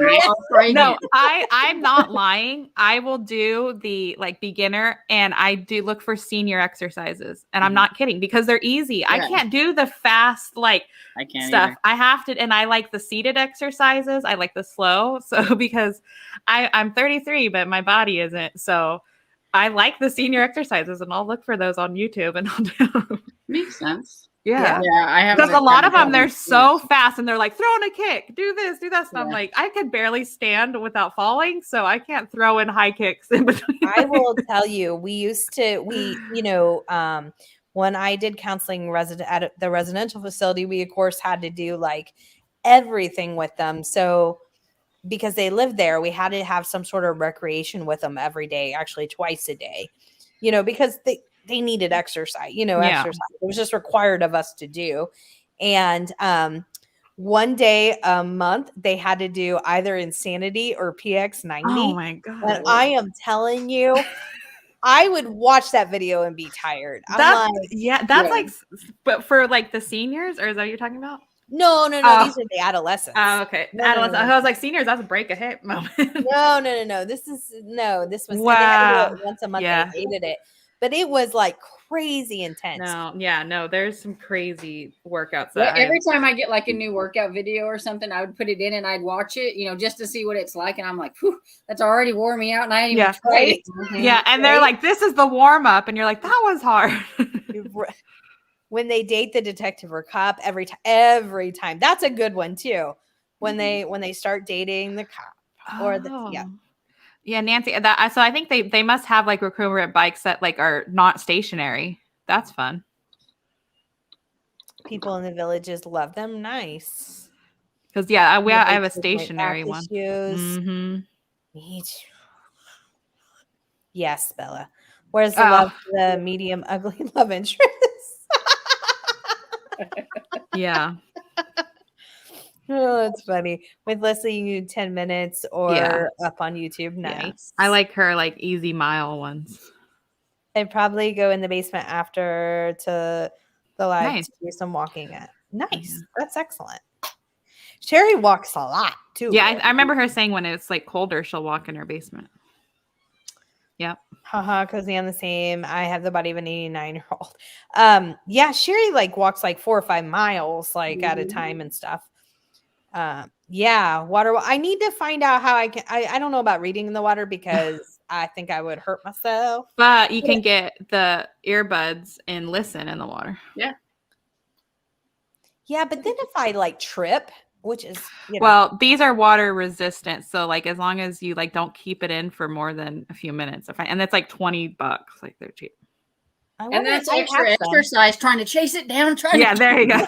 No, I'm not lying. I will do the like beginner and I do look for senior exercises. And I'm not kidding because they're easy. I can't do the fast stuff. Either. I have to, and I like the seated exercises. I like the slow. So because I'm 33, but my body isn't. So I like the senior exercises and I'll look for those on YouTube and I'll do. Makes sense. Yeah, I have because a lot of them they're so fast and they're like throwing a kick, do this, do that. So I'm like, I could barely stand without falling, so I can't throw in high kicks in between. I will tell you, when I did counseling at the residential facility, we of course had to do like everything with them. So because they lived there, we had to have some sort of recreation with them every day, actually twice a day, because they needed exercise, exercise. It was just required of us to do. And one day a month, they had to do either Insanity or PX 90. Oh my God. And I am telling you, I would watch that video and be tired. But for like the seniors, or is that what you're talking about? No. These are the adolescents. Oh, okay. Adolescents. I was like, seniors, that's a break a hip moment. No. This was wow. They had to do it once a month. They hated it. But it was like crazy intense. No, there's some crazy workouts. Every time I get like a new workout video or something, I would put it in and I'd watch it, just to see what it's like. And I'm like, whew, that's already wore me out and I didn't even try it. Yeah, and they're like, this is the warm up. And you're like, that was hard. When they date the detective or cop, every time. That's a good one too. When they start dating the cop or Yeah, Nancy. So I think they must have like recruitment bikes that like are not stationary. That's fun. People in the villages love them. Nice. Because I have a stationary one. Mm-hmm. Yes, Bella. Where's the medium ugly love interest? Yeah. Oh, that's funny. With Leslie, you do 10 minutes or up on YouTube. Nice. Yeah. I like her like easy mile ones. I'd probably go in the basement after to the live to do some walking at. Nice. Yeah. That's excellent. Sherry walks a lot too. Yeah, I remember her saying when it's like colder, she'll walk in her basement. Yep. Haha, cozy on the same. I have the body of an 89-year-old. Sherry like walks like 4 or 5 miles like at a time and stuff. Water. I need to find out how I can. I don't know about reading in the water because I think I would hurt myself. But you can get the earbuds and listen in the water. Yeah. Yeah, but then if I like trip, which is well, these are water resistant, so like as long as you like don't keep it in for more than a few minutes, and it's like $20, like they're cheap. And that's extra exercise trying to chase it down. There you go.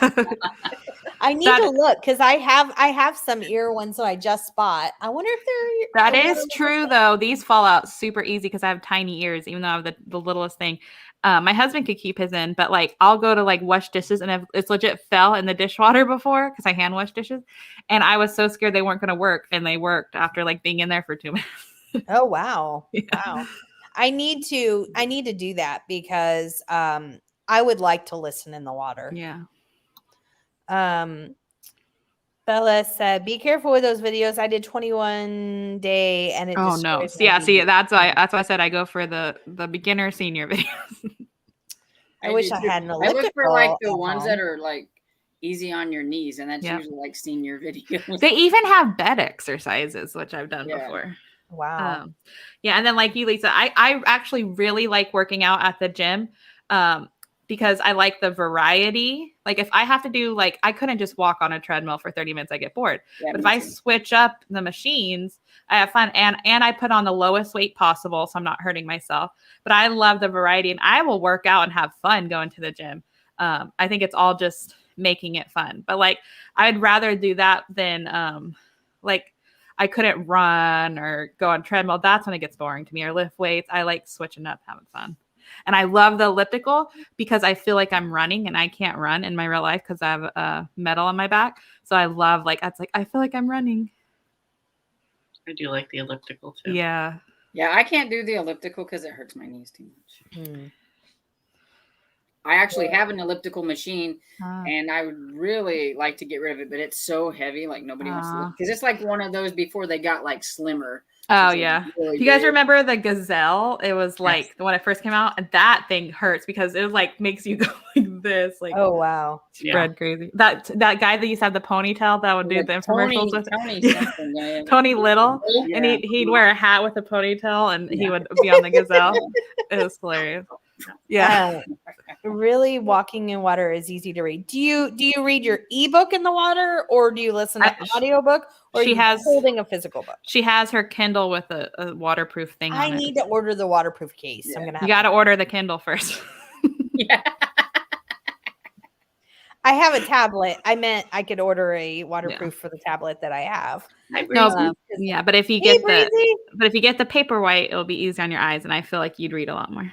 I need to look because I have some ear ones that I just bought. I wonder if they're. That is true, though. These fall out super easy because I have tiny ears, even though I have the littlest thing. My husband could keep his in, but like I'll go to like wash dishes and it's legit fell in the dishwater before because I hand wash dishes, and I was so scared they weren't going to work, and they worked after like being in there for 2 minutes. Oh wow! Yeah. Wow. I need to do that because I would like to listen in the water. Yeah. Bella said, "Be careful with those videos. I did 21 day and it Oh no. See, that's why I said I go for the beginner senior videos. I wish I had an elliptical. I look for like the ones that are like easy on your knees, and that's usually like senior videos. They even have bed exercises, which I've done before. Wow. Yeah, and then like you, Lisa, I actually really like working out at the gym because I like the variety. Like if I have to do like I couldn't just walk on a treadmill for 30 minutes, I get bored. Yeah, but if I switch up the machines, I have fun, and I put on the lowest weight possible so I'm not hurting myself. But I love the variety, and I will work out and have fun going to the gym. I think it's all just making it fun. But like I'd rather do that than like I couldn't run or go on treadmill. That's when it gets boring to me, or lift weights. I like switching up, having fun. And I love the elliptical because I feel like I'm running, and I can't run in my real life because I have a metal on my back. So I love I feel like I'm running. I do like the elliptical too. Yeah. Yeah, I can't do the elliptical because it hurts my knees too much. I actually have an elliptical machine, and I would really like to get rid of it, but it's so heavy, like nobody wants to look. Because it's like one of those before they got like slimmer. Oh yeah. Really you guys remember the Gazelle? It was like when it first came out, and that thing hurts because it like makes you go like this. Like oh wow. Spread crazy. That guy that used to have the ponytail that would do the infomercials with Tony Little. Yeah. And he'd wear a hat with a ponytail, and he would be on the Gazelle. It was hilarious. Yeah. Really, walking in water is easy to read. Do you read your ebook in the water, or do you listen to an audiobook, or she has holding a physical book? She has her Kindle with a waterproof thing on it. I need to order the waterproof case. Yeah. You got to order the Kindle first. Yeah. I have a tablet. I meant I could order a waterproof for the tablet that I have. Yeah, but if you get the Paperwhite, it'll be easy on your eyes, and I feel like you'd read a lot more.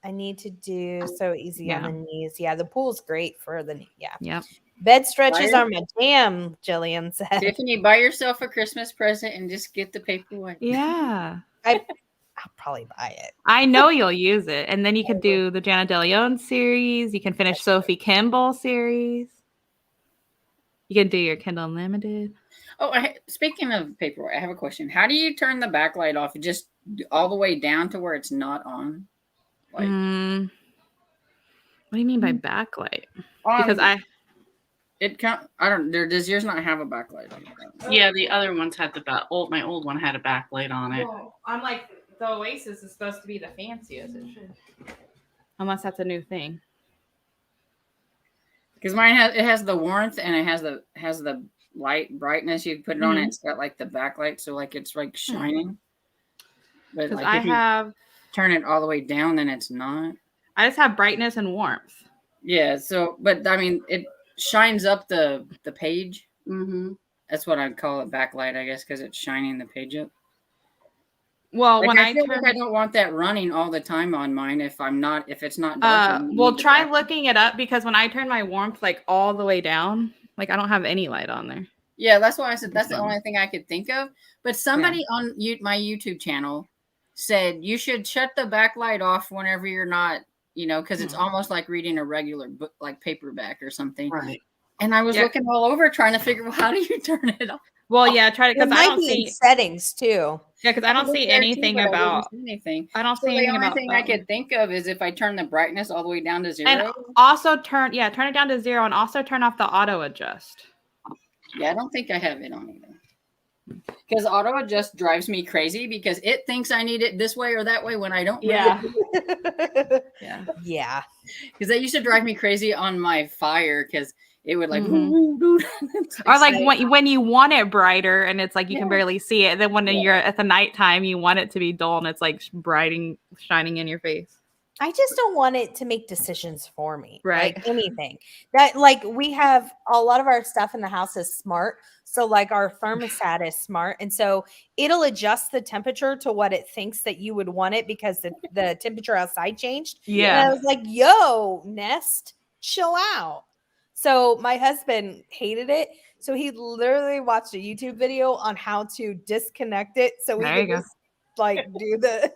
I need to do so easy on the knees. Yeah, the pool's great for the knee. Yeah. Yep. Bed stretches are my jam, Jillian said. Tiffany, buy yourself a Christmas present and just get the Paperwhite. Yeah. I'll probably buy it. I know you'll use it. And then you could do the Jana De Leon series. You can finish Sophie Kimball series. You can do your Kindle Unlimited. Oh, speaking of Paperwhite, I have a question. How do you turn the backlight off? Just all the way down to where it's not on? Like, what do you mean by backlight? Because I don't. Does yours not have a backlight on it? Yeah, the other ones had my old one had a backlight on it. Well, I'm like, the Oasis is supposed to be the fanciest. It should, unless that's a new thing. Because mine has the warmth, and it has the light brightness. You put it on, it's got like the backlight, so like it's like shining. But like if you turn it all the way down, then it's not. I just have brightness and warmth. Yeah. So, but I mean, it shines up the page. Mm-hmm. That's what I'd call it, backlight, I guess, because it's shining the page up. Well, like when I don't want that running all the time on mine if it's not dark. Well, try looking it up, because when I turn my warmth like all the way down, like I don't have any light on there. Yeah, that's why I said that's the only thing I could think of. But somebody on my YouTube channel said you should shut the backlight off whenever you're not, because it's almost like reading a regular book, like paperback or something. Right. And I was looking all over trying to figure out how do you turn it off. Well, yeah, try to, because I don't see settings too. Yeah, because I don't see anything about anything. I don't see anything about. The only thing I could think of is if I turn the brightness all the way down to 0. And also turn it down to 0, and also turn off the auto adjust. Yeah, I don't think I have it on either. Because auto adjust drives me crazy because it thinks I need it this way or that way when I don't. Yeah. Yeah. Because that used to drive me crazy on my Fire because it would like, or like when you want it brighter and it's like you can barely see it. And then when you're at the nighttime, you want it to be dull and it's like shining in your face. I just don't want it to make decisions for me. Right. Like anything that, like, we have a lot of our stuff in the house is smart. So like our thermostat is smart. And so it'll adjust the temperature to what it thinks that you would want it because the temperature outside changed. Yeah. And I was like, yo, Nest, chill out. So my husband hated it. So he literally watched a YouTube video on how to disconnect it. So we There you could go. just like do the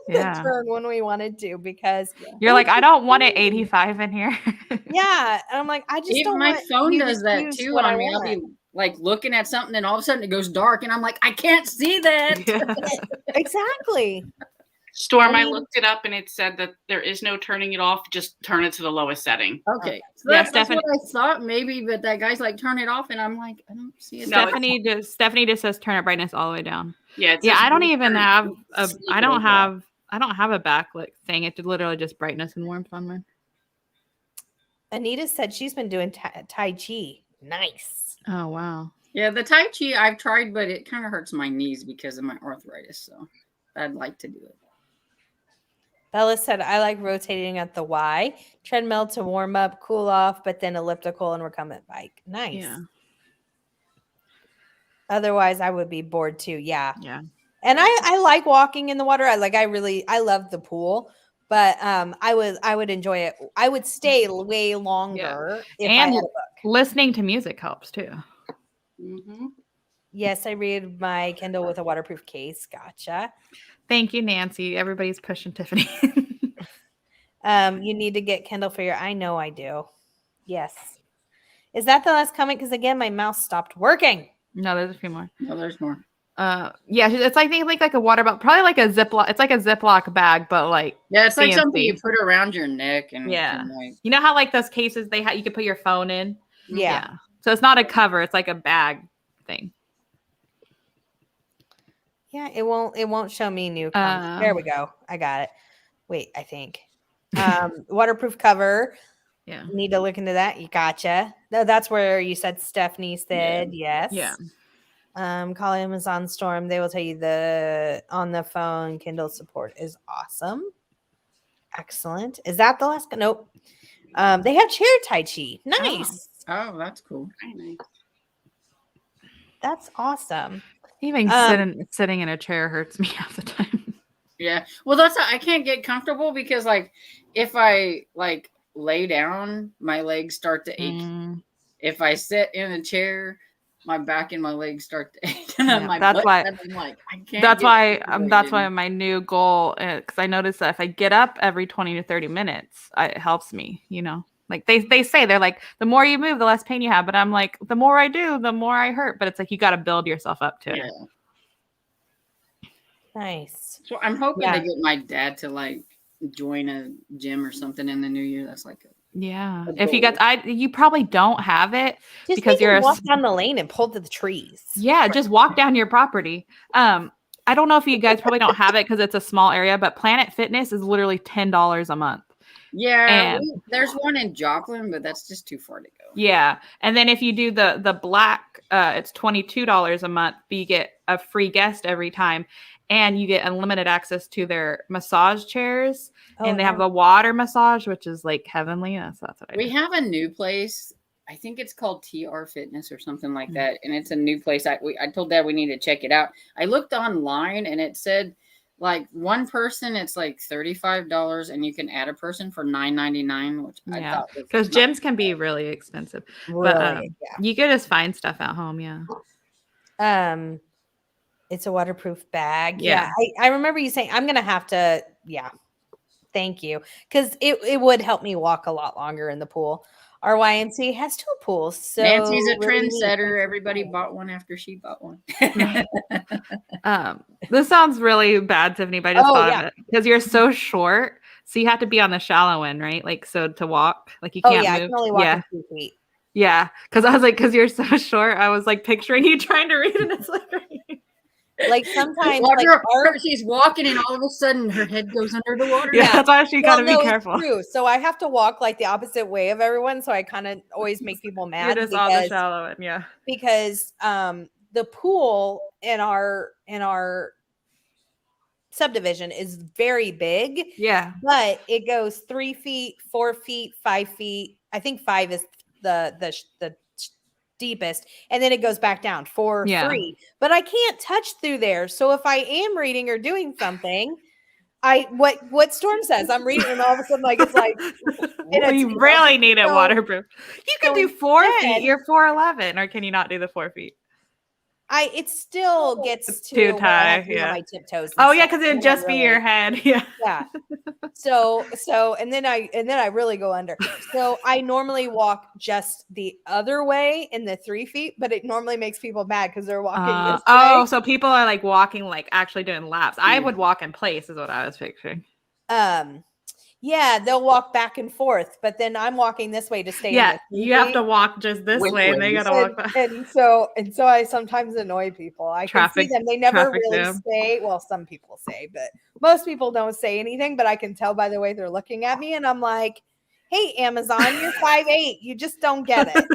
Yeah. turn when we wanted to, because You're like, I don't want it 85 in here. yeah, and I'm like, I just Even don't my want phone you to does that choose too what I on me. I'll want. be like looking at something and all of a sudden it goes dark and I'm like, I can't see that. Yeah. Exactly. Storm, I I mean- looked it up and it said that there is no turning it off. Just turn it to the lowest setting. Okay. So Yeah, that's what I thought maybe, but that guy's like, turn it off. And I'm like, I don't see it. No, Stephanie just says turn it brightness all the way down. Yeah, it Yeah, says I don't no even turn. have Sleep I it don't over. have a backlit thing. It's literally just brightness and warmth on mine. Anita said she's been doing Tai Chi. Nice. Oh wow. Yeah, the Tai Chi I've tried, but it kind of hurts my knees because of my arthritis. So I'd like to do it. Bella said, I like rotating at the Y. Treadmill to warm up, cool off, but then elliptical and recumbent bike. Nice. Yeah. Otherwise, I would be bored too. Yeah. Yeah. And I like walking in the water. I love the pool, but I would enjoy it. I would stay way longer if I had And a book. listening to music helps too. Mm-hmm. Yes, I read my Kindle with a waterproof case. Gotcha. Thank you, Nancy. Everybody's pushing Tiffany. You need to get Kindle for your. I know I do. Yes. Is that the last comment? Because again, my mouse stopped working. No, there's a few more. No, there's more. Yeah, it's like like a water bottle, probably like a Ziploc. It's like a Ziploc bag, but like Yeah, it's like fancy. something you put around your neck and Yeah. and, like, You know how like those cases you could put your phone in. Yeah. So it's not a cover; it's like a bag thing. Yeah, it won't show me new comments. There we go. I got it. Wait, I think. Waterproof cover. Yeah. Need to look into that. You gotcha. No, that's where you said Stephanie said yes. Yeah. Call Amazon Storm. They will tell you on the phone Kindle support is awesome. Excellent. Is that the last? Nope. They have chair Tai Chi. Nice. oh, that's cool. Very nice. That's awesome. Even sitting in a chair hurts me half the time. Yeah. Well, I can't get comfortable because like if I like lay down, my legs start to ache. If I sit in a chair, my back and my legs start to ache. Yeah, that's why I'm like, I can't. That's why my new goal, because I noticed that if I get up every 20 to 30 minutes, it helps me, you know. Like they say, they're like, the more you move, the less pain you have. But I'm like, the more I do, the more I hurt. But it's like, you got to build yourself up to it. Yeah. Nice. So I'm hoping to get my dad to like join a gym or something in the new year. That's like yeah. If you you probably don't have it Just because you're walk down the lane and pull to the trees. Yeah, just walk down your property. I don't know if you guys probably don't have it because it's a small area, but Planet Fitness is literally $10 a month. Yeah, there's one in Joplin, but that's just too far to go. Yeah, and then if you do the black, it's $22 a month, but you get a free guest every time, and you get unlimited access to their massage chairs, and they have the water massage, which is like heavenly. That's what we have a new place. I think it's called TR Fitness or something like that, and it's a new place. I told Dad we need to check it out. I looked online, and it said like one person it's like $35, and you can add a person for $9.99, which I thought was because gyms can be really expensive. Really, but you could just find stuff at home. Yeah. It's a waterproof bag. Yeah. I remember you saying I'm gonna have to. Yeah. Thank you, because it would help me walk a lot longer in the pool. Our YMCA has 2 pools. So Nancy's a trendsetter. Everybody bought one after she bought one. This sounds really bad, Tiffany, but I just thought of it because you're so short, so you have to be on the shallow end, right? Like, so to walk, like you can't move. I can only walk 2 feet. Yeah, because I was like, because you're so short, I was like picturing you trying to read, and it's like sometimes she's walking, and all of a sudden her head goes under the water. Yeah, that's why she gotta be careful. It's true. So I have to walk like the opposite way of everyone. So I kind of always make people mad. You're just on the shallow end, yeah. Because the pool in our subdivision is very big. Yeah. But it goes 3 feet, 4 feet, 5 feet. I think 5 is the deepest, and then it goes back down for free. But I can't touch through there. So if I am reading or doing something, what Storm says, I'm reading, and all of a sudden, like it's like you really need it waterproof. You can do 4 feet. You're 4'11", or can you not do the 4 feet? It still gets too tight. Yeah, my tiptoes. Oh yeah, because it'd just be your head. Yeah. Yeah. So and then I really go under. So I normally walk just the other way in the 3 feet, but it normally makes people mad because they're walking this way. Oh, so people are like walking, like actually doing laps. I would walk in place, is what I was picturing. Yeah, they'll walk back and forth, but then I'm walking this way to stay. Yeah, you have to walk just this way, and they gotta walk back. And so I sometimes annoy people. I can see them; they never really say. Well, some people say, but most people don't say anything. But I can tell by the way they're looking at me, and I'm like, "Hey, Amazon, you're 5'8". You just don't get it."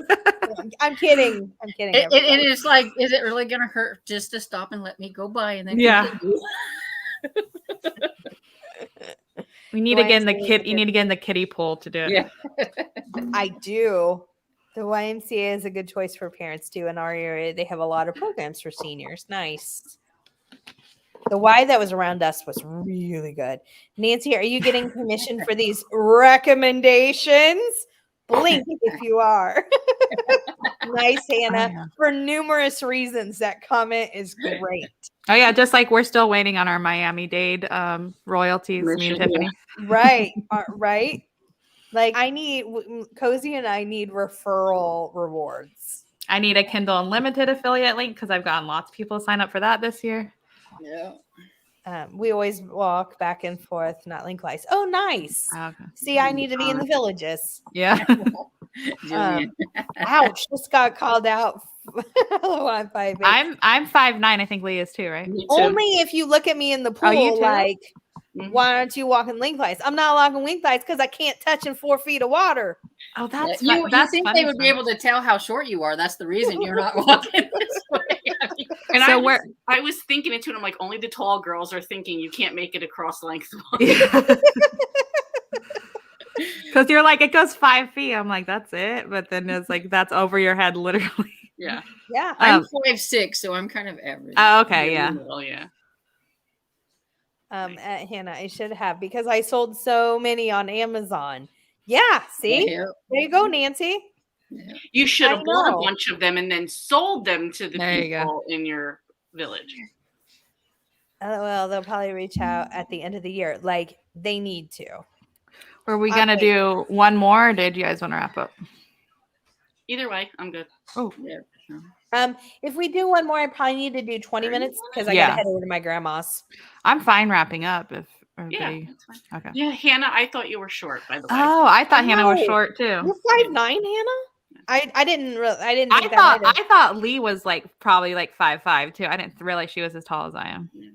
I'm kidding. It is like, is it really gonna hurt just to stop and let me go by and then continue? We need to get in the kid. You need to get in the kiddie pool to do it. Yeah, I do. The YMCA is a good choice for parents too. In our area, they have a lot of programs for seniors. Nice. The Y that was around us was really good. Nancy, are you getting permission for these recommendations? Blink if you are. Nice, Hannah. For numerous reasons, that comment is great. Oh yeah, just like we're still waiting on our Miami-Dade royalties. Me and Tiffany. Right, right. Like Cozy and I need referral rewards. I need a Kindle Unlimited affiliate link because I've gotten lots of people sign up for that this year. Yeah. We always walk back and forth, not link-wise. Oh, nice. Okay. See, I need to be in the villages. Yeah. Ouch! Just got called out. I'm 5'8". I'm 5'9". I think Lee is too, right? Only if you look at me in the pool, why aren't you walking lengthwise? I'm not walking lengthwise because I can't touch in 4 feet of water. Oh, that's you think they would be able to tell how short you are? That's the reason you're not walking this way. And I was thinking it too, and I'm like, only the tall girls are thinking you can't make it across length. Because you're like, it goes 5 feet. I'm like, that's it. But then it's like, that's over your head, literally. Yeah. Yeah. I'm 5'6", so I'm kind of average. Oh, okay. Yeah. Well, yeah. Hannah, I should have, because I sold so many on Amazon. Yeah. See? Yeah. There you go, Nancy. Yeah. You should have bought a bunch of them and then sold them to the people in your village. Well, they'll probably reach out at the end of the year. Like, they need to. Were we going to do one more, or did you guys want to wrap up? Either way, I'm good. Oh, yeah. If we do one more, I probably need to do 20 minutes because I got to head over to my grandma's. I'm fine wrapping up. If everybody... Yeah, that's fine. Okay. Yeah, Hannah, I thought you were short, by the way. Oh, I thought Hannah was short too. You're 5'9", Hannah? I didn't think I thought Lee was like probably like 5'5" too. I didn't realize she was as tall as I am. Yeah.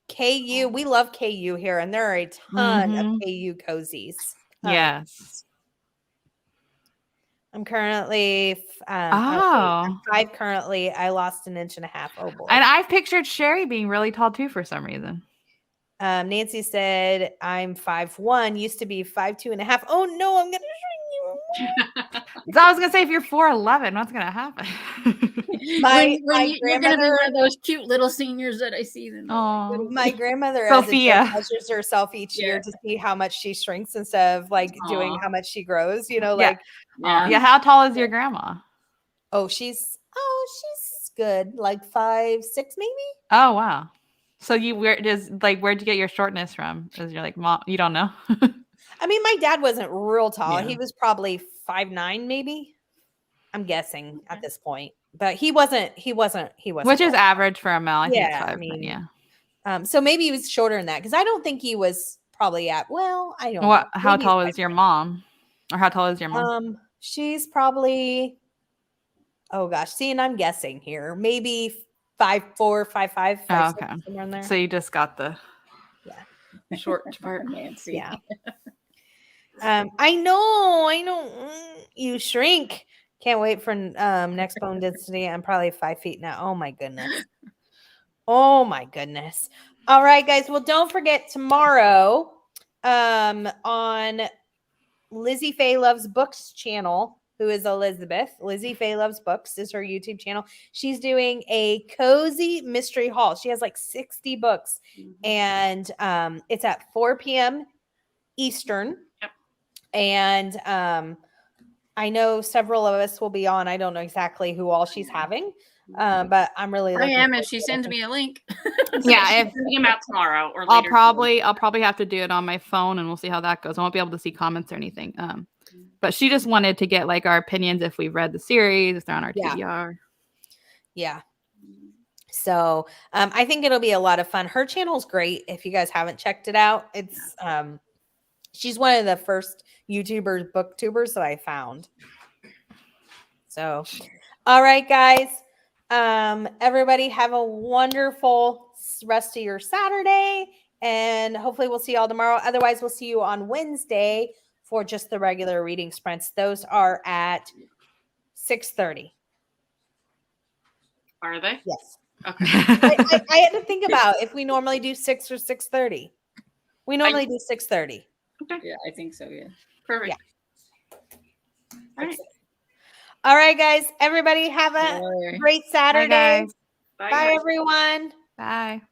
KU, we love KU here, and there are a ton of KU cozies. Yes. I'm currently I'm 5 currently. I lost 1.5 inches. Oh boy. And I've pictured Sherry being really tall too for some reason. Nancy said I'm 5'1", used to be 5'2.5". Oh no, I'm gonna shrink you. So I was gonna say, if you're 4'11", what's gonna happen? my you're gonna be one of those cute little seniors that I see. My grandmother Sophia measures herself each year to see how much she shrinks instead of like doing how much she grows. You know, like How tall is your grandma? Oh, she's good, like 5'6" maybe. Oh wow. So where'd you get your shortness from? Is you're like, mom, you don't know? I mean, my dad wasn't real tall. Yeah. He was probably 5'9", maybe. I'm guessing at this point, but he wasn't. Which is average for a male. I think 5, yeah. So maybe he was shorter than that because I don't think he was probably at. Well, I don't. What? How tall is your mom? Or how tall is your mom? She's probably. Oh gosh, see, and I'm guessing here, maybe 5'4", 5'5". Oh, okay. Somewhere in there. So you just got the short part, Nancy. Yeah. I know. You shrink. Can't wait for next bone density. I'm probably 5 feet now. Oh my goodness. Oh my goodness. All right, guys. Well, don't forget tomorrow on Lizzie Faye Loves Books channel, who is Elizabeth. Lizzie Faye Loves Books is her YouTube channel. She's doing a cozy mystery haul. She has like 60 books, and it's at 4 p.m. Eastern. Yep. And I know several of us will be on. I don't know exactly who all she's having, but I'm really I looking am forward if she to it. sends me a link. Yeah, if sending them out tomorrow or I'll later. probably have to do it on my phone, and we'll see how that goes. I won't be able to see comments or anything. But she just wanted to get like our opinions if we've read the series, if they're on our TBR. Yeah. So I think it'll be a lot of fun. Her channel's great. If you guys haven't checked it out, it's she's one of the first YouTubers, booktubers that I found. So, all right, guys. Everybody have a wonderful rest of your Saturday, and hopefully we'll see you all tomorrow. Otherwise, we'll see you on Wednesday for just the regular reading sprints. Those are at 6:30. Are they? Yes. Okay. I had to think about if we normally do 6 or 6:30. We normally do 6:30. Okay. Yeah, I think so. Yeah. Perfect. Yeah. All right. All right, guys. Everybody have a great Saturday. Bye, guys. Bye. Bye everyone. Bye.